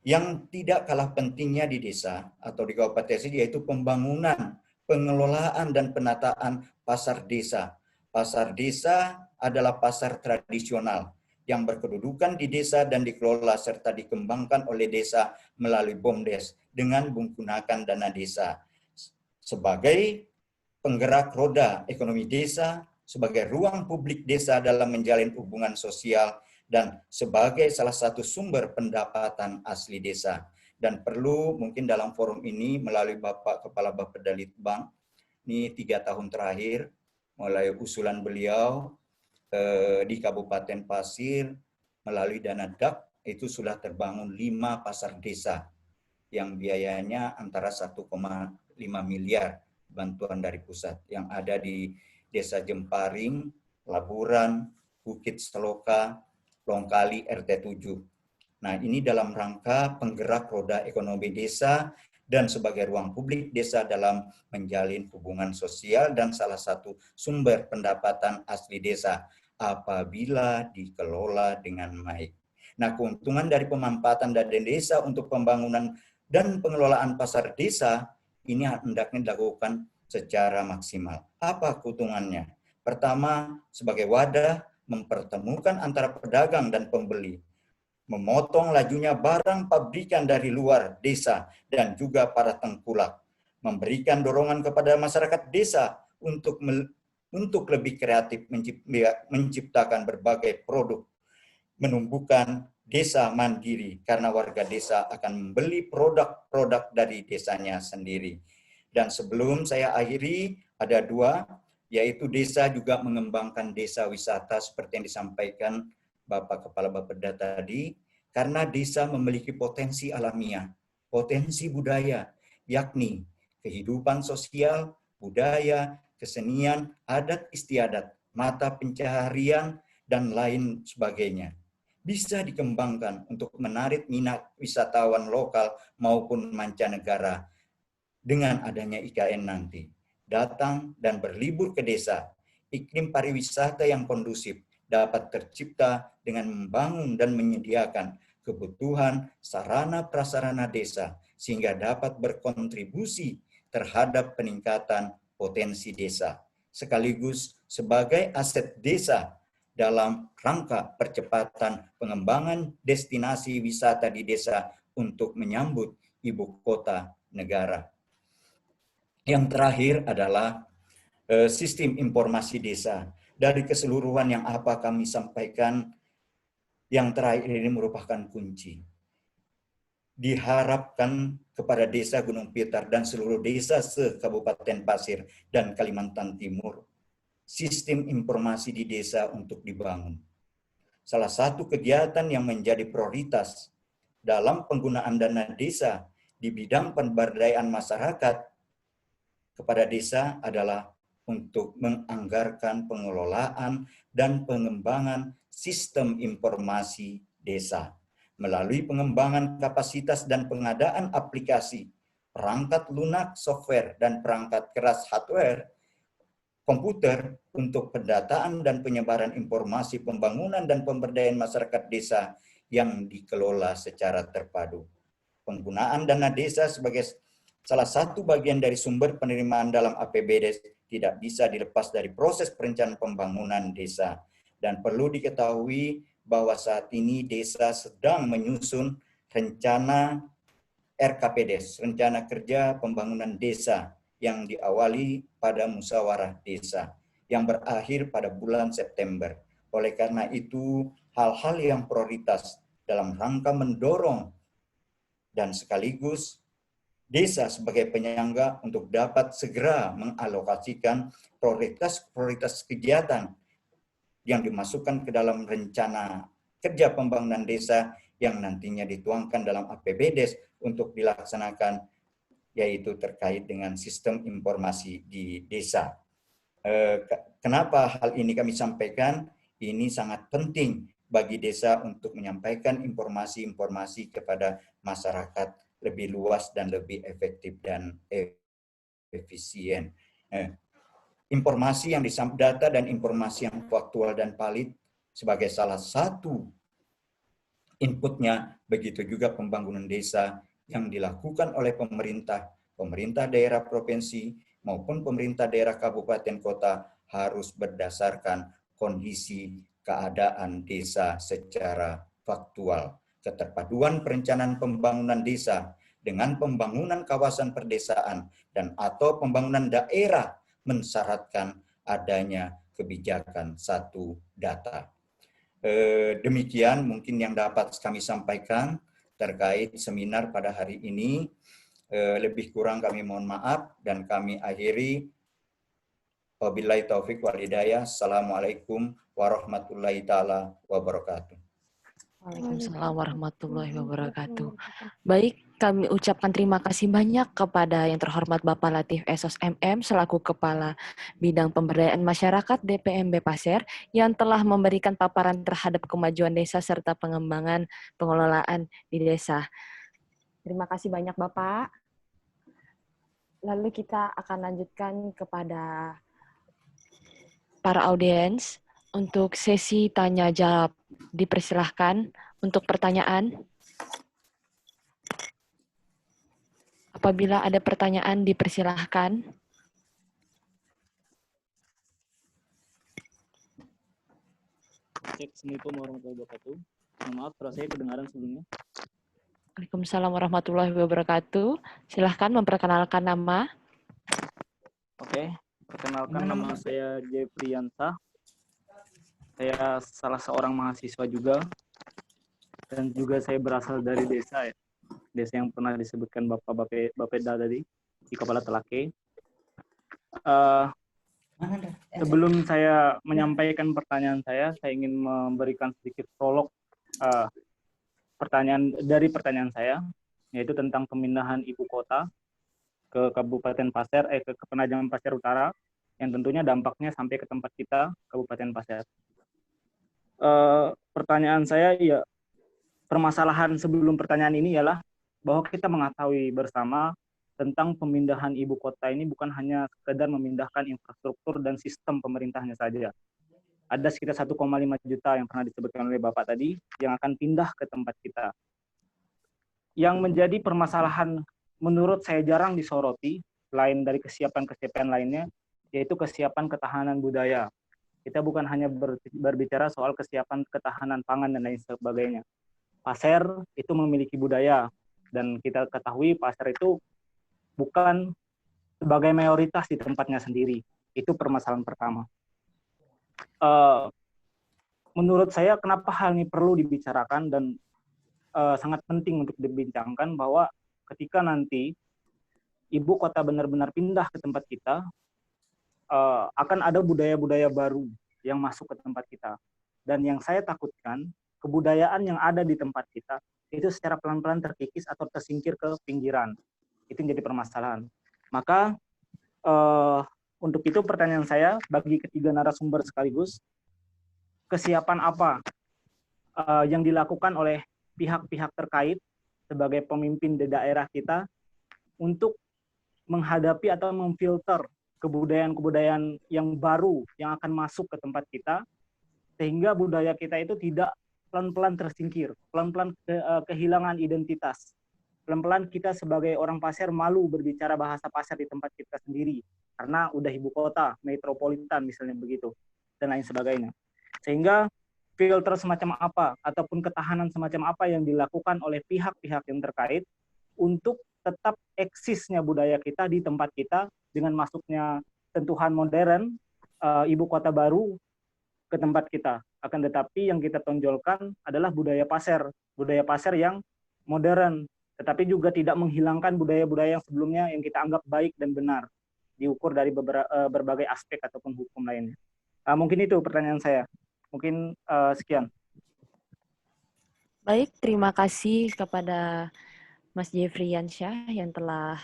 Yang tidak kalah pentingnya di desa atau di kabupaten yaitu pembangunan, pengelolaan dan penataan pasar desa. Pasar desa adalah pasar tradisional yang berkedudukan di desa dan dikelola serta dikembangkan oleh desa melalui BUMDes dengan menggunakan dana desa sebagai penggerak roda ekonomi desa, sebagai ruang publik desa dalam menjalin hubungan sosial, dan sebagai salah satu sumber pendapatan asli desa. Dan perlu mungkin dalam forum ini melalui Bapak Kepala Bapeda Litbang, ini 3 tahun terakhir, mulai usulan beliau di Kabupaten Pasir, melalui dana DAK, itu sudah terbangun 5 pasar desa yang biayanya antara 1,5 miliar bantuan dari pusat yang ada di Desa Jemparing, Laburan, Bukit Seloka, Longkali, RT 7. Nah, ini dalam rangka penggerak roda ekonomi desa dan sebagai ruang publik desa dalam menjalin hubungan sosial dan salah satu sumber pendapatan asli desa apabila dikelola dengan baik. Nah, keuntungan dari pemanfaatan dana desa untuk pembangunan dan pengelolaan pasar desa ini hendaknya dilakukan secara maksimal. Apa keuntungannya? Pertama, sebagai wadah mempertemukan antara pedagang dan pembeli, memotong lajunya barang pabrikan dari luar desa dan juga para tengkulak, memberikan dorongan kepada masyarakat desa untuk lebih kreatif menciptakan berbagai produk, menumbuhkan desa mandiri karena warga desa akan membeli produk-produk dari desanya sendiri. Dan sebelum saya akhiri, ada 2, yaitu desa juga mengembangkan desa wisata seperti yang disampaikan Bapak Kepala Bapeda tadi, karena desa memiliki potensi alamiah, potensi budaya, yakni kehidupan sosial, budaya, kesenian, adat istiadat, mata pencaharian, dan lain sebagainya. Bisa dikembangkan untuk menarik minat wisatawan lokal maupun mancanegara dengan adanya IKN nanti. Datang dan berlibur ke desa, iklim pariwisata yang kondusif dapat tercipta dengan membangun dan menyediakan kebutuhan sarana prasarana desa sehingga dapat berkontribusi terhadap peningkatan potensi desa sekaligus sebagai aset desa dalam rangka percepatan pengembangan destinasi wisata di desa untuk menyambut ibu kota negara. Yang terakhir adalah sistem informasi desa. Dari keseluruhan yang apa kami sampaikan, yang terakhir ini merupakan kunci. Diharapkan kepada Desa Gunung Pitar dan seluruh desa se-Kabupaten Pasir dan Kalimantan Timur, sistem informasi di desa untuk dibangun. Salah satu kegiatan yang menjadi prioritas dalam penggunaan dana desa di bidang pemberdayaan masyarakat kepada desa adalah untuk menganggarkan pengelolaan dan pengembangan sistem informasi desa melalui pengembangan kapasitas dan pengadaan aplikasi, perangkat lunak software dan perangkat keras hardware komputer untuk pendataan dan penyebaran informasi pembangunan dan pemberdayaan masyarakat desa yang dikelola secara terpadu. Penggunaan dana desa sebagai salah satu bagian dari sumber penerimaan dalam APBD tidak bisa dilepas dari proses perencanaan pembangunan desa. Dan perlu diketahui bahwa saat ini desa sedang menyusun rencana RKPDes, Rencana Kerja Pembangunan Desa, yang diawali pada musyawarah desa, yang berakhir pada bulan September. Oleh karena itu, hal-hal yang prioritas dalam rangka mendorong dan sekaligus desa sebagai penyangga untuk dapat segera mengalokasikan prioritas kegiatan yang dimasukkan ke dalam rencana kerja pembangunan desa yang nantinya dituangkan dalam APBDes untuk dilaksanakan, yaitu terkait dengan sistem informasi di desa. Kenapa hal ini kami sampaikan? Ini sangat penting bagi desa untuk menyampaikan informasi-informasi kepada masyarakat lebih luas dan lebih efektif dan efisien. Informasi yang data dan informasi yang faktual dan valid sebagai salah satu inputnya, begitu juga pembangunan desa yang dilakukan oleh pemerintah daerah provinsi maupun pemerintah daerah kabupaten kota harus berdasarkan kondisi keadaan desa secara faktual. Keterpaduan perencanaan pembangunan desa dengan pembangunan kawasan perdesaan dan atau pembangunan daerah mensyaratkan adanya kebijakan satu data. Demikian mungkin yang dapat kami sampaikan terkait seminar pada hari ini. Lebih kurang kami mohon maaf dan kami akhiri. Wabillahi taufik wal hidayah. Assalamualaikum warahmatullahi taala wabarakatuh. Waalaikumsalam warahmatullahi wabarakatuh. Baik, kami ucapkan terima kasih banyak kepada yang terhormat Bapak Latif Esos MM selaku Kepala Bidang Pemberdayaan Masyarakat DPMB Pasir yang telah memberikan paparan terhadap kemajuan desa serta pengembangan pengelolaan di desa. Terima kasih banyak Bapak. Lalu kita akan lanjutkan kepada para audiens untuk sesi tanya jawab. Dipersilahkan untuk pertanyaan. Apabila ada pertanyaan, dipersilahkan. Assalamualaikum warahmatullahi wabarakatuh. Maaf, suara saya kedengaran sebelumnya. Waalaikumsalam warahmatullahi wabarakatuh. Silahkan memperkenalkan nama. Oke, perkenalkan nama saya Jefriansa. Saya salah seorang mahasiswa juga. Dan juga saya berasal dari desa ya. Desa yang pernah disebutkan Bapak Bapeda tadi di Kepala Telake. Sebelum saya menyampaikan pertanyaan saya ingin memberikan sedikit prolog pertanyaan saya, yaitu tentang pemindahan ibu kota ke Kabupaten Pasir, ke Penajam Pasir Utara, yang tentunya dampaknya sampai ke tempat kita, Kabupaten Pasir. Pertanyaan saya ya, permasalahan sebelum pertanyaan ini ialah bahwa kita mengetahui bersama tentang pemindahan ibu kota ini bukan hanya sekedar memindahkan infrastruktur dan sistem pemerintahnya saja. Ada sekitar 1,5 juta yang pernah disebutkan oleh Bapak tadi yang akan pindah ke tempat kita. Yang menjadi permasalahan menurut saya jarang disoroti, lain dari kesiapan-kesiapan lainnya, yaitu kesiapan ketahanan budaya. Kita bukan hanya berbicara soal kesiapan ketahanan pangan dan lain sebagainya. Pasir itu memiliki budaya, dan kita ketahui Pasir itu bukan sebagai mayoritas di tempatnya sendiri. Itu permasalahan pertama. Menurut saya kenapa hal ini perlu dibicarakan dan sangat penting untuk dibincangkan bahwa ketika nanti ibu kota benar-benar pindah ke tempat kita, akan ada budaya-budaya baru yang masuk ke tempat kita. Dan yang saya takutkan, kebudayaan yang ada di tempat kita itu secara pelan-pelan terkikis atau tersingkir ke pinggiran. Itu menjadi permasalahan. Maka untuk itu pertanyaan saya bagi ketiga narasumber sekaligus, kesiapan apa yang dilakukan oleh pihak-pihak terkait sebagai pemimpin di daerah kita untuk menghadapi atau memfilter kebudayaan-kebudayaan yang baru yang akan masuk ke tempat kita, sehingga budaya kita itu tidak pelan-pelan tersingkir, pelan-pelan kehilangan identitas. Pelan-pelan kita sebagai orang Pasir malu berbicara bahasa Pasir di tempat kita sendiri, karena udah ibu kota, metropolitan misalnya begitu, dan lain sebagainya. Sehingga filter semacam apa, ataupun ketahanan semacam apa yang dilakukan oleh pihak-pihak yang terkait untuk tetap eksisnya budaya kita di tempat kita dengan masuknya sentuhan modern, ibu kota baru ke tempat kita. Akan tetapi yang kita tonjolkan adalah budaya Pasir yang modern, tetapi juga tidak menghilangkan budaya-budaya yang sebelumnya yang kita anggap baik dan benar, diukur dari berbagai aspek ataupun hukum lainnya. Mungkin itu pertanyaan saya. Mungkin sekian. Baik, terima kasih kepada Mas Jefriansyah yang telah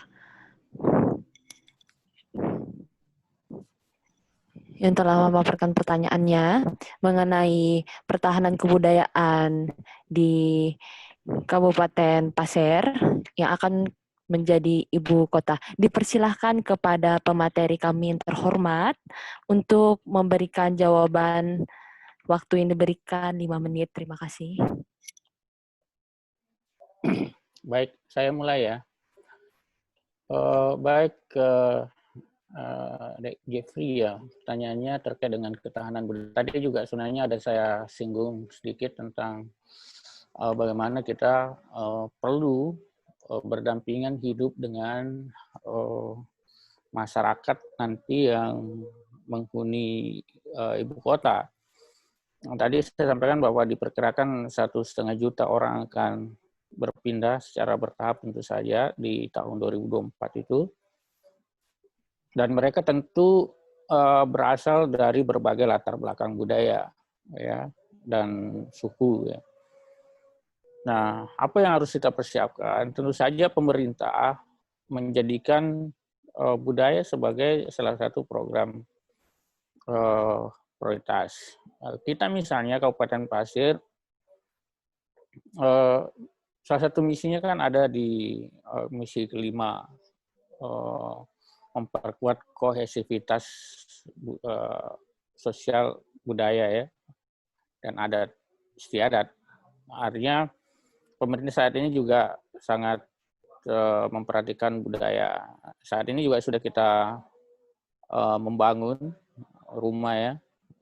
memaparkan pertanyaannya mengenai pertahanan kebudayaan di Kabupaten Pasir yang akan menjadi ibu kota. Dipersilahkan kepada pemateri kami yang terhormat untuk memberikan jawaban. Waktu yang diberikan 5 menit. Terima kasih. Baik, saya mulai ya. Baik, Dek Jeffrey ya, pertanyaannya terkait dengan ketahanan budaya. Tadi juga sebenarnya ada saya singgung sedikit tentang bagaimana kita perlu berdampingan hidup dengan masyarakat nanti yang menghuni ibu kota. Tadi saya sampaikan bahwa diperkirakan 1,5 juta orang akan berpindah secara bertahap tentu saja di tahun 2024 itu. Dan mereka tentu berasal dari berbagai latar belakang budaya, ya, dan suku. Ya. Nah, apa yang harus kita persiapkan? Tentu saja pemerintah menjadikan budaya sebagai salah satu program prioritas. Kita misalnya Kabupaten Pasir, salah satu misinya kan ada di misi kelima, memperkuat kohesivitas sosial budaya ya dan adat istiadat. Artinya pemerintah saat ini juga sangat memperhatikan budaya. Saat ini juga sudah kita membangun rumah ya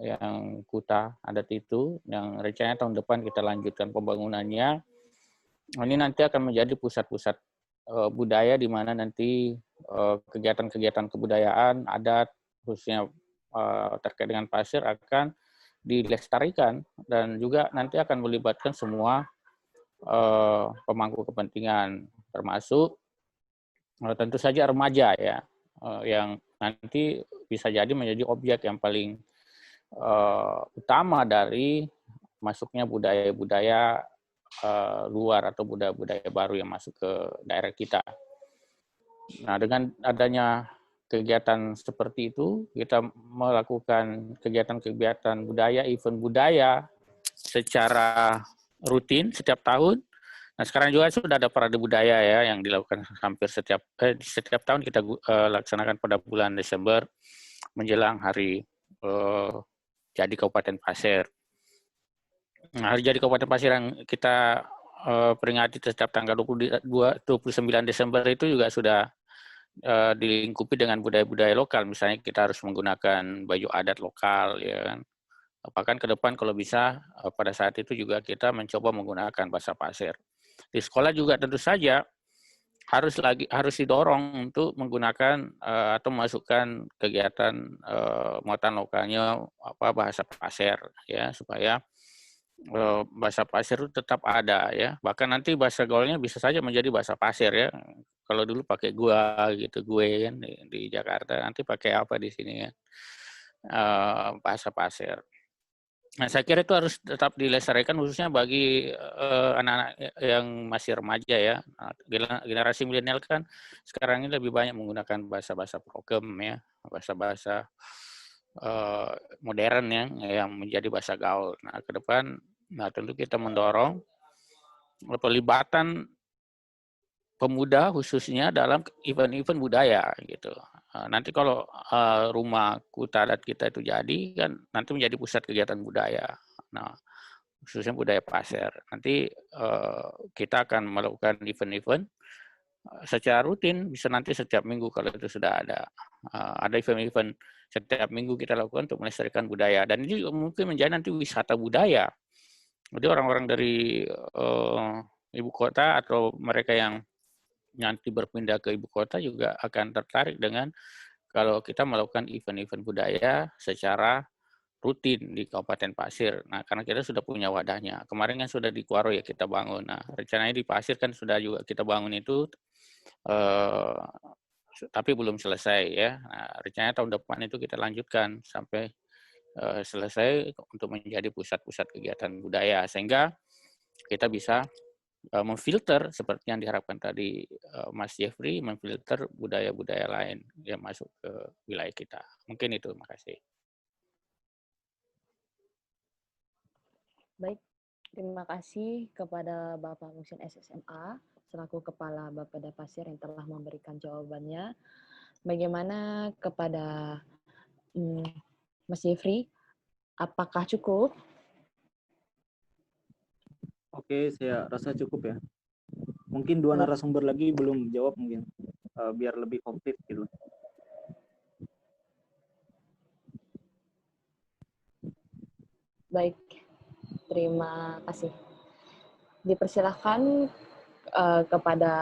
yang Kuta Adat itu, yang rencananya tahun depan kita lanjutkan pembangunannya. Ini nanti akan menjadi pusat-pusat budaya di mana nanti kegiatan-kegiatan kebudayaan adat khususnya terkait dengan pasir akan dilestarikan dan juga nanti akan melibatkan semua pemangku kepentingan termasuk tentu saja remaja ya yang nanti bisa jadi menjadi objek yang paling utama dari masuknya budaya-budaya luar atau budaya-budaya baru yang masuk ke daerah kita. Nah, dengan adanya kegiatan seperti itu, kita melakukan kegiatan-kegiatan budaya, event budaya secara rutin setiap tahun. Nah, sekarang juga sudah ada parade budaya ya yang dilakukan hampir setiap tahun kita laksanakan pada bulan Desember menjelang hari jadi Kabupaten Pasir. Nah, hari jadi Kabupaten Pasir yang kita peringati setiap tanggal 29 Desember itu juga sudah dilingkupi dengan budaya-budaya lokal. Misalnya kita harus menggunakan baju adat lokal, ya kan. Bahkan ke depan kalau bisa pada saat itu juga kita mencoba menggunakan bahasa Pasir. Di sekolah juga tentu saja harus didorong untuk menggunakan atau memasukkan kegiatan muatan lokalnya bahasa Pasir ya supaya bahasa Pasir itu tetap ada ya. Bahkan nanti bahasa gaulnya bisa saja menjadi bahasa Pasir ya. Kalau dulu pakai gua gitu, gue kan di Jakarta, nanti pakai apa di sini ya? Bahasa Pasir. Nah, saya kira itu harus tetap dilestarikan khususnya bagi anak-anak yang masih remaja ya. Nah, generasi milenial kan sekarang ini lebih banyak menggunakan bahasa-bahasa prokem ya, bahasa-bahasa modern yang menjadi bahasa gaul. Nah, ke depan tentu kita mendorong pelibatan pemuda khususnya dalam event-event budaya gitu. Nanti kalau rumah Kuta Adat kita itu jadi kan nanti menjadi pusat kegiatan budaya. Nah, khususnya budaya Pasir. Nanti kita akan melakukan event-event secara rutin, bisa nanti setiap minggu kalau itu sudah ada. Ada event-event setiap minggu kita lakukan untuk melestarikan budaya. Dan ini mungkin menjadi nanti wisata budaya. Jadi orang-orang dari ibu kota atau mereka yang nanti berpindah ke ibu kota juga akan tertarik dengan kalau kita melakukan event-event budaya secara rutin di Kabupaten Pasir. Nah, karena kita sudah punya wadahnya. Kemarin kan sudah di Kuaro ya kita bangun. Nah, rencananya di Pasir kan sudah juga kita bangun itu, tapi belum selesai ya. Nah, rencananya tahun depan itu kita lanjutkan sampai selesai untuk menjadi pusat-pusat kegiatan budaya sehingga kita bisa memfilter seperti yang diharapkan tadi Mas Jeffrey, memfilter budaya-budaya lain yang masuk ke wilayah kita. Mungkin itu, makasih. Baik, terima kasih kepada Bapak Muhsin SSMA selaku Kepala Bapeda Pasir yang telah memberikan jawabannya. Bagaimana kepada Mas Jeffrey, apakah cukup? Oke, saya rasa cukup ya. Mungkin dua narasumber lagi belum jawab mungkin, biar lebih komplit gitu. Baik, terima kasih. Dipersilahkan kepada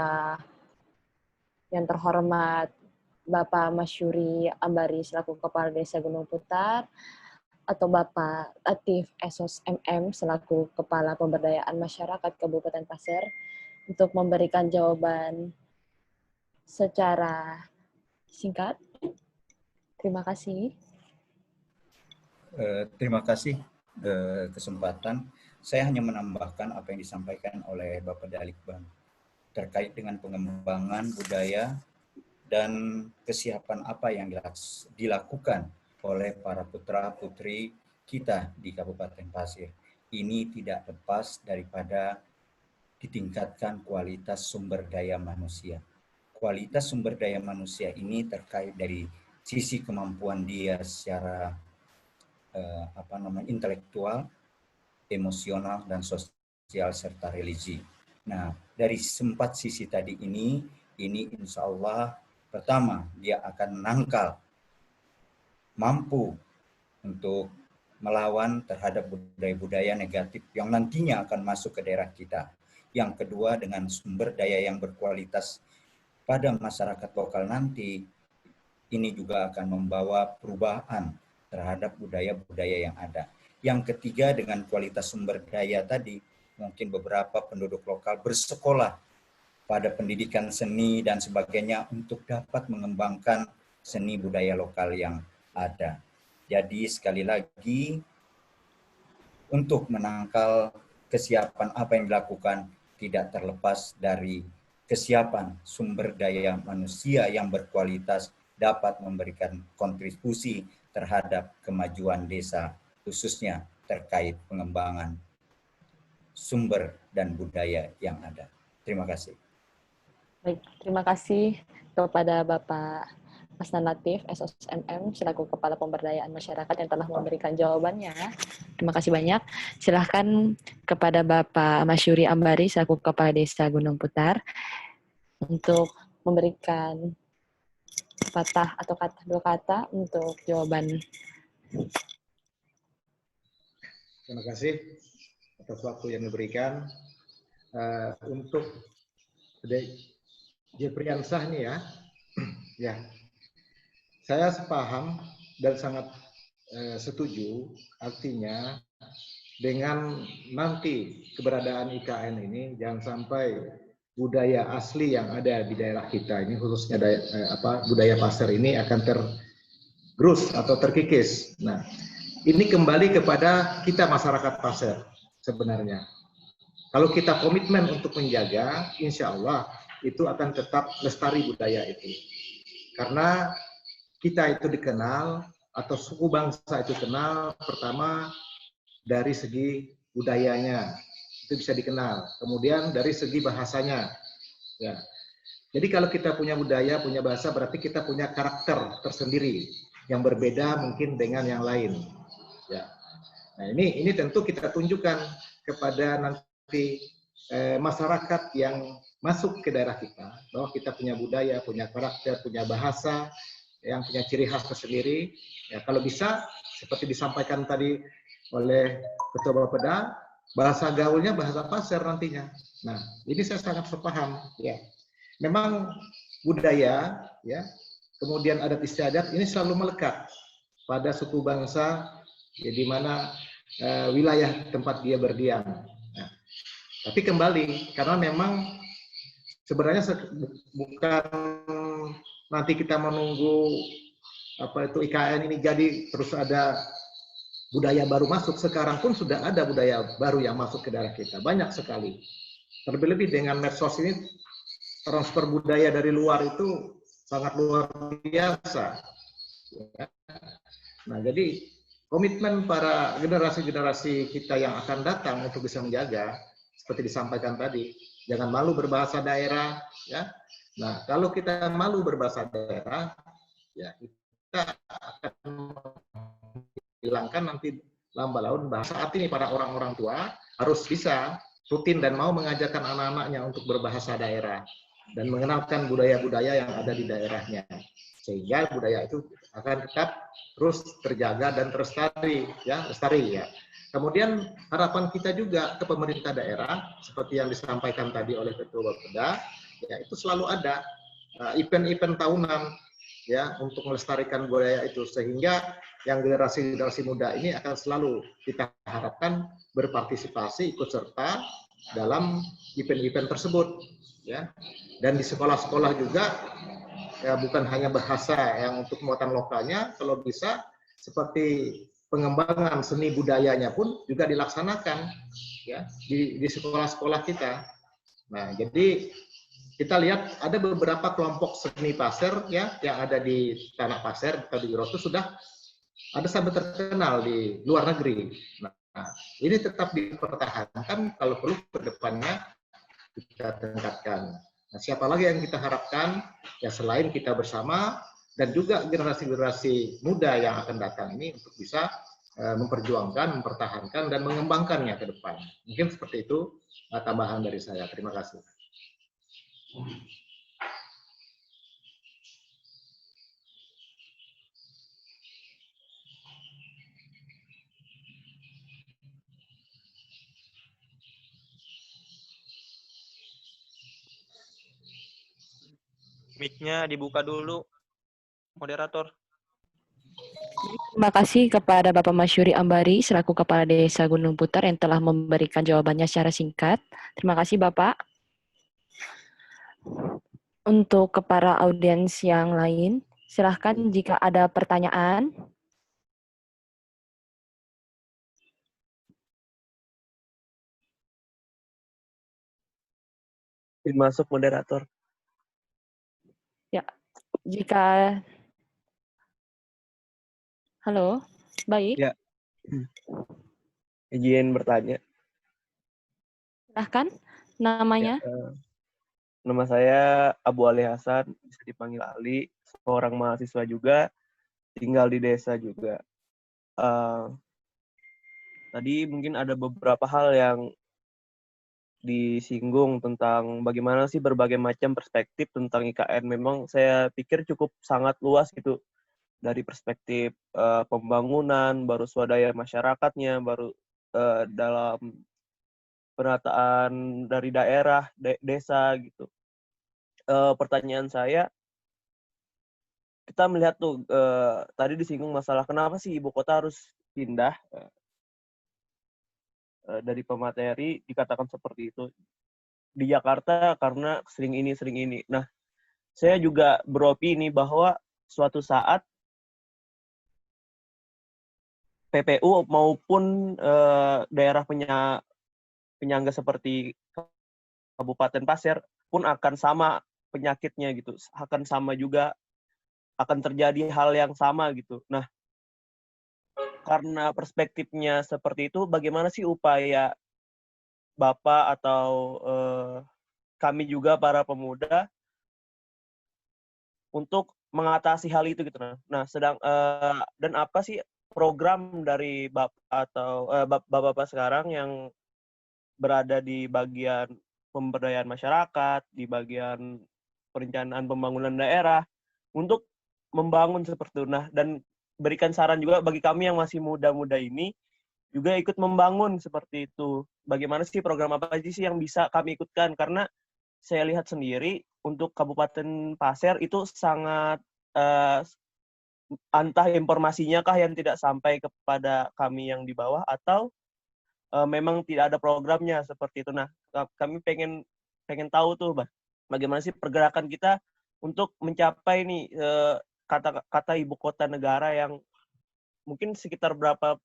yang terhormat Bapak Masyuri Ambari selaku Kepala Desa Gunung Putar, atau Bapak Latif Esos MM selaku Kepala Pemberdayaan Masyarakat Kabupaten Pasir untuk memberikan jawaban secara singkat. Terima kasih. Terima kasih kesempatan. Saya hanya menambahkan apa yang disampaikan oleh Bapak Dalikbang terkait dengan pengembangan budaya dan kesiapan apa yang dilakukan oleh para putra-putri kita di Kabupaten Pasir. Ini tidak lepas daripada ditingkatkan kualitas sumber daya manusia. Kualitas sumber daya manusia ini terkait dari sisi kemampuan dia secara intelektual, emosional, dan sosial serta religi. Nah, dari 4 sisi tadi ini insya Allah pertama dia akan menangkal, mampu untuk melawan terhadap budaya-budaya negatif yang nantinya akan masuk ke daerah kita. Yang kedua, dengan sumber daya yang berkualitas pada masyarakat lokal nanti, ini juga akan membawa perubahan terhadap budaya-budaya yang ada. Yang ketiga, dengan kualitas sumber daya tadi, mungkin beberapa penduduk lokal bersekolah pada pendidikan seni dan sebagainya untuk dapat mengembangkan seni budaya lokal yang ada. Jadi sekali lagi, untuk menangkal kesiapan apa yang dilakukan tidak terlepas dari kesiapan sumber daya manusia yang berkualitas dapat memberikan kontribusi terhadap kemajuan desa, khususnya terkait pengembangan sumber dan budaya yang ada. Terima kasih. Baik, terima kasih kepada Bapak Mas Latif Esos MM selaku Kepala Pemberdayaan Masyarakat yang telah memberikan jawabannya. Terima kasih banyak. Silahkan kepada Bapak Masyuri Ambari selaku Kepala Desa Gunung Putar untuk memberikan patah atau dua kata untuk jawaban. Terima kasih atas waktu yang diberikan. Untuk Jepriansah nih ya, saya sepaham dan sangat setuju, artinya dengan nanti keberadaan IKN ini jangan sampai budaya asli yang ada di daerah kita ini, khususnya budaya Pasir ini akan tergerus atau terkikis. Nah, ini kembali kepada kita masyarakat Pasir sebenarnya. Kalau kita komitmen untuk menjaga, insya Allah itu akan tetap lestari budaya itu. Karena kita itu dikenal, atau suku bangsa itu kenal, pertama dari segi budayanya, itu bisa dikenal. Kemudian dari segi bahasanya. Ya. Jadi kalau kita punya budaya, punya bahasa, berarti kita punya karakter tersendiri, yang berbeda mungkin dengan yang lain. Ya. Nah ini tentu kita tunjukkan kepada nanti masyarakat yang masuk ke daerah kita, bahwa kita punya budaya, punya karakter, punya bahasa, yang punya ciri khas tersendiri. Ya, kalau bisa, seperti disampaikan tadi oleh Ketua Bapeda, bahasa gaulnya bahasa Pasir nantinya. Nah, ini saya sangat sepaham. Ya, memang budaya, ya, kemudian adat istiadat ini selalu melekat pada suku bangsa, ya, di mana wilayah tempat dia berdiam. Nah, tapi kembali, karena memang sebenarnya bukan nanti kita menunggu IKN ini jadi terus ada budaya baru masuk. Sekarang pun sudah ada budaya baru yang masuk ke daerah kita, banyak sekali. Terlebih-lebih dengan medsos ini, transfer budaya dari luar itu sangat luar biasa. Nah, jadi komitmen para generasi-generasi kita yang akan datang untuk bisa menjaga, seperti disampaikan tadi, jangan malu berbahasa daerah, ya. Nah, kalau kita malu berbahasa daerah, ya kita akan hilangkan nanti lambat laun bahasa. Saat ini para orang-orang tua harus bisa rutin dan mau mengajarkan anak-anaknya untuk berbahasa daerah dan mengenalkan budaya-budaya yang ada di daerahnya, sehingga budaya itu akan tetap terus terjaga dan terlestari, ya, lestari ya. Kemudian harapan kita juga ke pemerintah daerah, seperti yang disampaikan tadi oleh Ketua Bapeda, ya itu selalu ada event-event tahunan ya untuk melestarikan budaya itu, sehingga yang generasi muda ini akan selalu kita harapkan berpartisipasi, ikut serta dalam event-event tersebut ya. Dan di sekolah-sekolah juga ya, bukan hanya bahasa yang untuk muatan lokalnya, kalau bisa seperti pengembangan seni budayanya pun juga dilaksanakan ya di sekolah-sekolah kita. Nah, jadi kita lihat ada beberapa kelompok seni pasir ya yang ada di Tanah Pasir atau di Wiroto sudah ada sampai terkenal di luar negeri. Nah, ini tetap dipertahankan, kalau perlu ke depannya kita tingkatkan. Nah, siapa lagi yang kita harapkan ya selain kita bersama dan juga generasi-generasi muda yang akan datang ini untuk bisa memperjuangkan, mempertahankan dan mengembangkannya ke depan. Mungkin seperti itu tambahan dari saya. Terima kasih. Mic-nya dibuka dulu, moderator. Terima kasih kepada Bapak Masyuri Ambari selaku Kepala Desa Gunung Putar yang telah memberikan jawabannya secara singkat. Terima kasih Bapak. Untuk para audiens yang lain, silahkan jika ada pertanyaan. Masuk moderator. Ya, jika... Halo, baik. Ya, izin bertanya. Silahkan, namanya. Ya, nama saya Abu Ali Hasan, bisa dipanggil Ali, seorang mahasiswa juga, tinggal di desa juga. Tadi mungkin ada beberapa hal yang disinggung tentang bagaimana sih berbagai macam perspektif tentang IKN. Memang saya pikir cukup sangat luas gitu, dari perspektif pembangunan, baru swadaya masyarakatnya, baru dalam penataan dari daerah, desa gitu. Pertanyaan saya, kita melihat tuh tadi disinggung masalah kenapa sih ibu kota harus pindah, dari pemateri dikatakan seperti itu. Di Jakarta karena sering ini. Nah, saya juga beropini bahwa suatu saat PPU maupun daerah penyangga seperti Kabupaten Pasir pun akan sama penyakitnya gitu, akan sama juga, akan terjadi hal yang sama gitu. Nah, karena perspektifnya seperti itu, bagaimana sih upaya Bapak atau kami juga para pemuda untuk mengatasi hal itu gitu? Nah, dan apa sih program dari Bapak atau Bapak sekarang yang berada di bagian pemberdayaan masyarakat, di bagian perencanaan pembangunan daerah, untuk membangun seperti itu. Nah, dan berikan saran juga bagi kami yang masih muda-muda ini, juga ikut membangun seperti itu. Bagaimana sih program apa aja sih yang bisa kami ikutkan? Karena saya lihat sendiri, untuk Kabupaten Pasir itu sangat, entah informasinya kah yang tidak sampai kepada kami yang di bawah, atau memang tidak ada programnya seperti itu. Nah, kami pengen tahu tuh, bagaimana sih pergerakan kita untuk mencapai nih kata ibu kota negara yang mungkin sekitar berapa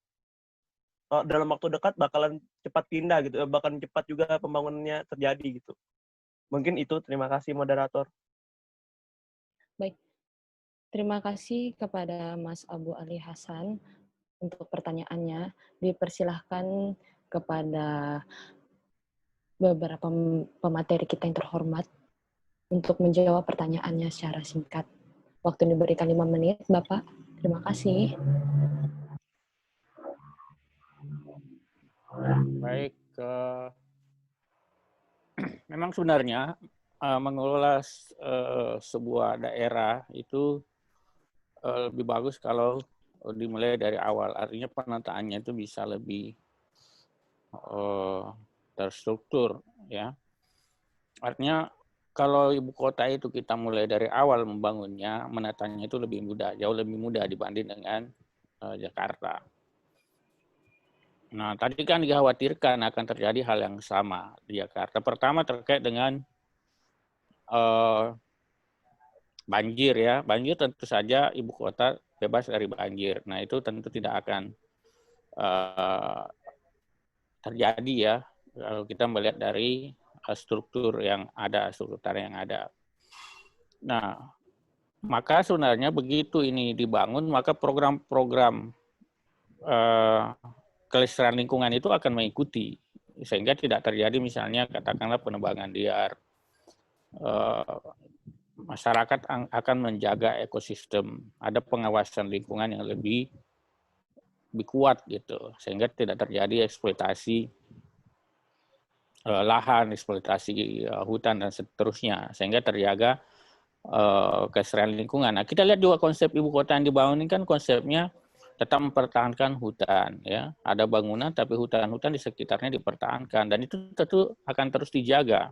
dalam waktu dekat bakalan cepat pindah gitu, bakalan cepat juga pembangunannya terjadi gitu. Mungkin itu. Terima kasih moderator. Baik. Terima kasih kepada Mas Abu Ali Hasan untuk pertanyaannya. Dipersilahkan kepada beberapa pemateri kita yang terhormat untuk menjawab pertanyaannya secara singkat. Waktu diberikan 5 menit, Bapak. Terima kasih. Baik, memang sebenarnya mengelola sebuah daerah itu lebih bagus kalau dimulai dari awal. Artinya penataannya itu bisa lebih terstruktur, ya. Artinya kalau ibu kota itu kita mulai dari awal membangunnya, menatanya itu lebih mudah, jauh lebih mudah dibanding dengan Jakarta. Nah, tadi kan dikhawatirkan akan terjadi hal yang sama di Jakarta. Pertama terkait dengan banjir, ya. Banjir tentu saja ibu kota bebas dari banjir. Nah, itu tentu tidak akan terjadi, ya, kalau kita melihat dari struktur yang ada, struktur tanah yang ada. Nah, maka sebenarnya begitu ini dibangun, maka program-program kelestarian lingkungan itu akan mengikuti, sehingga tidak terjadi misalnya katakanlah penebangan liar. Masyarakat akan menjaga ekosistem, ada pengawasan lingkungan yang lebih kuat gitu, sehingga tidak terjadi eksploitasi lahan, eksploitasi hutan dan seterusnya, sehingga terjaga kelestarian lingkungan. Nah, kita lihat juga konsep ibu kota yang dibangun ini kan konsepnya tetap mempertahankan hutan, ya. Ada bangunan tapi hutan-hutan di sekitarnya dipertahankan, dan itu tentu akan terus dijaga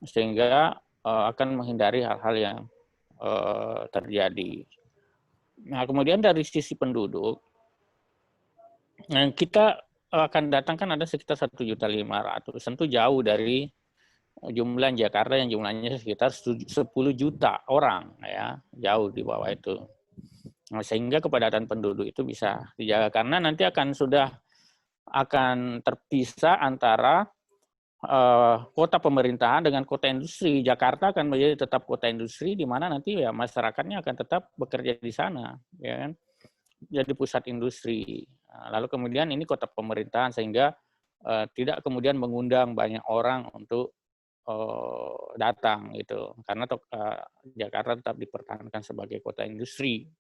sehingga akan menghindari hal-hal yang terjadi. Nah, kemudian dari sisi penduduk, kita akan datangkan ada sekitar 1.500.000, tentu jauh dari jumlah Jakarta yang jumlahnya sekitar 10 juta orang, ya, jauh di bawah itu. Nah, sehingga kepadatan penduduk itu bisa dijaga karena nanti akan terpisah antara kota pemerintahan dengan kota industri. Jakarta akan menjadi tetap kota industri di mana nanti ya masyarakatnya akan tetap bekerja di sana, ya kan? Jadi pusat industri. Lalu kemudian ini kota pemerintahan sehingga tidak kemudian mengundang banyak orang untuk datang gitu, karena Jakarta tetap dipertahankan sebagai kota industri.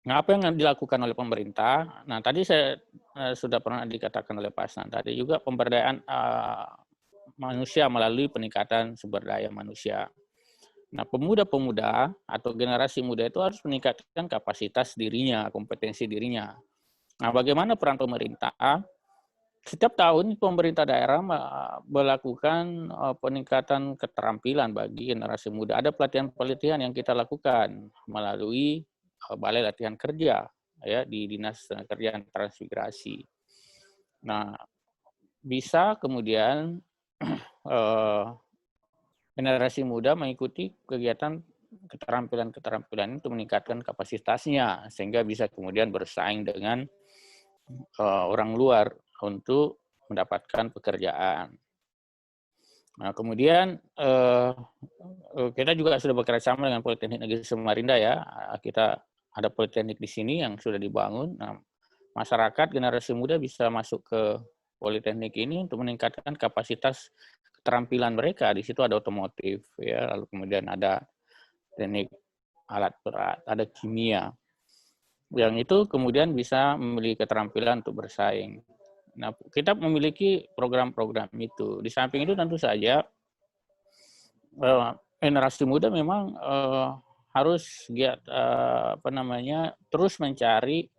Nah, apa yang dilakukan oleh pemerintah? Nah, tadi saya sudah pernah dikatakan oleh Pak Asnan tadi juga pemberdayaan manusia melalui peningkatan sumber daya manusia. Nah, pemuda-pemuda atau generasi muda itu harus meningkatkan kapasitas dirinya, kompetensi dirinya. Nah, bagaimana peran pemerintah? Setiap tahun pemerintah daerah melakukan peningkatan keterampilan bagi generasi muda. Ada pelatihan-pelatihan yang kita lakukan melalui Balai Latihan Kerja, ya, di Dinas Kerja dan Transmigrasi. Nah, bisa kemudian generasi muda mengikuti kegiatan keterampilan-keterampilan itu meningkatkan kapasitasnya sehingga bisa kemudian bersaing dengan orang luar untuk mendapatkan pekerjaan. Nah, kemudian kita juga sudah bekerja sama dengan Politeknik Negeri Samarinda, ya. Kita ada politeknik di sini yang sudah dibangun. Nah, masyarakat generasi muda bisa masuk ke politeknik ini untuk meningkatkan kapasitas keterampilan mereka. Di situ ada otomotif, ya, lalu kemudian ada teknik alat berat, ada kimia. Yang itu kemudian bisa memiliki keterampilan untuk bersaing. Nah, kita memiliki program-program itu. Di samping itu tentu saja generasi muda memang harus terus mencari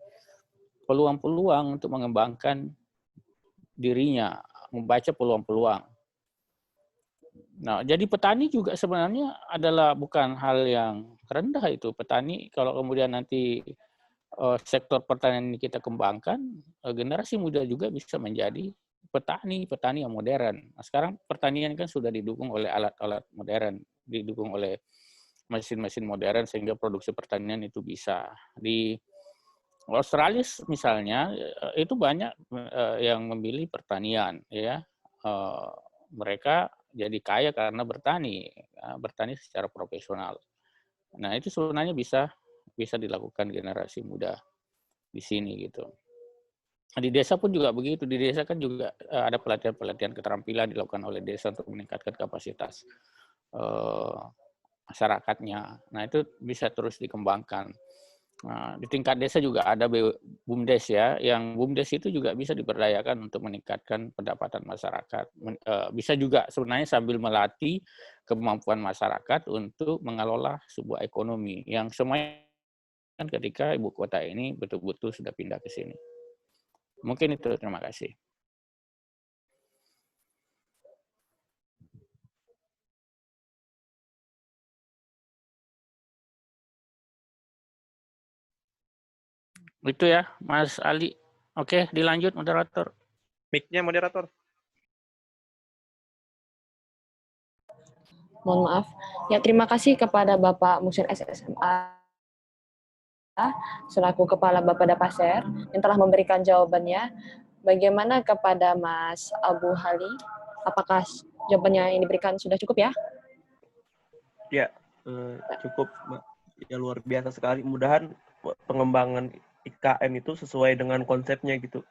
peluang-peluang untuk mengembangkan dirinya, membaca peluang-peluang. Nah, jadi petani juga sebenarnya adalah bukan hal yang rendah itu. Petani kalau kemudian nanti sektor pertanian ini kita kembangkan, generasi muda juga bisa menjadi petani yang modern. Nah, sekarang pertanian kan sudah didukung oleh alat-alat modern, didukung oleh mesin-mesin modern sehingga produksi pertanian itu bisa. Di Australia misalnya itu banyak yang memilih pertanian, ya. Mereka jadi kaya karena bertani secara profesional. Nah, itu sebenarnya bisa dilakukan generasi muda di sini gitu. Di desa pun juga begitu. Di desa kan juga ada pelatihan-pelatihan keterampilan dilakukan oleh desa untuk meningkatkan kapasitas masyarakatnya. Nah, itu bisa terus dikembangkan. Nah, di tingkat desa juga ada BUMDes, ya, yang BUMDes itu juga bisa diberdayakan untuk meningkatkan pendapatan masyarakat. Bisa juga sebenarnya sambil melatih kemampuan masyarakat untuk mengelola sebuah ekonomi yang semuanya kan ketika ibu kota ini betul-betul sudah pindah ke sini. Mungkin itu, terima kasih. Itu ya, Mas Ali. Oke, dilanjut moderator. Mic-nya moderator. Mohon maaf. Ya, terima kasih kepada Bapak Muhsin SSMA selaku Kepala Bapeda Pasir yang telah memberikan jawabannya. Bagaimana kepada Mas Abu Hali? Apakah jawabannya yang diberikan sudah cukup ya? Ya, cukup, Mbak. Ya luar biasa sekali. Mudahan pengembangan IKM itu sesuai dengan konsepnya gitu.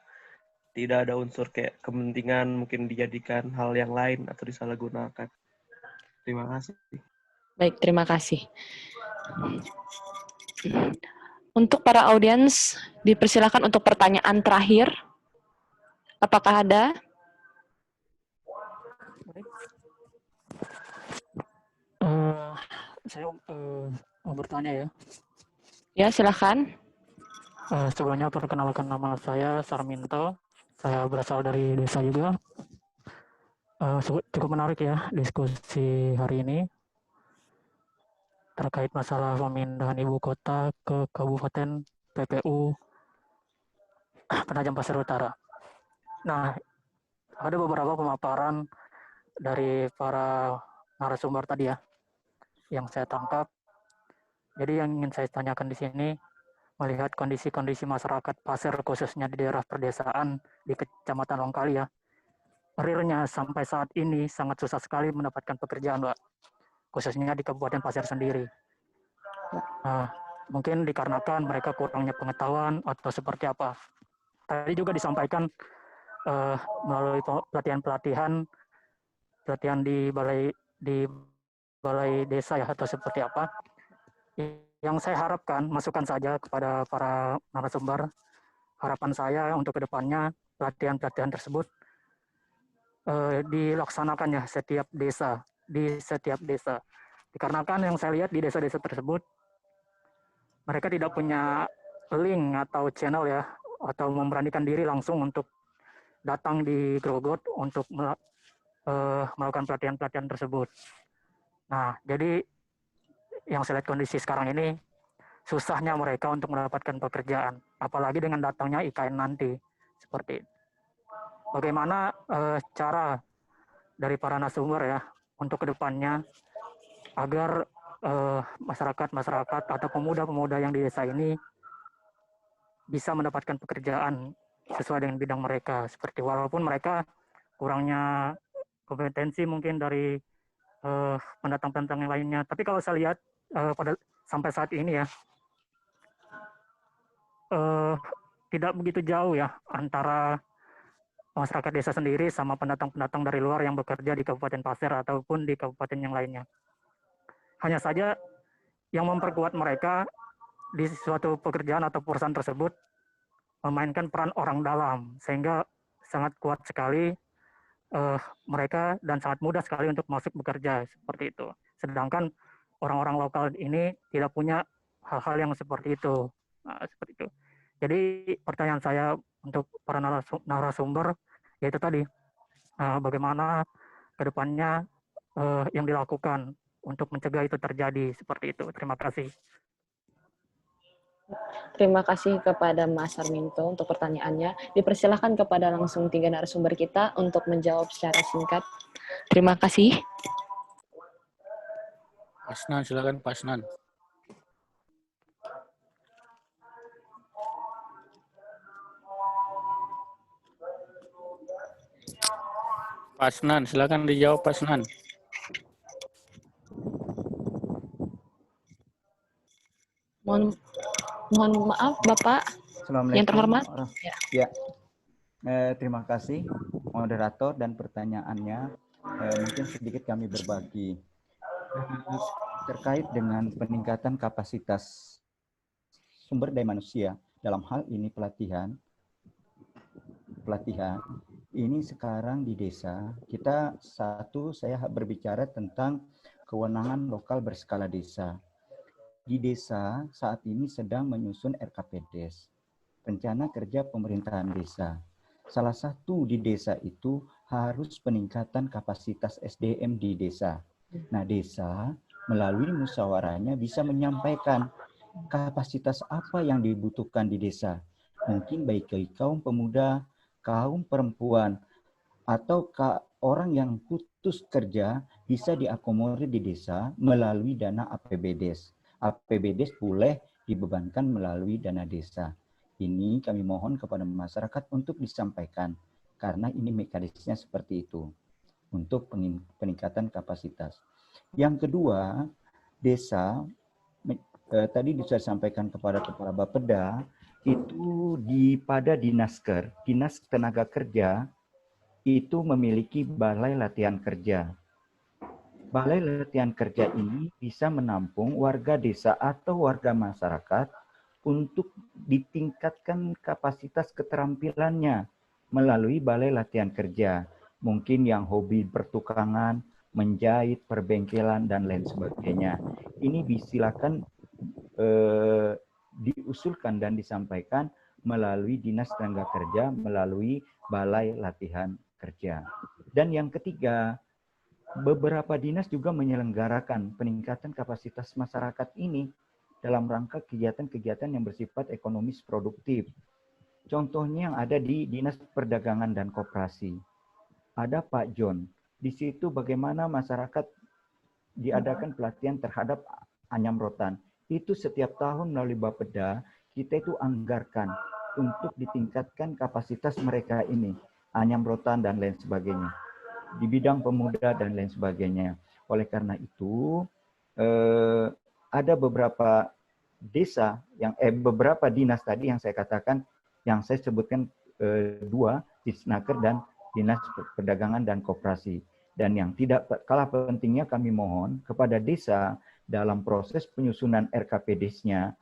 Tidak ada unsur kayak kepentingan mungkin dijadikan hal yang lain atau disalahgunakan. Terima kasih. Baik, terima kasih. Untuk para audiens, dipersilakan untuk pertanyaan terakhir. Apakah ada? Saya mau bertanya ya. Ya, silakan. Sebelumnya perkenalkan nama saya Sarminto. Saya berasal dari desa juga. Cukup menarik ya diskusi hari ini terkait masalah pemindahan ibu kota ke Kabupaten PPU Penajam Pasir Utara. Nah, ada beberapa pemaparan dari para narasumber tadi ya yang saya tangkap. Jadi yang ingin saya tanyakan di sini, melihat kondisi-kondisi masyarakat pasir khususnya di daerah perdesaan di Kecamatan Longkali ya, realnya sampai saat ini sangat susah sekali mendapatkan pekerjaan, Pak, khususnya di Kabupaten Pasir sendiri. Nah, mungkin dikarenakan mereka kurangnya pengetahuan atau seperti apa. Tadi juga disampaikan melalui pelatihan di balai desa ya atau seperti apa. Yang saya harapkan, masukan saja kepada para narasumber, harapan saya untuk kedepannya pelatihan-pelatihan tersebut dilaksanakan ya di setiap desa. Dikarenakan yang saya lihat di desa-desa tersebut, mereka tidak punya link atau channel ya, atau memberanikan diri langsung untuk datang di Grogot untuk melakukan pelatihan-pelatihan tersebut. Nah, jadi yang saya lihat kondisi sekarang ini, susahnya mereka untuk mendapatkan pekerjaan, apalagi dengan datangnya IKN nanti, seperti itu. Bagaimana cara dari para narasumber ya, untuk kedepannya, agar masyarakat-masyarakat atau pemuda-pemuda yang di desa ini bisa mendapatkan pekerjaan sesuai dengan bidang mereka, seperti walaupun mereka kurangnya kompetensi mungkin dari pendatang-pendatang yang lainnya. Tapi kalau saya lihat sampai saat ini ya, tidak begitu jauh ya antara masyarakat desa sendiri sama pendatang-pendatang dari luar yang bekerja di Kabupaten Pasir ataupun di kabupaten yang lainnya. Hanya saja yang memperkuat mereka di suatu pekerjaan atau perusahaan tersebut memainkan peran orang dalam, sehingga sangat kuat sekali mereka dan sangat mudah sekali untuk masuk bekerja seperti itu. Sedangkan orang-orang lokal ini tidak punya hal-hal yang seperti itu. Nah, seperti itu. Jadi pertanyaan saya untuk para narasumber yaitu tadi, bagaimana kedepannya yang dilakukan untuk mencegah itu terjadi seperti itu. Terima kasih. Terima kasih kepada Mas Sarminto untuk pertanyaannya. Dipersilahkan kepada langsung 3 narasumber kita untuk menjawab secara singkat. Terima kasih. Pasnan, silakan Pasnan. Pasnan, silakan dijawab Pasnan. Mohon maaf Bapak yang terhormat. Ya. Terima kasih moderator dan pertanyaannya. Mungkin sedikit kami berbagi terkait dengan peningkatan kapasitas sumber daya manusia. Dalam hal ini pelatihan ini sekarang di desa kita saya berbicara tentang kewenangan lokal berskala desa. Di desa saat ini sedang menyusun RKPDes. rencana kerja pemerintahan desa. Salah satu di desa itu harus peningkatan kapasitas SDM di desa. Nah, desa melalui musyawarahnya bisa menyampaikan kapasitas apa yang dibutuhkan di desa. Mungkin baik bagi kaum pemuda, kaum perempuan, atau orang yang putus kerja bisa diakomodir di desa melalui dana APBDes. APBDes boleh dibebankan melalui dana desa. Ini kami mohon kepada masyarakat untuk disampaikan, karena ini mekanismenya seperti itu, untuk peningkatan kapasitas. Yang kedua, desa, tadi bisa disampaikan kepada Kepala Bapeda, itu pada Dinasker, Dinas Tenaga Kerja, itu memiliki balai latihan kerja. Balai latihan kerja ini bisa menampung warga desa atau warga masyarakat untuk ditingkatkan kapasitas keterampilannya melalui balai latihan kerja. Mungkin yang hobi pertukangan, menjahit, perbengkelan, dan lain sebagainya. Ini silakan diusulkan dan disampaikan melalui Dinas Tenaga Kerja, melalui balai latihan kerja. Dan yang ketiga, beberapa dinas juga menyelenggarakan peningkatan kapasitas masyarakat ini dalam rangka kegiatan-kegiatan yang bersifat ekonomis produktif. Contohnya yang ada di Dinas Perdagangan dan Koperasi. Ada Pak John. Di situ bagaimana masyarakat diadakan pelatihan terhadap anyam rotan. Itu setiap tahun melalui Bapeda, kita itu anggarkan untuk ditingkatkan kapasitas mereka ini. Anyam rotan dan lain sebagainya. Di bidang pemuda dan lain sebagainya. Oleh karena itu, ada beberapa desa beberapa dinas tadi yang saya katakan, yang saya sebutkan dua, Disnaker dan Dinas Perdagangan dan Koperasi. Dan yang tidak kalah pentingnya kami mohon kepada desa dalam proses penyusunan RKPDes-nya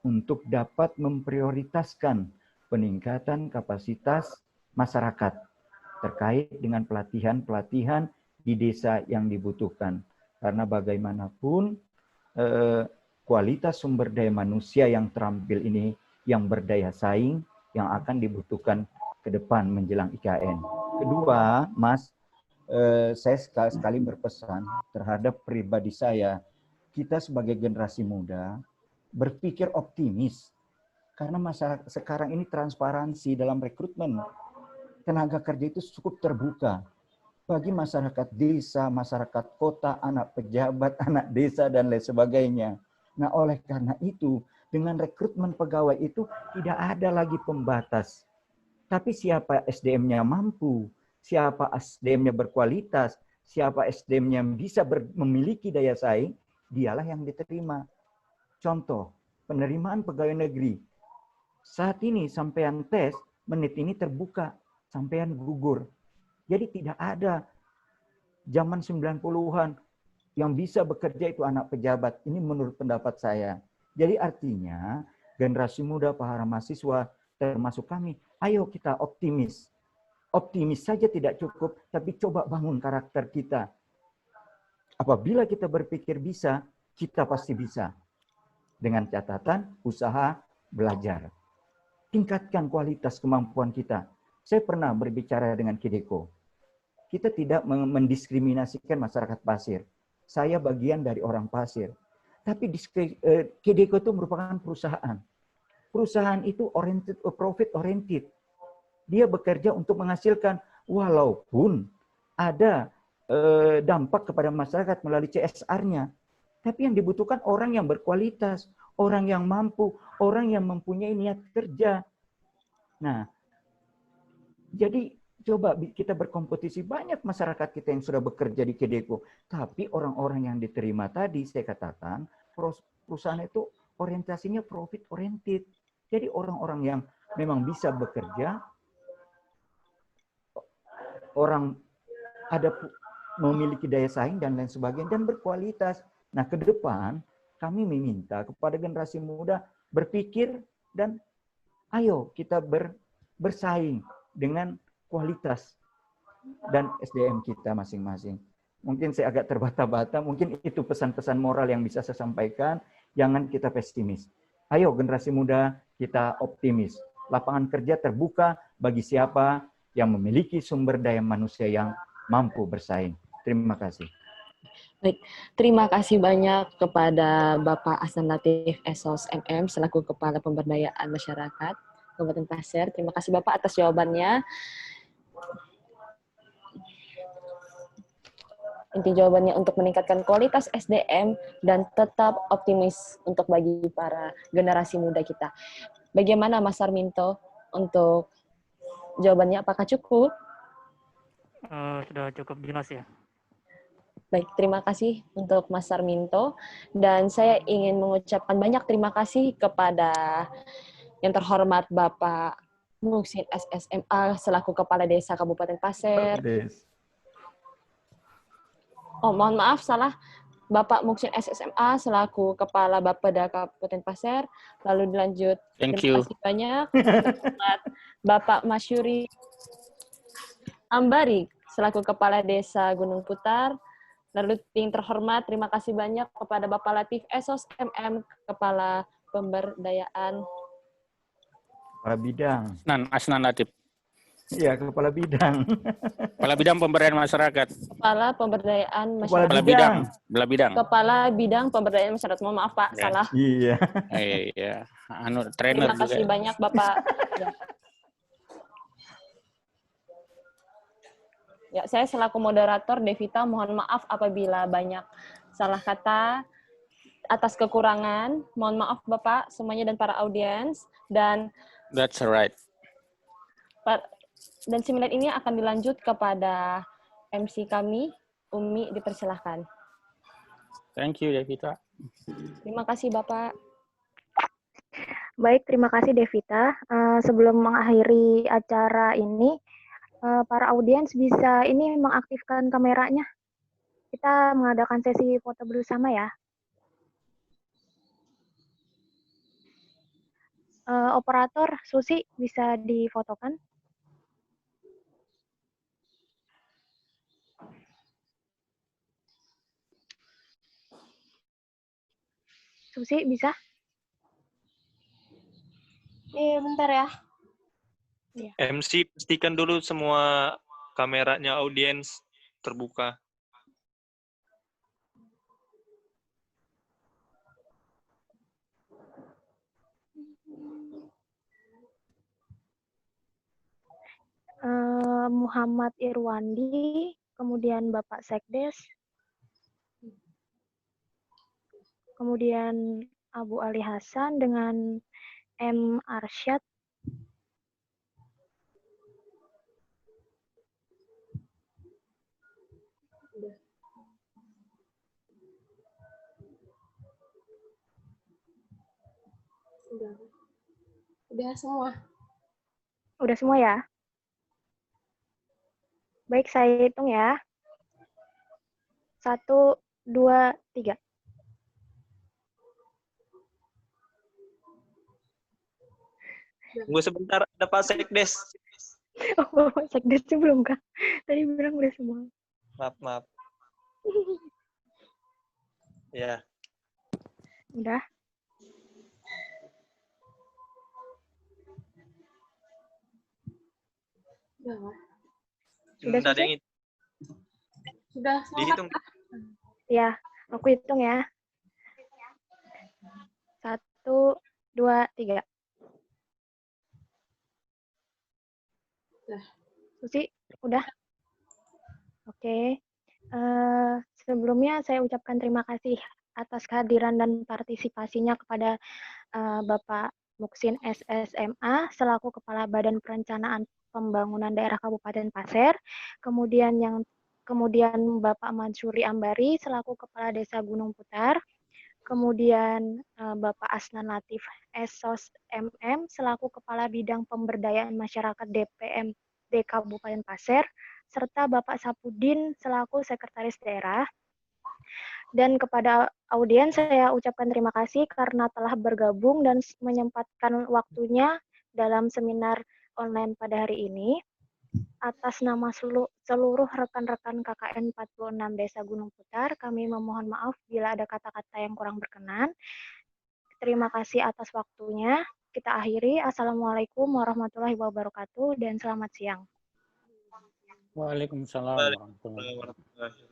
untuk dapat memprioritaskan peningkatan kapasitas masyarakat terkait dengan pelatihan-pelatihan di desa yang dibutuhkan. Karena bagaimanapun kualitas sumber daya manusia yang terampil ini, yang berdaya saing, yang akan dibutuhkan ke depan menjelang IKN. Kedua, Mas, saya sekali berpesan terhadap pribadi saya, kita sebagai generasi muda berpikir optimis. Karena masyarakat sekarang ini transparansi dalam rekrutmen tenaga kerja itu cukup terbuka. Bagi masyarakat desa, masyarakat kota, anak pejabat, anak desa, dan lain sebagainya. Nah, oleh karena itu, dengan rekrutmen pegawai itu tidak ada lagi pembatas. Tapi siapa SDM-nya mampu, siapa SDM-nya berkualitas, siapa SDM-nya bisa memiliki daya saing, dialah yang diterima. Contoh, penerimaan pegawai negeri. Saat ini sampean tes, menit ini terbuka, sampean gugur. Jadi tidak ada zaman 90-an yang bisa bekerja itu anak pejabat. Ini menurut pendapat saya. Jadi artinya generasi muda, para mahasiswa, termasuk kami, ayo kita optimis. Optimis saja tidak cukup, tapi coba bangun karakter kita. Apabila kita berpikir bisa, kita pasti bisa. Dengan catatan, usaha, belajar. Tingkatkan kualitas kemampuan kita. Saya pernah berbicara dengan Kideko. Kita tidak mendiskriminasikan masyarakat pasir. Saya bagian dari orang pasir. Tapi Kideko itu merupakan perusahaan. Perusahaan itu profit oriented. Dia bekerja untuk menghasilkan, walaupun ada dampak kepada masyarakat melalui CSR-nya. Tapi yang dibutuhkan orang yang berkualitas, orang yang mampu, orang yang mempunyai niat kerja. Nah, jadi coba kita berkompetisi, banyak masyarakat kita yang sudah bekerja di Kideko. Tapi orang-orang yang diterima tadi, saya katakan, perusahaan itu orientasinya profit oriented. Jadi orang-orang yang memang bisa bekerja, orang ada memiliki daya saing dan lain sebagainya, dan berkualitas. Nah, ke depan kami meminta kepada generasi muda berpikir dan ayo kita bersaing dengan kualitas dan SDM kita masing-masing. Mungkin saya agak terbata-bata, mungkin itu pesan-pesan moral yang bisa saya sampaikan. Jangan kita pesimis. Ayo generasi muda kita optimis. lapangan kerja terbuka bagi siapa yang memiliki sumber daya manusia yang mampu bersaing. Terima kasih. Baik, terima kasih banyak kepada Bapak Asnan Latif SOS MM selaku Kepala Pemberdayaan Masyarakat Kabupaten Pasir. Terima kasih Bapak atas jawabannya. Inti jawabannya untuk meningkatkan kualitas SDM dan tetap optimis untuk bagi para generasi muda kita. Bagaimana Mas Sarminto untuk jawabannya? Apakah cukup? Sudah cukup jelas ya. Baik, terima kasih untuk Mas Sarminto. Dan saya ingin mengucapkan banyak terima kasih kepada yang terhormat Bapak Muhsin SSMA selaku Kepala Desa Kabupaten Pasir. Oh, mohon maaf, salah. Bapak Muhsin SSMA selaku Kepala Bapeda Kabupaten Pasir. Lalu dilanjut. Thank Terima you. kasih banyak. Bapak Masyuri Ambari selaku Kepala Desa Gunung Putar. Lalu yang terhormat, terima kasih banyak kepada Bapak Latif SOS MM, Kepala Pemberdayaan. Kepala Bidang. Asnan Latif. Iya, Kepala Bidang. Kepala Bidang Pemberdayaan Masyarakat. Kepala Pemberdayaan Masyarakat. Kepala Bidang. Kepala Bidang Pemberdayaan Masyarakat. Mohon maaf Pak, Ya. salah. Iya. Iya. Trainer Terima kasih juga. banyak Bapak. Ya, saya selaku moderator Devita mohon maaf apabila banyak salah kata atas kekurangan. Mohon maaf Bapak semuanya dan para audiens. Dan That's right. Dan seminar ini akan dilanjut kepada MC kami, Umi, dipersilahkan. Thank you, Devita. Terima kasih, Bapak. Baik, terima kasih, Devita. Sebelum mengakhiri acara ini, para audiens bisa ini mengaktifkan kameranya. Kita mengadakan sesi foto bersama ya. Operator, Susi, bisa difotokan? Susi, bisa? Bentar ya. MC, pastikan dulu semua kameranya audiens terbuka. Muhammad Irwandi, kemudian Bapak Sekdes, kemudian Abu Ali Hasan dengan M. Arsyad, Udah semua. Udah semua ya? Baik, saya hitung ya. 1, 2, 3. Tunggu sebentar, ada Pak Sekdes. Oh, Pak Sekdesnya belum kah? Tadi bilang udah semua. Maaf. Ya. Udah. Sudah, Sudah ada yang Sudah, dihitung. Ya, aku hitung ya. 1, 2, 3. Susi, udah? Oke. Sebelumnya saya ucapkan terima kasih atas kehadiran dan partisipasinya kepada Bapak Muhsin SSMA selaku Kepala Badan Perencanaan Pembangunan Daerah Kabupaten Pasir, kemudian Bapak Mansuri Ambari selaku Kepala Desa Gunung Putar, kemudian Bapak Asnan Latif SOS MM selaku Kepala Bidang Pemberdayaan Masyarakat DPMD Kabupaten Pasir, serta Bapak Sapudin selaku Sekretaris Daerah. Dan kepada audiens saya ucapkan terima kasih karena telah bergabung dan menyempatkan waktunya dalam seminar online pada hari ini. Atas nama seluruh rekan-rekan KKN 46 Desa Gunung Putar, kami memohon maaf bila ada kata-kata yang kurang berkenan. Terima kasih atas waktunya. kita akhiri. Assalamualaikum warahmatullahi wabarakatuh dan selamat siang. Waalaikumsalam warahmatullahi wabarakatuh.